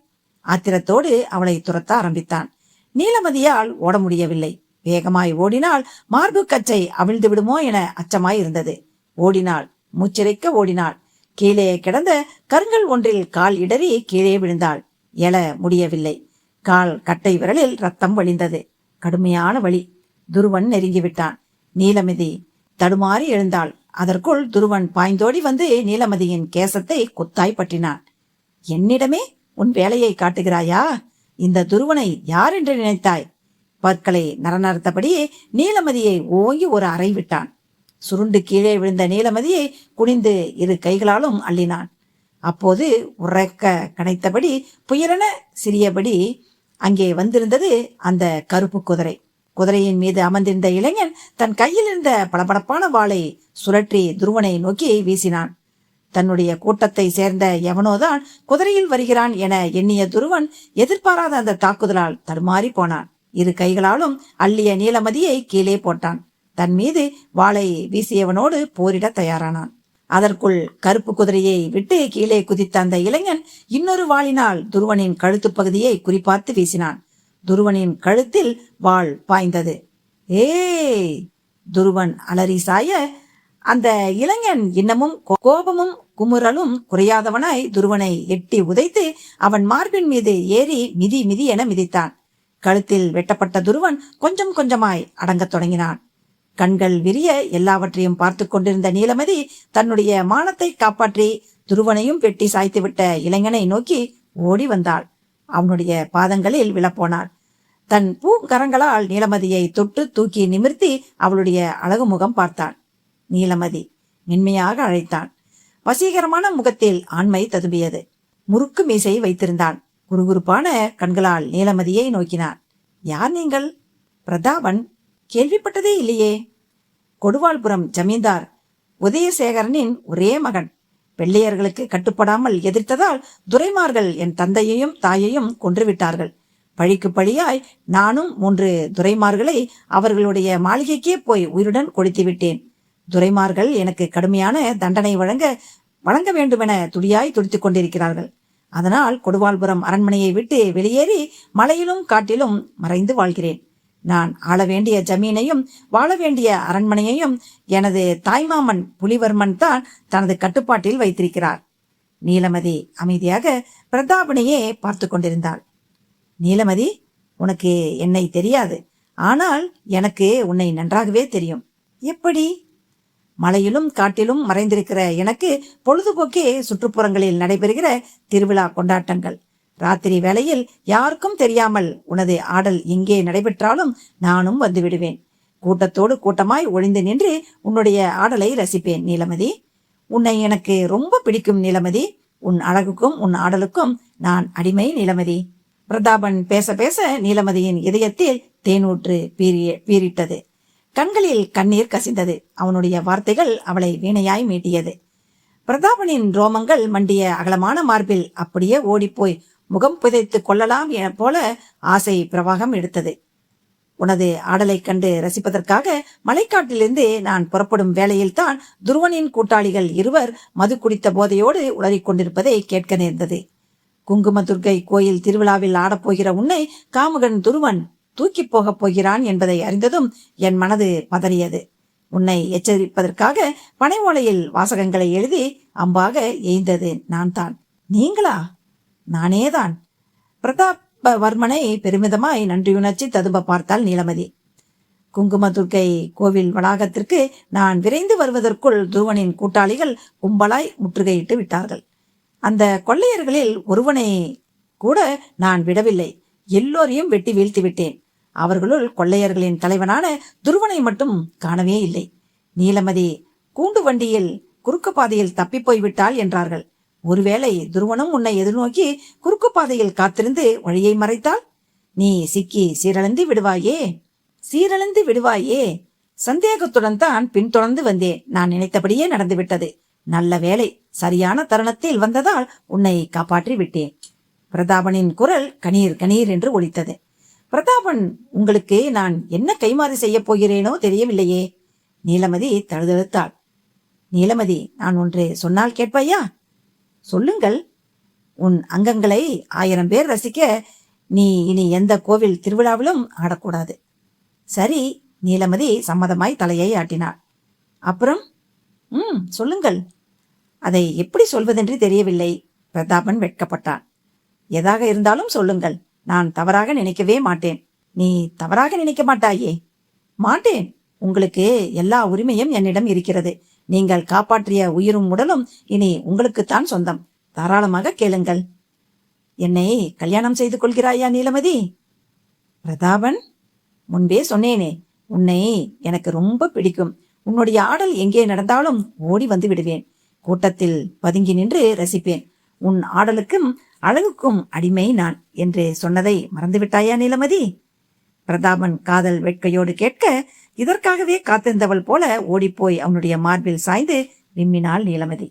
ஆத்திரத்தோடு அவளை துரத்த ஆரம்பித்தான். நீலமதியால் ஓட முடியவில்லை. வேகமாய் ஓடினால் மார்பு கச்சை அவிழ்ந்து விடுமோ என அச்சமாய் இருந்தது. ஓடினாள், மூச்சிறைக்க ஓடினாள். கீழே கிடந்த கருங்கல் ஒன்றில் கால் இடறி கீழே விழுந்தாள். எழ முடியவில்லை. கால் கட்டை விரலில் ரத்தம் வழிந்தது. கடுமையான வலி. துருவன் நெருங்கிவிட்டான். நீலமதி தடுமாறி எழுந்தாள். அதற்குள் துருவன் பாய்ந்தோடி வந்து நீலமதியின் கேசத்தை குத்தாய் பற்றினான். என்னிடமே உன் வேலையை காட்டுகிறாயா? இந்த துருவனை யார் என்று நினைத்தாய்? பற்களை நரநரத்தபடியே நீலமதியை ஓங்கி ஒரு அறை விட்டான். சுருண்டு கீழே விழுந்த நீலமதியை குனிந்து இரு கைகளாலும் அள்ளினான். அப்போது உறக்க கனைத்தபடி புயலென சிறியபடி அங்கே வந்திருந்தது அந்த கருப்பு குதிரை. குதிரையின் மீது அமர்ந்திருந்த இளைஞன் தன் கையில் இருந்த பளபளப்பான வாளை சுழற்றி துருவனை நோக்கி வீசினான். தன்னுடைய கூட்டத்தை சேர்ந்த எவனோதான் குதிரையில் வருகிறான் என எண்ணிய துருவன் எதிர்பாராத அந்த தாக்குதலால் தடுமாறி போனான். இரு கைகளாலும் அள்ளிய நீலமதியை கீழே போட்டான். தன் மீது வாளை வீசியவனோடு போரிட தயாரானான். அதற்குள் கருப்பு குதிரையை விட்டு கீழே குதித்த அந்த இளைஞன் இன்னொரு வாளினால் துருவனின் கழுத்து பகுதியை குறிப்பார்த்து வீசினான். துருவனின் கழுத்தில் வாள் பாய்ந்தது. ஏய்! துருவன் அலறி சாய அந்த இளைஞன் இன்னமும் கோபமும் குமுறலும் குறையாதவனாய் துருவனை எட்டி உதைத்து அவன் மார்பின் மீது ஏறி மிதி மிதி என மிதித்தான். கழுத்தில் வெட்டப்பட்ட துருவன் கொஞ்சம் கொஞ்சமாய் அடங்கத் தொடங்கினான். கண்கள் விரிய எல்லாவற்றையும் பார்த்து கொண்டிருந்த நீலமதி தன்னுடைய மானத்தை காப்பாற்றி துருவனையும் வெட்டி சாய்த்துவிட்ட இளைஞனை நோக்கி ஓடி வந்தாள். அவனுடைய பாதங்களில் விழப்போனாள். தன் பூங்கரங்களால் நீலமதியை தொட்டு தூக்கி நிமிர்த்தி அவளுடைய அழகு முகம் பார்த்தான். நீலமதி மென்மையாக அழைத்தான். வசீகரமான முகத்தில் ஆண்மை ததும்பியது. முறுக்கு மீசை வைத்திருந்தான். குறுகுறுப்பான கண்களால் நீலமதியை நோக்கினான். யார் நீங்கள்? பிரதாபன். கேள்விப்பட்டதே இல்லையே. கொடுவாள்புரம் ஜமீன்தார் உதயசேகரனின் ஒரே மகன். வெள்ளையர்களுக்கு கட்டுப்படாமல் எதிர்த்ததால் துரைமார்கள் என் தந்தையையும் தாயையும் கொன்றுவிட்டார்கள். பழிக்கு பழியாய் நானும் 3 துரைமார்களை அவர்களுடைய மாளிகைக்கே போய் உயிருடன் கொளுத்தி விட்டேன். துரைமார்கள் எனக்கு கடுமையான தண்டனை வழங்க வேண்டுமென துடியாய் துடித்துக் கொண்டிருக்கிறார்கள். அதனால் கொடுவாள்புரம் அரண்மனையை விட்டு வெளியேறி மலையிலும் காட்டிலும் மறைந்து வாழ்கிறேன். நான் ஆள வேண்டிய ஜமீனையும் வாழ வேண்டிய அரண்மனையையும் எனது தாய்மாமன் புலிவர்மன் தான் தனது கட்டுப்பாட்டில் வைத்திருக்கிறார். நீலமதி அமைதியாக பிரதாபனையே பார்த்து கொண்டிருந்தாள். நீலமதி, உனக்கு என்னை தெரியாது. ஆனால் எனக்கு உன்னை நன்றாகவே தெரியும். எப்படி? மலையிலும் காட்டிலும் மறைந்திருக்கிற எனக்கு பொழுதுபோக்கே சுற்றுப்புறங்களில் நடைபெறுகிற திருவிழா கொண்டாட்டங்கள். ராத்திரி வேளையில் யாருக்கும் தெரியாமல் உனது ஆடல் எங்கே நடைபெற்றாலும் நானும் வந்து விடுவேன். கூட்டத்தோடு கூட்டமாய் ஒளிந்து நின்று உன்னுடைய ஆடலை ரசிப்பேன். நீலமதி, உன்னை எனக்கு ரொம்ப பிடிக்கும். நீலமதி, உன் அழகுக்கும் உன் ஆடலுக்கும் நான் அடிமை. நீலமதி. பிரதாபன் பேச பேச நீலமதியின் இதயத்தில் தேனூற்று பீரிட்டது. கண்களில் கண்ணீர் கசிந்தது. அவனுடைய வார்த்தைகள் அவளை வீணையாய் மீட்டியது. பிரதாபனின் ரோமங்கள் மண்டிய அகலமான மார்பில் அப்படியே ஓடிப்போய் முகம் புதைத்து கொள்ளலாம் என போல ஆசை பிரவாகம் எடுத்தது. உனது ஆடலை கண்டு ரசிப்பதற்காக மலைக்காட்டிலிருந்து நான் புறப்படும் வேளையில்தான் துருவனின் கூட்டாளிகள் 2 மது குடித்த போதையோடு உளறிக் கொண்டிருப்பதை கேட்க நேர்ந்தது. குங்குமதுர்க்கை கோயில் திருவிழாவில் ஆடப்போகிற உன்னை காமுகன் துருவன் தூக்கி போகப் போகிறான் என்பதை அறிந்ததும் என் மனது பதறியது. உன்னை எச்சரிப்பதற்காக பனை ஓலையில் வாசகங்களை எழுதி அம்பாக எய்ந்தது நான் தான். நீங்களா? நானேதான். பிரதாபவர்மனை பெருமிதமாய் நன்றியுணர்ச்சி ததும்ப பார்த்தாள் நீலமதி. குங்குமதுர்க்கை கோவில் வளாகத்திற்கு நான் விரைந்து வருவதற்குள் துருவனின் கூட்டாளிகள் கும்பலாய் முற்றுகையிட்டு விட்டார்கள். அந்த கொள்ளையர்களில் ஒருவனை கூட நான் விடவில்லை. எல்லோரையும் வெட்டி வீழ்த்தி விட்டேன். அவர்களுள் கொள்ளையர்களின் தலைவனான துருவனை மட்டும் காணவே இல்லை. நீலமதி கூண்டு வண்டியில் குறுக்கு பாதையில் தப்பி போய்விட்டாள் என்றார்கள். ஒருவேளை துருவனும் உன்னை எதிர்நோக்கி குறுக்கு பாதையில் காத்திருந்து வழியை மறைத்தால் நீ சிக்கி சீரழிந்து விடுவாயே. சீரழிந்து விடுவாயே. சந்தேகத்துடன் தான் பின்தொடர்ந்து வந்தேன். நான் நினைத்தபடியே நடந்துவிட்டது. நல்ல வேலை, சரியான தருணத்தில் வந்ததால் உன்னை காப்பாற்றி விட்டேன். பிரதாபனின் குரல் கணீர் கணீர் என்று ஒலித்தது. பிரதாபன், உங்களுக்கு நான் என்ன கைமாறு செய்ய போகிறேனோ தெரியவில்லையே. நீலமதி தழுதழுத்தாள். நீலமதி, நான் ஒன்று சொன்னால் கேட்பாயா? சொல்லுங்கள். உன் அங்கங்களை 1000 பேர் ரசிக்க நீ இனி எந்த கோவில் திருவிழாவிலும் ஆடக்கூடாது. சரி. நீலமதி சம்மதமாய் தலையை ஆட்டினாள். அப்புறம்? சொல்லுங்கள். அதை எப்படி சொல்வதென்று தெரியவில்லை. பிரதாபன் வெட்கப்பட்டான். எதாக இருந்தாலும் சொல்லுங்கள். நான் தவறாக நினைக்கவே மாட்டேன். நீ தவறாக நினைக்க மாட்டாயே? மாட்டேன். உங்களுக்கு எல்லா உரிமையும் என்னிடம் இருக்கிறது. நீங்கள் காப்பாற்றிய உயிரும் உடலும் இனி உங்களுக்குத்தான் சொந்தம். தாராளமாக கேளுங்கள். என்னை கல்யாணம் செய்து கொள்கிறாயா நீலமதி? பிரதாபன், முன்பே சொன்னேனே, உன்னை எனக்கு ரொம்ப பிடிக்கும். உன்னுடைய ஆடல் எங்கே நடந்தாலும் ஓடி வந்து விடுவேன். கூட்டத்தில் பதுங்கி நின்று ரசிப்பேன். உன் ஆடலுக்கும் அழகுக்கும் அடிமை நான் என்று சொன்னதை மறந்துவிட்டாயா நீலமதி? பிரதாபன் காதல் வேட்கையோடு கேட்க, இதற்காகவே காத்திருந்தவள் போல ஓடிப்போய் அவனுடைய மார்பில் சாய்ந்து விம்மினாள் நீலமதி.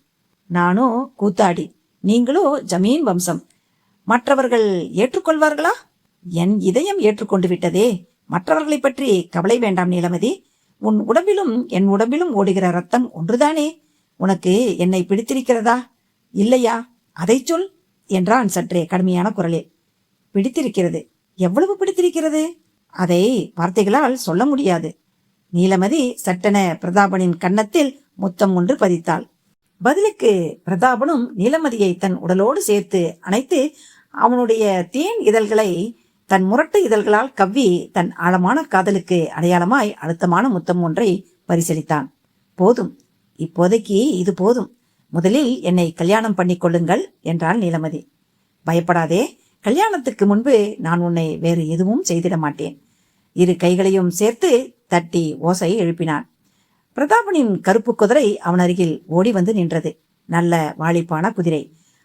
நானோ கூத்தாடி, நீங்களோ ஜமீன் வம்சம். மற்றவர்கள் ஏற்றுக்கொள்வார்களா? என் இதயம் ஏற்றுக்கொண்டு விட்டதே. மற்றவர்களை பற்றி கவலை வேண்டாம் நீலமதி. உன் உடம்பிலும் என் உடம்பிலும் ஓடுகிற ரத்தம் ஒன்றுதானே. உனக்கு என்னை பிடித்திருக்கிறதா இல்லையா? அதை சொல் என்றான் சற்றே கடுமையான குரலில். பிடித்திருக்கிறது. எவ்வளவு பிடித்திருக்கிறது? அதை வார்த்தைகளால் சொல்ல முடியாது. நீலமதி சட்டென பிரதாபனின் கன்னத்தில் முத்தம் ஒன்று பதித்தாள். பதிலுக்கு பிரதாபனும் நீலமதியை தன் உடலோடு சேர்த்து அணைத்து அவனுடைய தேன் இதழ்களை தன் முரட்டு இதழ்களால் கவ்வி தன் ஆழமான காதலுக்கு அடையாளமாய் அழுத்தமான முத்தம் ஒன்றை பரிசளித்தான். போதும், இப்போதைக்கு இது போதும். முதலில் என்னை கல்யாணம் பண்ணிக் கொள்ளுங்கள் என்றாள் நீலமதி. பயப்படாதே. கல்யாணத்துக்கு முன்பு நான் உன்னை வேறு எதுவும் செய்திட மாட்டேன். இரு கைகளையும் சேர்த்து தட்டி ஓசை எழுப்பினான். பிரதாபனின் கருப்பு குதிரை அவன் அருகில் ஓடி வந்து நின்றது. நல்ல வாளிப்பான குதிரை,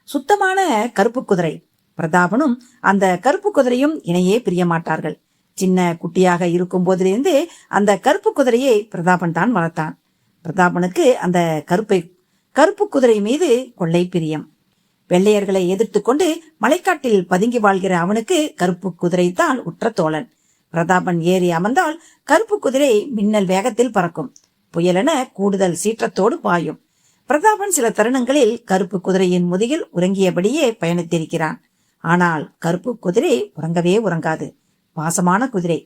சுத்தமான கருப்பு குதிரை. பிரதாபனும் அந்த கருப்பு குதிரையும் இணையே பிரிய மாட்டார்கள். சின்ன குட்டியாக இருக்கும் போதிலிருந்து அந்த கருப்பு குதிரையை பிரதாபன் தான் வளர்த்தான். பிரதாபனுக்கு அந்த கருப்பு குதிரை மீது கொள்ளை பிரியம். வெள்ளையர்களை எதிர்த்து கொண்டு மலைக்காட்டில் பதுங்கி வாழ்கிற அவனுக்கு கருப்பு குதிரை தான் உற்ற தோழன். பிரதாபன் ஏறி அமர்ந்தால் கருப்பு குதிரை மின்னல் வேகத்தில் பறக்கும். புயலென கூடுதல் சீற்றத்தோடு பாயும். பிரதாபன் சில தருணங்களில் கருப்பு குதிரையின் முதுகில் உறங்கியபடியே பயணித்திருக்கிறான். ஆனால் கருப்பு குதிரை உறங்கவே உறங்காது. பாசமான குதிரை,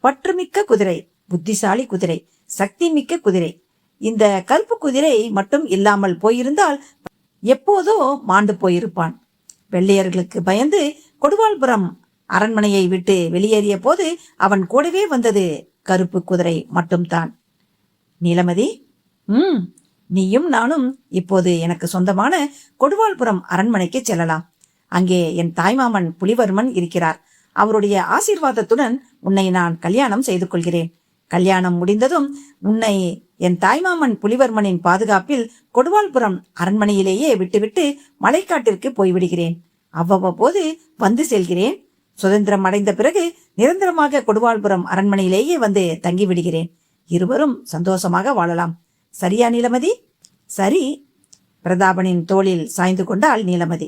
பற்றுமிக்க குதிரை, புத்திசாலி குதிரை, சக்தி மிக்க குதிரை. இந்த கருப்பு குதிரை மட்டும் இல்லாமல் போயிருந்தால் எப்போதோ மாண்டு போயிருப்பான். வெள்ளையர்களுக்கு பயந்து கொடுவாள்புரம் அரண்மனையை விட்டு வெளியேறிய போது அவன் கூடவே வந்தது கருப்பு குதிரை மட்டும்தான். நீலமதி, நீயும் நானும் இப்போது எனக்கு சொந்தமான கொடுவாள்புரம் அரண்மனைக்கு செல்லலாம். அங்கே என் தாய்மாமன் புலிவர்மன் இருக்கிறார். அவருடைய ஆசீர்வாதத்துடன் உன்னை நான் கல்யாணம் செய்து கொள்கிறேன். கல்யாணம் முடிந்ததும் உன்னை என் தாய்மாமன் புலிவர்மனின் பாதுகாப்பில் கொடுவாள்புரம் அரண்மனையிலேயே விட்டுவிட்டு மலைக்காட்டிற்கு போய்விடுகிறேன். அவ்வப்போது வந்து செல்கிறேன். சுதந்திரம் அடைந்த பிறகு நிரந்தரமாக கொடுவாள்புரம் அரண்மனையிலேயே வந்து தங்கிவிடுகிறேன். இருவரும் சந்தோஷமாக வாழலாம். சரியா நீலமதி? சரி. பிரதாபனின் தோளில் சாய்ந்து கொண்டாள் நீலமதி.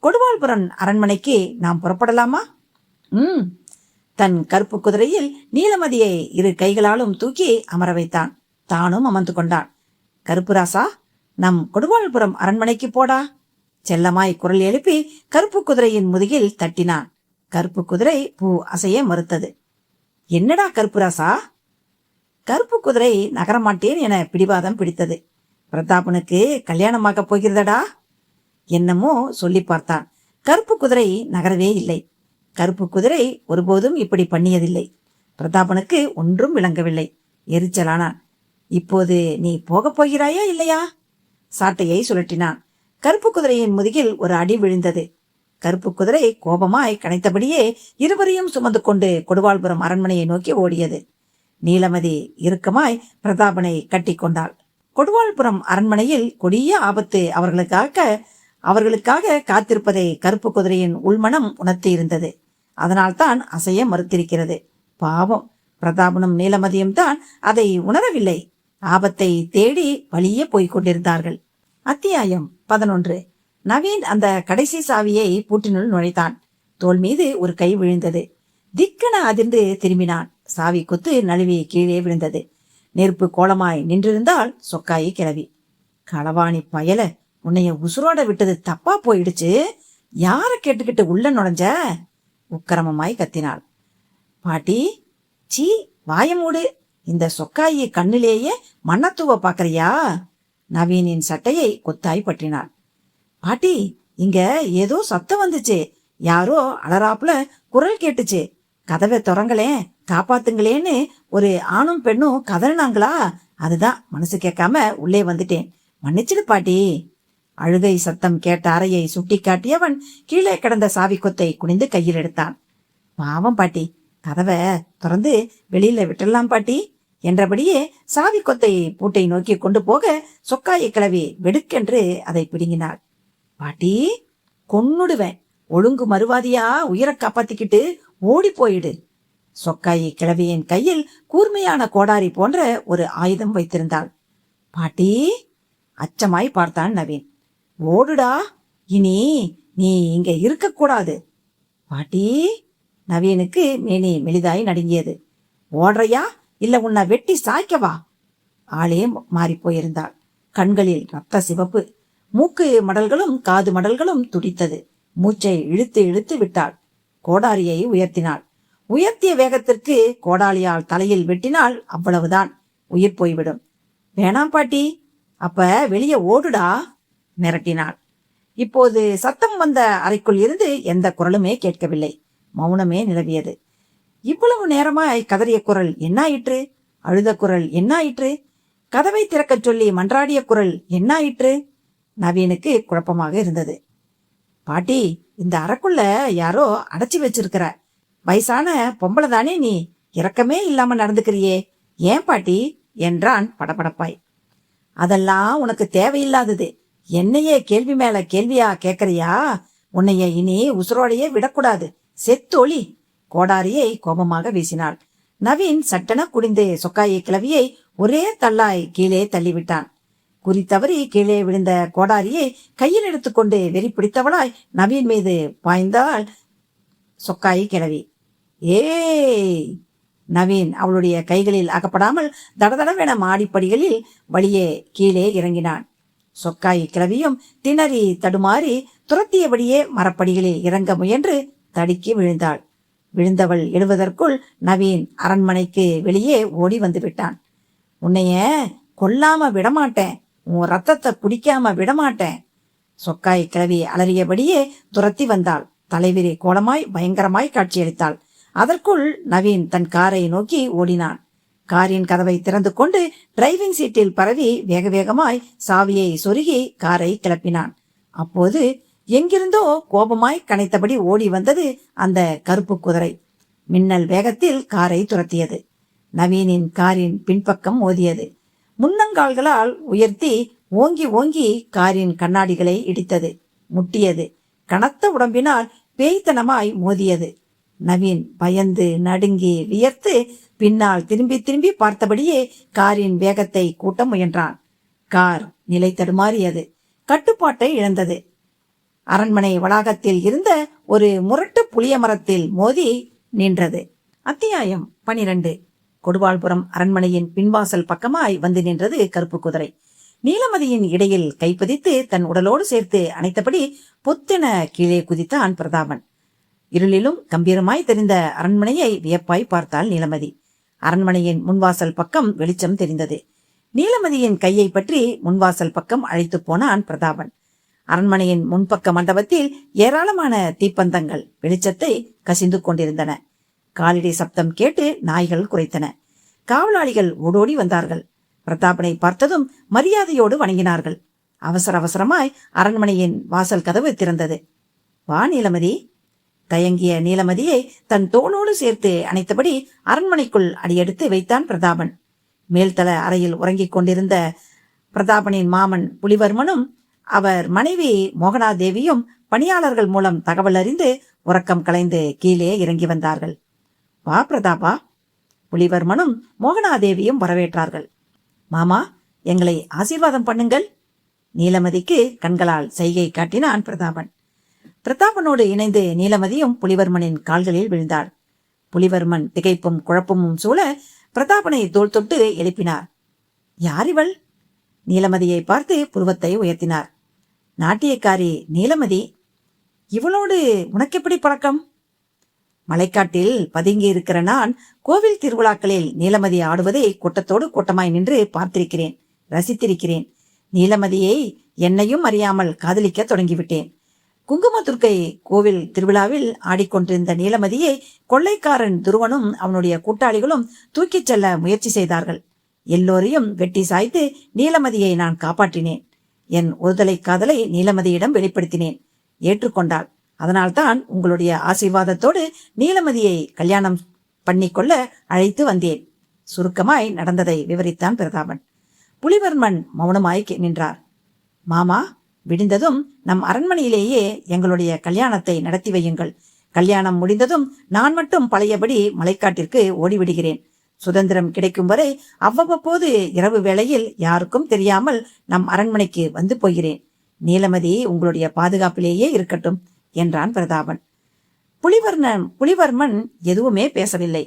கொடுவாள்புரம் அரண்மனைக்கு நாம் புறப்படலாமா? தன் கருப்பு குதிரையில் நீலமதியை இரு கைகளாலும் தூக்கி அமர வைத்தான். தானும் அமர்ந்து கொண்டான். கருப்புராசா, நம் கொடுவாள்புரம் அரண்மனைக்கு போடா. செல்லமாய் குரல் எழுப்பி கருப்பு குதிரையின் முதுகில் தட்டினான். கருப்பு குதிரை பூ அசைய மறுத்தது. என்னடா கருப்புராசா? கருப்பு குதிரை நகரமாட்டேன் என பிடிவாதம் பிடித்தது. பிரதாபனுக்கு கல்யாணமாக போகிறதடா. என்னமோ சொல்லி பார்த்தான். கருப்பு குதிரை நகரவே இல்லை. கருப்பு குதிரை ஒருபோதும் இப்படி பண்ணியதில்லை. பிரதாபனுக்கு ஒன்றும் விளங்கவில்லை. எரிச்சலானான். இப்போது நீ போகப் போகிறாயா இல்லையா? சாட்டையை சுழற்றினான். கருப்பு குதிரையின் முதுகில் ஒரு அடி விழுந்தது. கருப்பு குதிரை கோபமாய் கனைத்தபடியே இருவரையும் சுமந்து கொண்டு கொடுவாள்புரம் அரண்மனையை நோக்கி ஓடியது. நீலமதி இறுக்கமாய் பிரதாபனை கட்டி கொண்டாள். கொடுவாள்புரம் அரண்மனையில் கொடிய ஆபத்து அவர்களுக்காக காத்திருப்பதை கருப்பு குதிரையின் உள்மனம் உணர்த்தி இருந்தது. அதனால்தான் அசைய மறுத்திருக்கிறது. பாவம், பிரதாபனும் நீலமதியும் தான் அதை உணரவில்லை. ஆபத்தை தேடி வழியே போய்க் கொண்டிருந்தார்கள். அத்தியாயம் 11. நவீன் அந்த கடைசி சாவியை பூட்டினுள் நுழைத்தான். தோள் மீது ஒரு கை விழுந்தது. திக்கென அதிர்ந்து திரும்பினான். சாவி கொத்து நழுவி கீழே விழுந்தது. நெருப்பு கோலமாய் நின்றிருந்தால் சொக்காயி கிளவி. களவாணி பயல, உன்னைய உசுரோட விட்டது தப்பா போயிடுச்சு. யார கேட்டுக்கிட்டு உள்ள நுழைஞ்ச? உக்கிரமமாய் கத்தினாள். பாட்டி, சீ, வாயமூடு. இந்த சொக்காயி கண்ணிலேயே மண்ணத்தூவ பாக்கறியா? நவீனின் சட்டையை கொத்தாய் பற்றினாள். பாட்டி, இங்க ஏதோ சத்தம் வந்துச்சு. யாரோ அலறாப்புல குரல் கேட்டுச்சு. கதவை திறங்களேன், காப்பாத்துங்களேன்னு ஒரு ஆணும் பெண்ணும் கதறினாங்களா? அதுதான் மனசு கேட்காம உள்ளே வந்துட்டேன். மன்னிச்சிடு பாட்டி. அழுகை சத்தம் கேட்ட அறையை சுட்டி காட்டியவன் கீழே கிடந்த சாவி கொத்தை குனிந்து கையில் எடுத்தான். பாவம் பாட்டி, கதவை திறந்து வெளியில விட்டுடலாம் பாட்டி என்றபடியே சாவி கொத்தை பூட்டை நோக்கி கொண்டு போக சொக்காயை கிளவி வெடுக்கென்று அதை பிடுங்கினாள். பாட்டி, கொன்னுடுவேன். ஒழுங்கு மறுவாதியா உயிரை காப்பாத்திக்கிட்டு ஓடி போயிடு. சொக்காயி கிழவியின் கையில் கூர்மையான கோடாரி போன்ற ஒரு ஆயுதம் வைத்திருந்தாள். பாட்டி, அச்சமாய் பார்த்தான் நவீன். ஓடுடா, இனி நீ இங்க இருக்கக்கூடாது. பாட்டி, நவீனுக்கு மேனி மெலிதாய் நடுங்கியது. ஓடுறையா இல்ல உன்னை வெட்டி சாய்க்கவா? ஆளே மாறி போயிருந்தாள். கண்களில் ரத்த சிவப்பு. மூக்கு மடல்களும் காது மடல்களும் துடித்தது. மூச்சை இழுத்து இழுத்து விட்டாள். கோடாரியை உயர்த்தினாள். உயர்த்திய வேகத்திற்கு கோடாலியால் தலையில் வெட்டினால் அவ்வளவுதான், உயிர் போய்விடும். வேணாம் பாட்டி, அப்ப வெளியே ஓடுடா மிரட்டினாள். இப்போது சத்தம் வந்த அறைக்குள் இருந்து எந்த குரலுமே கேட்கவில்லை. மௌனமே நிலவியது. இவ்வளவு நேரமாய் கதறிய குரல் என்னாயிற்று? அழுத குரல் என்னாயிற்று? கதவை திறக்கச் சொல்லி மன்றாடிய குரல் என்னாயிற்று? நவீனுக்கு குழப்பமாக இருந்தது. பாட்டி, இந்த அறைக்குள்ள யாரோ அடைச்சி வச்சிருக்கிற. வயசான பொம்பளை தானே நீ, இரக்கமே இல்லாம நடந்துக்கிறியே, ஏன் பாட்டி என்றான் படபடப்பாய். அதெல்லாம் உனக்கு தேவையில்லாதது. என்னையே கேள்வி மேல கேள்வியா கேட்கறியா? உன்னைய இனி உசுரோடையே விடக்கூடாது, செத்தொழி. கோடாரியை கோபமாக வீசினாள். நவீன் சட்டென குடிந்து சொக்காயை கிளவியை ஒரே தள்ளாய் கீழே தள்ளிவிட்டான். குறித்தவறி கீழே விழுந்த கோடாரியை கையில் எடுத்துக்கொண்டு வெறி பிடித்தவளாய் நவீன் மீது பாய்ந்தாள் சொக்காயி கிளவி. ஏய்! நவீன் அவளுடைய கைகளில் அகப்படாமல் தடதடவென மாடிப்படிகளில் வழியே கீழே இறங்கினான். சொக்காயி கிளவியும் திணறி தடுமாறி துரத்தியபடியே மரப்படிகளில் இறங்க முயன்று தடுக்கி விழுந்தாள். விழுந்தவள் எழுவதற்குள் நவீன் அரண்மனைக்கு வெளியே ஓடி வந்து விட்டான். உன்னைய கொல்லாம விடமாட்டேன், உன் ரத்தத்தை குடிக்காம விடமாட்டேன். சொக்காய் கிளவி அலறியபடியே துரத்தி வந்தாள். தலைவிரி கோலமாய் பயங்கரமாய் காட்சியளித்தாள். அதற்குள் நவீன் தன் காரை நோக்கி ஓடினான். காரின் கதவை திறந்து கொண்டு டிரைவிங் சீட்டில் பரவி வேக வேகமாய் சாவியை சொருகி காரை கிளப்பினான். அப்போது எங்கிருந்தோ கோபமாய் கனைத்தபடி ஓடி வந்தது அந்த கருப்பு குதிரை. மின்னல் வேகத்தில் காரை துரத்தியது. நவீனின் காரின் பின்பக்கம் மோதியது. முன்னங்கால்களால் உயர்த்தி ஓங்கி ஓங்கி காரின் கண்ணாடிகளை இடித்தது, முட்டியது. கனத்த உடம்பினால் பேய்த்தனமாய் மோதியது. நவீன் பயந்து நடுங்கி வியர்த்து பின்னால் திரும்பி திரும்பி பார்த்தபடியே காரின் வேகத்தை கூட்ட முயன்றான். கார் நிலை தடுமாறியது, கட்டுப்பாட்டை இழந்தது. அரண்மனை வளாகத்தில் இருந்த ஒரு முரட்டு புளிய மரத்தில் மோதி நின்றது. அத்தியாயம் 12. கொடுவாள்புரம் அரண்மனையின் பின்வாசல் பக்கமாய் வந்து நின்றது கருப்பு குதிரை. நீலமதியின் இடையில் கைப்பதித்து தன் உடலோடு சேர்த்து அணைத்தபடி பொத்தென கீழே குதித்தான் பிரதாபன். இருளிலும் கம்பீரமாய் தெரிந்த அரண்மனையை வியப்பாய் பார்த்தாள் நீலமதி. அரண்மனையின் முன்வாசல் பக்கம் வெளிச்சம் தெரிந்தது. நீலமதியின் கையை பற்றி முன்வாசல் பக்கம் அழைத்து போனான் பிரதாபன். அரண்மனையின் முன்பக்க மண்டபத்தில் ஏராளமான தீப்பந்தங்கள் வெளிச்சத்தை கசிந்து கொண்டிருந்தன. காலடி சப்தம் கேட்டு நாய்கள் குரைத்தன. காவலாளிகள் ஓடோடி வந்தார்கள். பிரதாபனை பார்த்ததும் மரியாதையோடு வணங்கினார்கள். அவசர அவசரமாய் அரண்மனையின் வாசல் கதவு திறந்தது. வா நீலமதி. தயங்கிய நீலமதியை தன் தோளோடு சேர்த்து அணைத்தபடி அரண்மனைக்குள் அடியெடுத்து வைத்தான் பிரதாபன். மேல்தள அறையில் உறங்கிக் கொண்டிருந்த பிரதாபனின் மாமன் புலிவர்மனும் அவர் மனைவி மோகனாதேவியும் பணியாளர்கள் மூலம் தகவல் அறிந்து உறக்கம் கலைந்து கீழே இறங்கி வந்தார்கள். வா பிரதாபா. புலிவர்மனும் மோகனாதேவியும் வரவேற்றார்கள். மாமா, எங்களை ஆசீர்வாதம் பண்ணுங்கள். நீலமதிக்கு கண்களால் சைகை காட்டினான் பிரதாபன். பிரதாபனோடு இணைந்து நீலமதியும் புலிவர்மனின் கால்களில் விழுந்தாள். புலிவர்மன் திகைப்பும் குழப்பமும் சூழ பிரதாபனை தோள் தொட்டு எழுப்பினார். யார் இவள்? நீலமதியை பார்த்து புருவத்தை உயர்த்தினார். நாட்டியக்காரி நீலமதி. இவளோடு உனக்கெப்படி பழக்கம்? மலைக்காட்டில் பதுங்கி இருக்கிற நான் கோவில் திருவிழாக்களில் நீலமதி ஆடுவதை கூட்டத்தோடு கூட்டமாய் நின்று பார்த்திருக்கிறேன், ரசித்திருக்கிறேன். நீலமதியை என்னையும் அறியாமல் காதலிக்க தொடங்கிவிட்டேன். குங்குமதுர்க்கை கோவில் திருவிழாவில் ஆடிக்கொண்டிருந்த நீலமதியை கொள்ளைக்காரன் துருவனும் அவனுடைய கூட்டாளிகளும் தூக்கிச் செல்ல முயற்சி செய்தார்கள். எல்லோரையும் வெட்டி சாய்த்து நீலமதியை நான் காப்பாற்றினேன். என் ஒருதலை காதலை நீலமதியிடம் வெளிப்படுத்தினேன். ஏற்றுக்கொண்டாள். அதனால்தான் உங்களுடைய ஆசீர்வாதத்தோடு நீலமதியை கல்யாணம் பண்ணிக்கொள்ள அழைத்து வந்தேன். சுருக்கமாய் நடந்ததை விவரித்தான் பிரதாபன். புலிவர்மன் மௌனமாய் நின்றார். மாமா, விடிந்ததும் நம் அரண்மனையிலேயே எங்களுடைய கல்யாணத்தை நடத்தி வையுங்கள். கல்யாணம் முடிந்ததும் நான் மட்டும் பழையபடி மலைக்காட்டிற்கு ஓடிவிடுகிறேன். சுதந்திரம் கிடைக்கும் வரை அவ்வப்போது இரவு வேளையில் யாருக்கும் தெரியாமல் நம் அரண்மனைக்கு வந்து போகிறேன். நீலமதி உங்களுடைய பாதுகாப்பிலேயே இருக்கட்டும் என்றான் பிரதாபன். புலிவர்மன் எதுவுமே பேசவில்லை.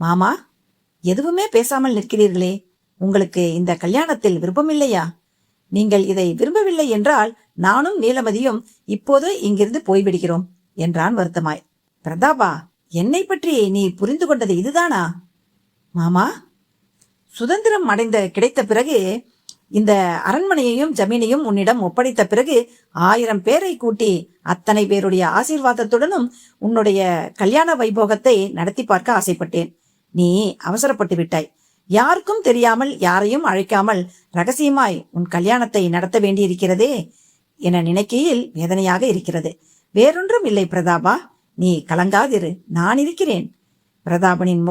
மாமா, எதுவுமே பேசாமல் நிற்கிறீர்களே, உங்களுக்கு இந்த கல்யாணத்தில் விருப்பமில்லையா? நீங்கள் இதை விரும்பவில்லை என்றால் நானும் நீலமதியும் இப்போது இங்கிருந்து போய்விடுகிறோம் என்றான் வருத்தமாய். பிரதாபா, என்னை பற்றி நீ புரிந்து கொண்டது இதுதானா? மாமா, சுதந்திரம் கிடைத்த பிறகு இந்த அரண்மனையையும் ஜமீனையும் உன்னிடம் ஒப்படைத்த பிறகு 1000 பேரை கூட்டி அத்தனை பேருடைய ஆசீர்வாதத்துடனும் உன்னுடைய கல்யாண வைபோகத்தை நடத்தி பார்க்க ஆசைப்பட்டேன். நீ அவசரப்பட்டு விட்டாய். யாருக்கும் தெரியாமல், யாரையும் அழைக்காமல் ரகசியமாய் உன் கல்யாணத்தை நடத்த வேண்டியிருக்கிறதே என நினைக்கையில் வேதனையாக இருக்கிறது. வேறொன்றும் இல்லை பிரதாபா, நீ கலங்காதிரு, நான் இருக்கிறேன். பிரதாபனின்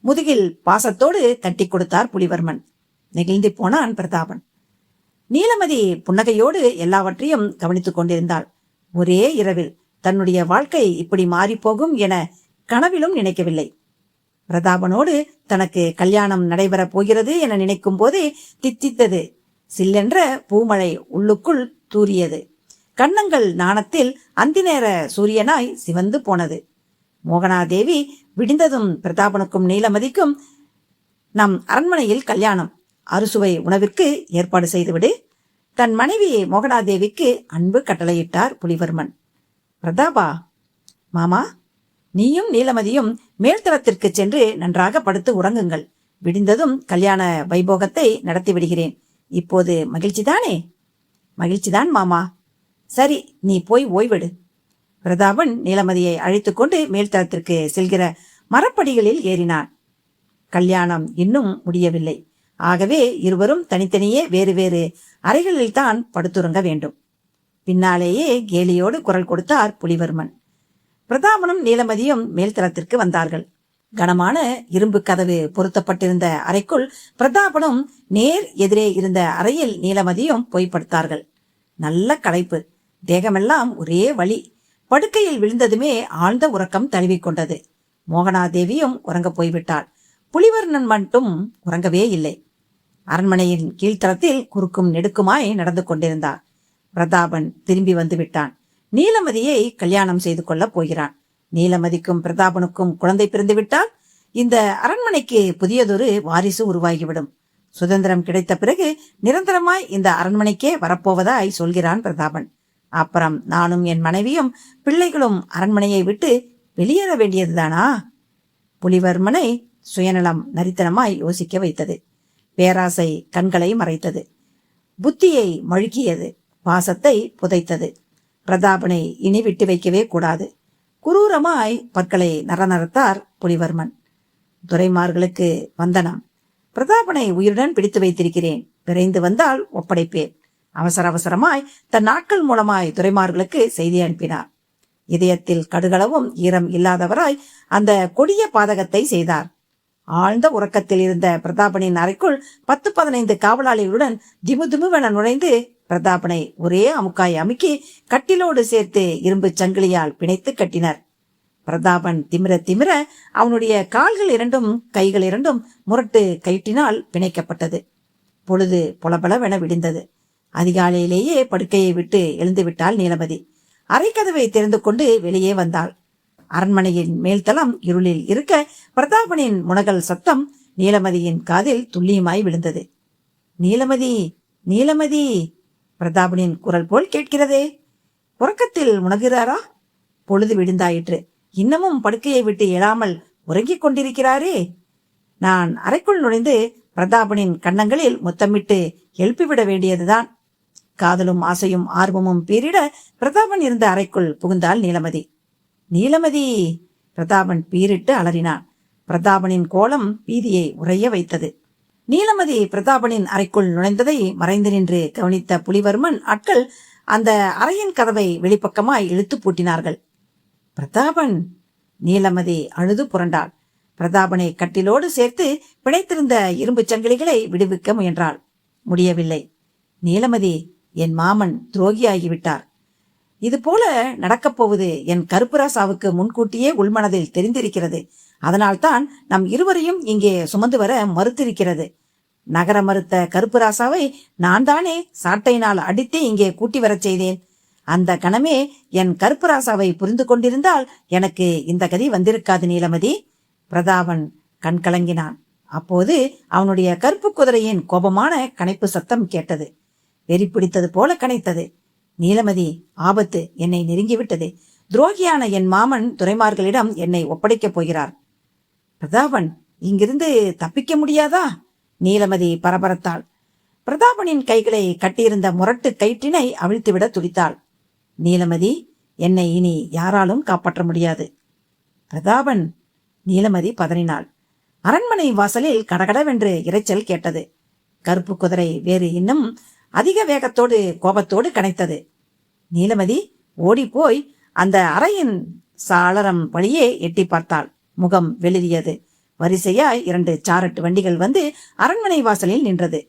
முதுகில் பாசத்தோடு தட்டி கொடுத்தார் புலிவர்மன். நெகிழ்ந்து போனான் பிரதாபன். நீலமதி புன்னகையோடு எல்லாவற்றையும் கவனித்துக் கொண்டிருந்தாள். ஒரே இரவில் தன்னுடைய வாழ்க்கை இப்படி மாறிப்போகும் என கனவிலும் நினைக்கவில்லை. பிரதாபனோடு தனக்கு கல்யாணம் நடைபெறப் போகிறது என நினைக்கும் போதே தித்தித்தது. சில்லென்ற பூமழை உள்ளுக்குள் தூறியது. கன்னங்கள் நாணத்தில் அந்தி நேர சூரியனாய் சிவந்து போனது. மோகனாதேவி விடிந்ததும் பிரதாபனுக்கும் நீலமதிக்கும் நம் அரண்மனையில் கல்யாணம், அறுசுவை உணவிற்கு ஏற்பாடு செய்துவிடு. தன் மனைவி மோகனாதேவிக்கு அன்பு கட்டளையிட்டார் புலிவர்மன். பிரதாபா, மாமா, நீயும் நீலமதியும் மேல்தளத்திற்கு சென்று நன்றாக படுத்து உறங்குங்கள். விடிந்ததும் கல்யாண வைபோகத்தை நடத்தி விடுகிறேன். இப்போது மகிழ்ச்சிதானே? மகிழ்ச்சிதான் மாமா. சரி, நீ போய் ஓய்வெடு. பிரதாபன் நீலமதியை அழைத்து கொண்டு மேல்தளத்திற்கு செல்கிற மரப்படிகளில் ஏறினான். கல்யாணம் இன்னும் முடியவில்லை. ஆகவே இருவரும் தனித்தனியே வேறு வேறு அறைகளில் தான் படுத்துறங்க வேண்டும். பின்னாலேயே கேலியோடு குரல் கொடுத்தார் புலிவர்மன். பிரதாபனும் நீலமதியும் மேல்தளத்திற்கு வந்தார்கள். கனமான இரும்பு கதவு பொருத்தப்பட்டிருந்த அறைக்குள் பிரதாபனும் நேர் எதிரே இருந்த அறையில் நீலமதியும் போய் படுத்தார்கள். நல்ல களைப்பு, தேகமெல்லாம் ஒரே வலி. படுக்கையில் விழுந்ததுமே ஆழ்ந்த உறக்கம் தழுவிக்கொண்டது. மோகனாதேவியும் உறங்க போய்விட்டாள். புலிவர்மன் மட்டும் உறங்கவே இல்லை. அரண்மனையின் கீழ்த்தளத்தில் குறுக்கும் நெடுக்குமாய் நடந்து கொண்டிருந்தார். பிரதாபன் திரும்பி வந்து விட்டான். நீலமதியை கல்யாணம் செய்து கொள்ளப் போகிறான். நீலமதிக்கும் பிரதாபனுக்கும் குழந்தை பிறந்து விட்டால் இந்த அரண்மனைக்கு புதியதொரு வாரிசு உருவாகிவிடும். சுதந்திரம் கிடைத்த பிறகு நிரந்தரமாய் இந்த அரண்மனைக்கே வரப்போவதாய் சொல்கிறான் பிரதாபன். அப்புறம் நானும் என் மனைவியும் பிள்ளைகளும் அரண்மனையை விட்டு வெளியேற வேண்டியதுதானா? புலிவர்மனை சுயநலம் நரித்தனமாய் யோசிக்க வைத்தது. பேராசை கண்களை மறைத்தது. புத்தியை மழுக்கியது. பாசத்தை புதைத்தது. பிரதாபனை இனி விட்டு வைக்கவே கூடாது. குரூரமாய் பற்களை நரநரத்தார் புலிவர்மன். துரைமார்களுக்கு வந்தனம். பிரதாபனை உயிருடன் பிடித்து வைத்திருக்கிறேன். விரைந்து வந்தால் ஒப்படைப்பேன். அவசரமாய் தன் நாட்கள் மூலமாய் துரைமார்களுக்கு செய்தி அனுப்பினார். இதயத்தில் கடுகளவும் ஈரம் இல்லாதவராய் அந்த கொடிய பாதகத்தை செய்தார். ஆழ்ந்த உறக்கத்தில் இருந்த பிரதாபனின் அறைக்குள் 10-15 காவலாளிகளுடன் திமுதிமுவென நுழைந்து பிரதாபனை ஒரே அமுக்காய் அமுக்கி கட்டிலோடு சேர்த்து இரும்பு சங்கிலியால் பிணைத்து கட்டினர். பிரதாபன் திமிர திமிர அவனுடைய கால்கள் இரண்டும் கைகள் இரண்டும் முரட்டு கயிற்றினால் பிணைக்கப்பட்டது. பொழுது பொலபலவென விடிந்தது. அதிகாலையிலேயே படுக்கையை விட்டு எழுந்து விட்டாள் நீலமதி. அரைக்கதவை திறந்து கொண்டு வெளியே வந்தாள். அரண்மனையின் மேல்தளம் இருளில் இருக்க பிரதாபனின் முனகல் சத்தம் நீலமதியின் காதில் துல்லியமாய் விழுந்தது. நீலமதி, நீலமதி, பிரதாபனின் குரல் போல் கேட்கிறதே. உறக்கத்தில் முனகிறாரா? பொழுது விடிந்தாயிற்று. இன்னமும் படுக்கையை விட்டு எழாமல் உறங்கிக் கொண்டிருக்கிறாரே. நான் அறைக்குள் நுழைந்து பிரதாபனின் கன்னங்களில் முத்தமிட்டு எழுப்பிவிட வேண்டியதுதான். காதலும் ஆசையும் ஆர்வமும் பீரிட பிரதாபன் இருந்த அறைக்குள் புகுந்தாள் நீலமதி. நீலமதி! பிரதாபன் பீரிட்டு அலறினான். பிரதாபனின் கோலம் பீதியை உறைய வைத்தது. நீலமதி பிரதாபனின் அறைக்குள் நுழைந்ததை மறைந்து நின்று கவனித்த புலிவர்மன் ஆட்கள் அந்த அறையின் கதவை வெளிப்பக்கமாய் இழுத்து பூட்டினார்கள். பிரதாபன்! நீலமதி அழுது புரண்டாள். பிரதாபனை கட்டிலோடு சேர்த்து பிணைத்திருந்த இரும்பு சங்கிலிகளை விடுவிக்க முயன்றாள். முடியவில்லை. நீலமதி, என் மாமன் துரோகியாகிவிட்டார். இது போல நடக்கப் போவது என் கருப்புராசாவுக்கு முன்கூட்டியே உள்மனதில் தெரிந்திருக்கிறது. அதனால்தான் நம் இருவரையும் இங்கே சுமந்து வர மறுத்திருக்கிறது. நகர மறுத்த கருப்புராசாவை நான் தானே சாட்டையினால் அடித்தே இங்கே கூட்டி வரச் செய்தேன். அந்த கணமே என் கருப்புராசாவை புரிந்து கொண்டிருந்தால் எனக்கு இந்த கதி வந்திருக்காது நீலமதி. பிரதாபன் கண் கலங்கினான். அப்போது அவனுடைய கருப்பு குதிரையின் கோபமான கனைப்பு சத்தம் கேட்டது. வெறி பிடித்தது போல கனைத்தது. நீலமதி, ஆபத்து என்னை நெருங்கிவிட்டது. துரோகியான என் மாமன் துரைமார்களிடம் என்னை ஒப்படைக்கப் போகிறார். பிரதாபன், இங்கிருந்து தப்பிக்க முடியாதா? நீலமதி பரபரத்தாள். பிரதாபனின் கைகளை கட்டியிருந்த முரட்டு கயிற்றினை அவிழ்த்துவிட துடித்தாள். நீலமதி, என்னை இனி யாராலும் காப்பாற்ற முடியாது. பிரதாபன்! நீலமதி பதறினாள். அரண்மனை வாசலில் கடகடவென்று இரைச்சல் கேட்டது. கருப்பு குதிரை வேறு இன்னும் அதிக வேகத்தோடு கோபத்தோடு கனைத்தது. நீலமதி ஓடிப்போய் அந்த அறையின் சாளரம் வழியே எட்டி பார்த்தாள். முகம் வெளிரியது. வரிசையாய் 2 சாரட்டு வண்டிகள் வந்து அரண்மனை வாசலில் நின்றது.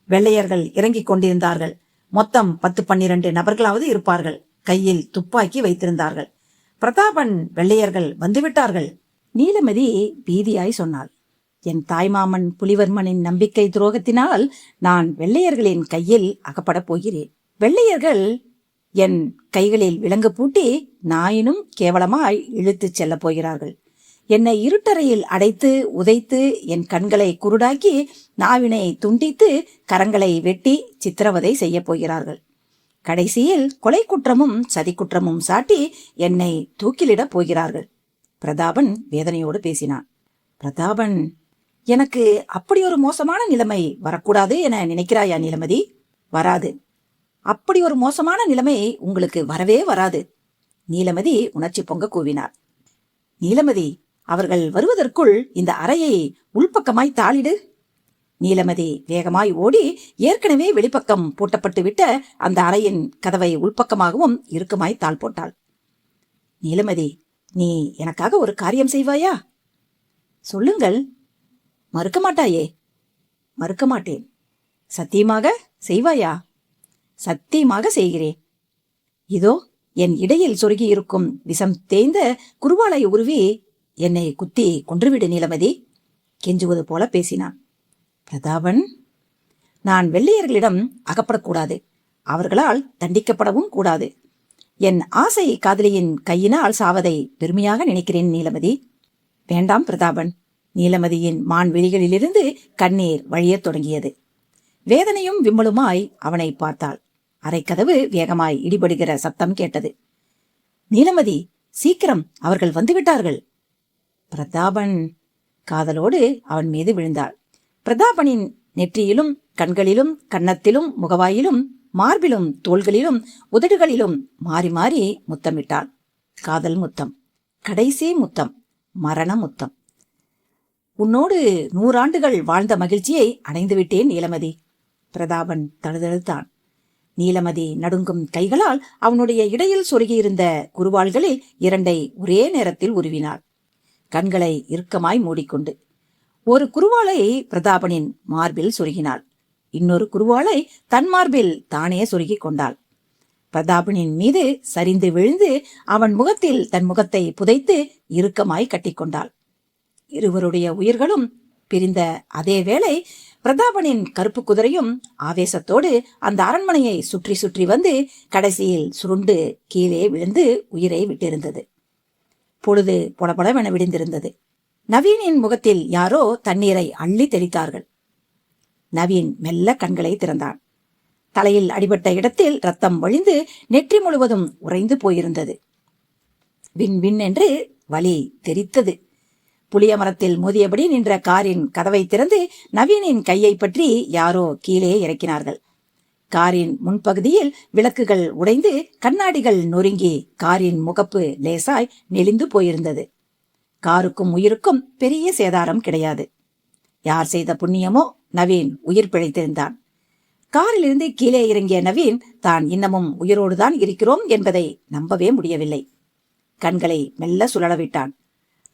வெள்ளையர்கள் இறங்கிக் கொண்டிருந்தார்கள். மொத்தம் 10-12 நபர்களாவது இருப்பார்கள். கையில் துப்பாக்கி வைத்திருந்தார்கள். பிரதாபன், வெள்ளையர்கள் வந்துவிட்டார்கள். நீலமதி பீதியாய் சொன்னாள். என் தாய்மாமன் புலிவர்மனின் நம்பிக்கை துரோகத்தினால் நான் வெள்ளையர்களின் கையில் அகப்படப் போகிறேன். வெள்ளையர்கள் என் கைகளில் விலங்கு பூட்டி நாயினும் கேவலமாய் இழுத்துச் செல்லப் போகிறார்கள். என்னை இருட்டறையில் அடைத்து உதைத்து என் கண்களை குருடாக்கி நாவினை துண்டித்து கரங்களை வெட்டி சித்திரவதை செய்ய போகிறார்கள். கடைசியில் கொலை குற்றமும் சதி குற்றமும் சாட்டி என்னை தூக்கிலிடப் போகிறார்கள். பிரதாபன் வேதனையோடு பேசினான். பிரதாபன், எனக்கு அப்படி ஒரு மோசமான நிலைமை வரக்கூடாது என நினைக்கிறாயா நீலமதி? வராது. அப்படி ஒரு மோசமான நிலைமை உங்களுக்கு வரவே வராது. நீலமதி உணர்ச்சி பொங்க கூவினார். நீலமதி, அவர்கள் வருவதற்குள் இந்த அறையை உள்பக்கமாய் தாளிடு. நீலமதி வேகமாய் ஓடி ஏற்கனவே வெளிப்பக்கம் பூட்டப்பட்டு விட்ட அந்த அறையின் கதவை உள்பக்கமாகவும் இறுக்கமாய் தாள் போட்டாள். நீலமதி, நீ எனக்காக ஒரு காரியம் செய்வாயா? சொல்லுங்கள். மறுக்க மாட்டாயே? மறுக்க மாட்டேன். சத்தியமாக செய்வாயா? சத்தியமாக செய்கிறேன். இதோ என் இடையில் சொருகி இருக்கும் விஷம் தேய்ந்த குருவாளை உருவி என்னை குத்தி கொன்றுவிடு நீலமதி. கெஞ்சுவது போல பேசினான். பிரதாபன், நான் வெள்ளையர்களிடம் அகப்படக்கூடாது. அவர்களால் தண்டிக்கப்படவும் கூடாது. என் ஆசை காதலியின் கையினால் சாவதை பெருமையாக நினைக்கிறேன் நீலமதி. வேண்டாம் பிரதாபன். நீலமதியின் மான் விழிகளிலிருந்து கண்ணீர் வழியத் தொடங்கியது. வேதனையும் விம்மலுமாய் அவனை பார்த்தாள். அரைக்கதவு வேகமாய் இடிபடுகிற சத்தம் கேட்டது. நீலமதி, சீக்கிரம், அவர்கள் வந்துவிட்டார்கள். பிரதாபன். காதலோடு அவன் மீது விழுந்தாள். பிரதாபனின் நெற்றியிலும் கண்களிலும் கன்னத்திலும் முகவாயிலும் மார்பிலும் தோள்களிலும் உதடுகளிலும் மாறி மாறி முத்தமிட்டாள். காதல் முத்தம், கடைசி முத்தம், மரண முத்தம். உன்னோடு 100 ஆண்டுகள் வாழ்ந்த மகிழ்ச்சியை அடைந்துவிட்டேன் நீலமதி. பிரதாபன் தழுதழுத்தான். நீலமதி நடுங்கும் கைகளால் அவனுடைய இடையில் சொருகியிருந்த குருவாள்களில் 2 ஒரே நேரத்தில் உருவினாள். கண்களை இறுக்கமாய் மூடிக்கொண்டு ஒரு குருவாளை பிரதாபனின் மார்பில் சொருகினாள். இன்னொரு குருவாளை தன் மார்பில் தானே சொருகி கொண்டாள். பிரதாபனின் மீது சரிந்து விழுந்து அவன் முகத்தில் தன் முகத்தை புதைத்து இறுக்கமாய் கட்டிக்கொண்டாள். இருவருடைய உயிர்களும் பிரிந்த அதே வேளை பிரதாபனின் கருப்பு குதிரையும் ஆவேசத்தோடு அந்த அரண்மனையை சுற்றி சுற்றி வந்து கடைசியில் சுருண்டு கீழே விழுந்து உயிரை விட்டிருந்தது. பொழுது பொலபொலவென விடிந்திருந்தது. நவீனின் முகத்தில் யாரோ தண்ணீரை அள்ளி தெளித்தார்கள். நவீன் மெல்ல கண்களை திறந்தான். தலையில் அடிபட்ட இடத்தில் ரத்தம் வழிந்து நெற்றி முழுவதும் உறைந்து போயிருந்தது. வின் வின் என்று வலி தெரித்தது. புளிய மரத்தில் மோதியபடி நின்ற காரின் கதவை திறந்து நவீனின் கையை பற்றி யாரோ கீழே இறக்கினார்கள். காரின் முன்பகுதியில் விளக்குகள் உடைந்து கண்ணாடிகள் நொறுங்கி காரின் முகப்பு லேசாய் நெளிந்து போயிருந்தது. காருக்கும் உயிருக்கும் பெரிய சேதாரம் கிடையாது. யார் செய்த புண்ணியமோ நவீன் உயிர் பிழைத்திருந்தான். காரிலிருந்து கீழே இறங்கிய நவீன் தான் இன்னமும் உயிரோடுதான் இருக்கிறோம் என்பதை நம்பவே முடியவில்லை. கண்களை மெல்ல சுழலவிட்டான்.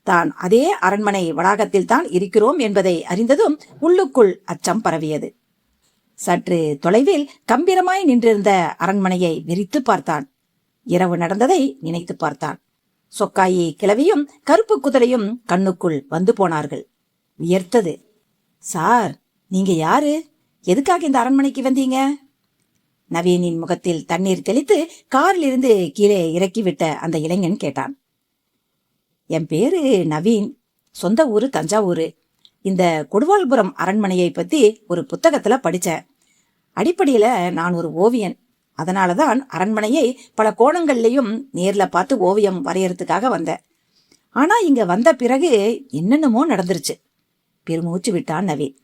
தான் அதே அரண்மனை வளாகத்தில் தான் இருக்கிறோம் என்பதை அறிந்ததும் உள்ளுக்குள் அச்சம் பரவியது. சற்று தொலைவில் கம்பீரமாய் நின்றிருந்த அரண்மனையை விரித்து பார்த்தான். இரவு நடந்ததை நினைத்து பார்த்தான். சொக்காயி கிழவியும் கருப்பு குதிரையும் கண்ணுக்குள் வந்து போனார்கள். வியர்த்தது. சார், நீங்க யாரு? எதுக்காக இந்த அரண்மனைக்கு வந்தீங்க? நவீனின் முகத்தில் தண்ணீர் தெளித்து காரிலிருந்து கீழே இறக்கிவிட்ட அந்த இளைஞன் கேட்டான். என் பேரு நவீன். சொந்த ஊரு தஞ்சாவூரு. இந்த கொடுவாள்புரம் அரண்மனையை பத்தி ஒரு புத்தகத்துல படிச்சேன். அடிப்படையில நான் ஒரு ஓவியன். அதனாலதான் அரண்மனையை பல கோணங்கள்லயும் நேர்ல பார்த்து ஓவியம் வரையறதுக்காக வந்தேன். ஆனா இங்க வந்த பிறகு என்னென்னமோ நடந்துருச்சு. பெருமூச்சு விட்டான் நவீன்.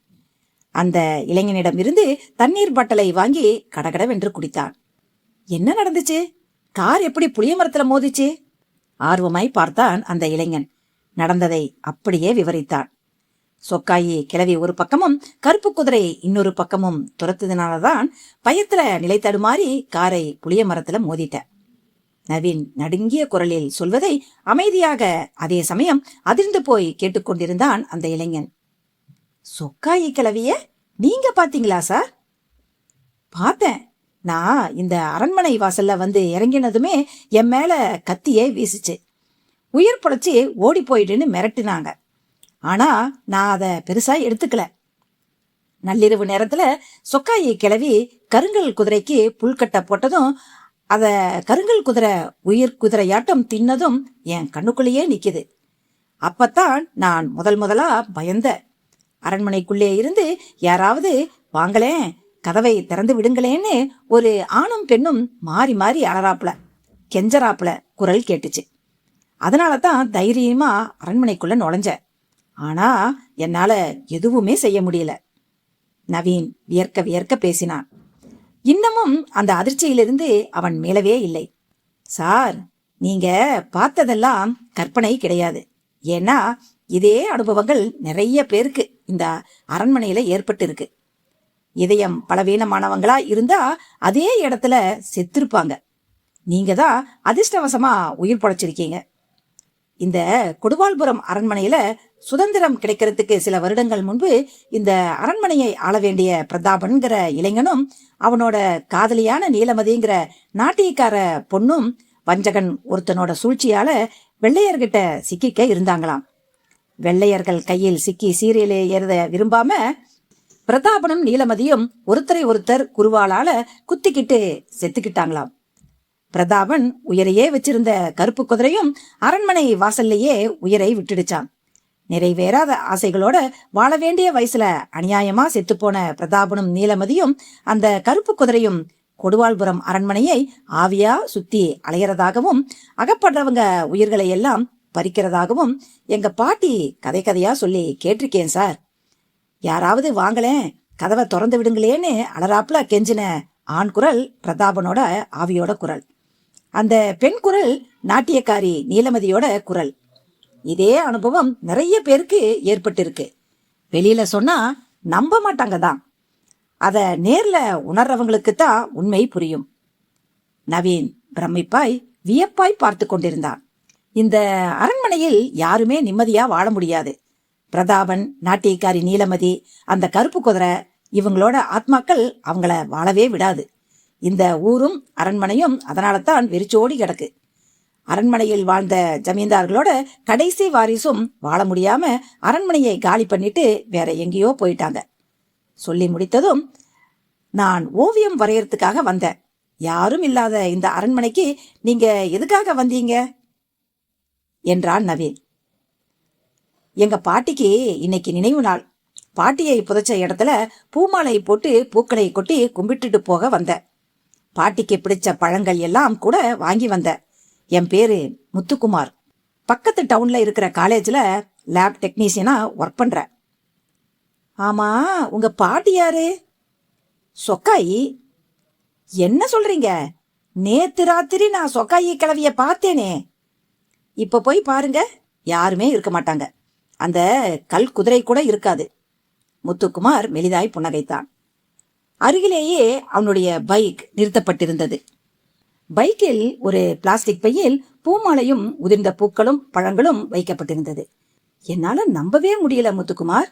அந்த இளைஞனிடமிருந்து தண்ணீர் பாட்டலை வாங்கி கடகடவென்று குடித்தான். என்ன நடந்துச்சு? கார் எப்படி புளிய மரத்துல மோதிச்சு? ஆர்வமாய் பார்த்தான் அந்த இளைஞன். நடந்ததை அப்படியே விவரித்தான். சொக்காயி கிழவி ஒரு பக்கமும் கருப்பு குதிரை இன்னொரு பக்கமும் துரத்துதனாலதான் பயத்துல நிலை தடுமாறி காரை புளிய மரத்துல மோதிட்ட. நவீன் நடுங்கிய குரலில் சொல்வதை அமைதியாக அதே சமயம் அதிர்ந்து போய் கேட்டுக்கொண்டிருந்தான் அந்த இளைஞன். சொக்காயி கிழவிய நீங்க பாத்தீங்களா சார்? பார்த்தேன். நான் இந்த அரண்மனை வாசல்ல வந்து இறங்கினதுமே என் மேல கத்தியே வீசுச்சு. உயிர் பொழைச்சி ஓடி போயிடுன்னு மிரட்டினாங்க. ஆனா நான் அதை பெருசா எடுத்துக்கல. நள்ளிரவு நேரத்துல சொக்காயி கிழவி கருங்கல் குதிரைக்கு புல்கட்ட போட்டதும் அத கருங்கல் குதிரை உயிர் குதிரையாட்டம் தின்னதும் என் கண்ணுக்குள்ளேயே நிக்குது. அப்பத்தான் நான் முதலா பயந்த. அரண்மனைக்குள்ளே இருந்து யாராவது வாங்களேன், கதவை திறந்து விடுங்களேன்னு ஒரு ஆணும் பெண்ணும் மாறி மாறி அலறாப்புல கெஞ்சராப்புல குரல் கேட்டுச்சு. அதனாலதான் தைரியமா அரண்மனைக்குள்ள நுழைஞ்ச. ஆனா என்னால எதுவுமே செய்ய முடியல. நவீன் வியர்க்க வியர்க்க பேசினான். இன்னமும் அந்த அதிர்ச்சியிலிருந்து அவன் மேலவே இல்லை. சார், நீங்க பார்த்ததெல்லாம் கற்பனை கிடையாது. ஏன்னா இதே அனுபவங்கள் நிறைய பேருக்கு இந்த அரண்மனையில ஏற்பட்டு இருக்கு. இதயம் பலவீனமானவங்களா இருந்தா அதே இடத்துல செத்திருப்பாங்க. நீங்க தான் அதிர்ஷ்டவசமா உயிர் பொழைச்சிருக்கீங்க. இந்த கொடுவாள்புரம் அரண்மனையில சுதந்திரம் கிடைக்கிறதுக்கு சில வருடங்கள் முன்பு இந்த அரண்மனையை ஆள வேண்டிய பிரதாபன்கிற இளைஞனும் அவனோட காதலியான நீலமதிங்கிற நாட்டியக்கார பொண்ணும் வஞ்சகன் ஒருத்தனோட சூழ்ச்சியால வெள்ளையர்கிட்ட சிக்கிக்க இருந்தாங்களாம். வெள்ளையர்கள் கையில் சிக்கி சீரியலே ஏறத விரும்பாம பிரதாபனும் நீலமதியும் ஒருத்தரை ஒருத்தர் குருவாளால குத்திக்கிட்டு செத்துக்கிட்டாங்களாம். பிரதாபன் உயிரையே வச்சிருந்த கருப்பு குதிரையும் அரண்மனை வாசல்லையே உயிரை விட்டுடுச்சான். நிறைவேறாத ஆசைகளோட வாழ வேண்டிய வயசுல அநியாயமா செத்துப்போன பிரதாபனும் நீலமதியும் அந்த கருப்பு குதிரையும் கொடுவாள்புரம் அரண்மனையை ஆவியா சுத்தி அலையறதாகவும் அகப்படுறவங்க உயிர்களை எல்லாம் பறிக்கிறதாகவும் எங்க பாட்டி கதை கதையா சொல்லி கேட்டிருக்கேன் சார். யாராவது வாங்களேன், கதவை திறந்து விடுங்களேன்னு அலறாப்புல கெஞ்சின ஆண் குரல் பிரதாபனோட ஆவியோட குரல். அந்த பெண் குரல் நாட்டியக்காரி நீலமதியோட குரல். இதே அனுபவம் நிறைய பேருக்கு ஏற்பட்டிருக்கு. வெளியில சொன்னா நம்ப மாட்டாங்க தான். அத நேர்ல உணர்றவங்களுக்கு தான் உண்மை புரியும். நவீன் பிரமிப்பாய் வியப்பாய் பார்த்து கொண்டிருந்தான். இந்த அரண்மனையில் யாருமே நிம்மதியா வாழ முடியாது. பிரதாபன், நாட்டியக்காரி நீலமதி, அந்த கருப்பு குதிரை, இவங்களோட ஆத்மாக்கள் அவங்கள வாழவே விடாது. இந்த ஊரும் அரண்மனையும் அதனால தான் வெறிச்சோடி கிடக்கு. அரண்மனையில் வாழ்ந்த ஜமீன்தார்களோட கடைசி வாரிசும் வாழ முடியாம அரண்மனையை காலி பண்ணிட்டு வேற எங்கேயோ போயிட்டாங்க. சொல்லி முடித்ததும், நான் ஓவியம் வரையறதுக்காக வந்தேன். யாரும் இல்லாத இந்த அரண்மனைக்கு நீங்க எதுக்காக வந்தீங்க என்றான் நவீன். எங்க பாட்டிக்கு இன்னைக்கு நினைவு நாள். பாட்டியை புதைச்ச இடத்துல பூமாலை போட்டு பூக்களை கொட்டி கும்பிட்டுட்டு போக வந்தேன். பாட்டிக்கு பிடிச்ச பழங்கள் எல்லாம் கூட வாங்கி வந்தேன். என் பேரு முத்துக்குமார். பக்கத்து டவுன்ல இருக்கிற காலேஜ்ல லேப் டெக்னீஷியனா ஒர்க் பண்றேன். ஆமா, உங்க பாட்டி யாரு? சொக்காயி. என்ன சொல்றீங்க? நேத்து ராத்திரி நான் சொக்காயி கிளவிய பார்த்தேனே. இப்ப போய் பாருங்க, யாருமே இருக்க மாட்டாங்க. அந்த கல் குதிரை கூட இருக்காது. முத்துக்குமார் மெலிதாய் புன்னகைத்தான். அருகிலேயே அவனுடைய பைக் நிறுத்தப்பட்டிருந்தது. பைக்கில் ஒரு பிளாஸ்டிக் பையில் பூமாலையும் உதிர்ந்த பூக்களும் பழங்களும் வைக்கப்பட்டிருந்தது. என்னால நம்பவே முடியல முத்துக்குமார்.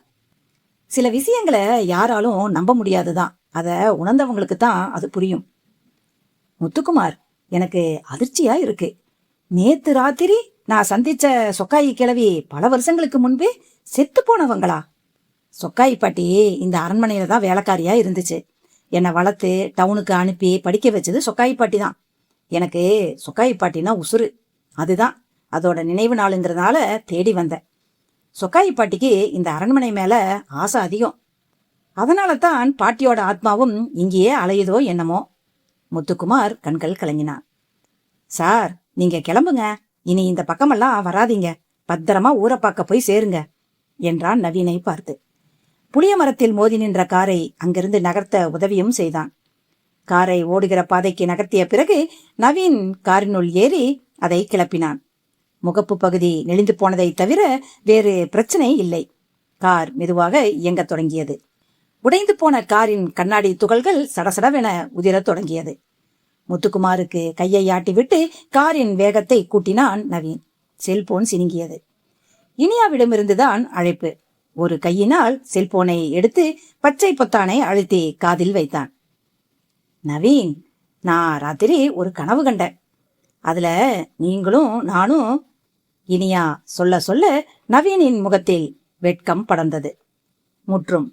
சில விஷயங்களை யாராலும் நம்ப முடியாதுதான். அத உணர்ந்தவங்களுக்கு தான் அது புரியும். முத்துக்குமார், எனக்கு அதிர்ச்சியா இருக்கு. நேத்து ராத்திரி நான் சந்திச்ச சொக்காயி கிழவி பல வருஷங்களுக்கு முன்பே செத்து போனவங்களா? சொக்காயி பாட்டி இந்த அரண்மனையில தான் வேலைக்காரியா இருந்துச்சு. என்னை வளர்த்து டவுனுக்கு அனுப்பி படிக்க வச்சது சொக்காயி பாட்டி தான். எனக்கு சொக்காயி பாட்டினா உசுறு. அதுதான் அதோட நினைவு நாளுங்கிறதுனால தேடி வந்தேன். சொக்காயி பாட்டிக்கு இந்த அரண்மனை மேல ஆசை அதிகம். அதனால தான் பாட்டியோட ஆத்மாவும் இங்கேயே அலையுதோ என்னமோ. முத்துக்குமார் கண்கள் கலங்கினான். சார், நீங்க கிளம்புங்க. இனி இந்த பக்கமெல்லாம் வராதீங்க. பத்திரமா ஊரை பார்க்க போய் சேருங்க என்றான் நவீனை பார்த்து. புளிய மரத்தில் மோதி நின்ற காரை அங்கிருந்து நகர்த்த உதவியும் செய்தான். காரை ஓடுகிற பாதைக்கு நகர்த்திய பிறகு நவீன் காரினுள் ஏறி அதை கிளப்பினான். முகப்பு பகுதி நெளிந்து போனதை தவிர வேறு பிரச்சனை இல்லை. கார் மெதுவாக இயங்கத் தொடங்கியது. உடைந்து போன காரின் கண்ணாடி துகள்கள் சடசடவென உதிரத் தொடங்கியது. முத்துக்குமாருக்கு கையை ஆட்டிவிட்டு காரின் வேகத்தை கூட்டினான் நவீன். செல்போன் சினுங்கியது. இனியாவிடமிருந்துதான் அழைப்பு. ஒரு கையினால் செல்போனை எடுத்து பச்சை பொத்தானை அழுத்தி காதில் வைத்தான். நவீன், நான் ராத்திரி ஒரு கனவு கண்டேன். அதுல நீங்களும் நானும். இனியா சொல்ல சொல்ல நவீனின் முகத்தில் வெட்கம் படர்ந்தது. முற்றும்.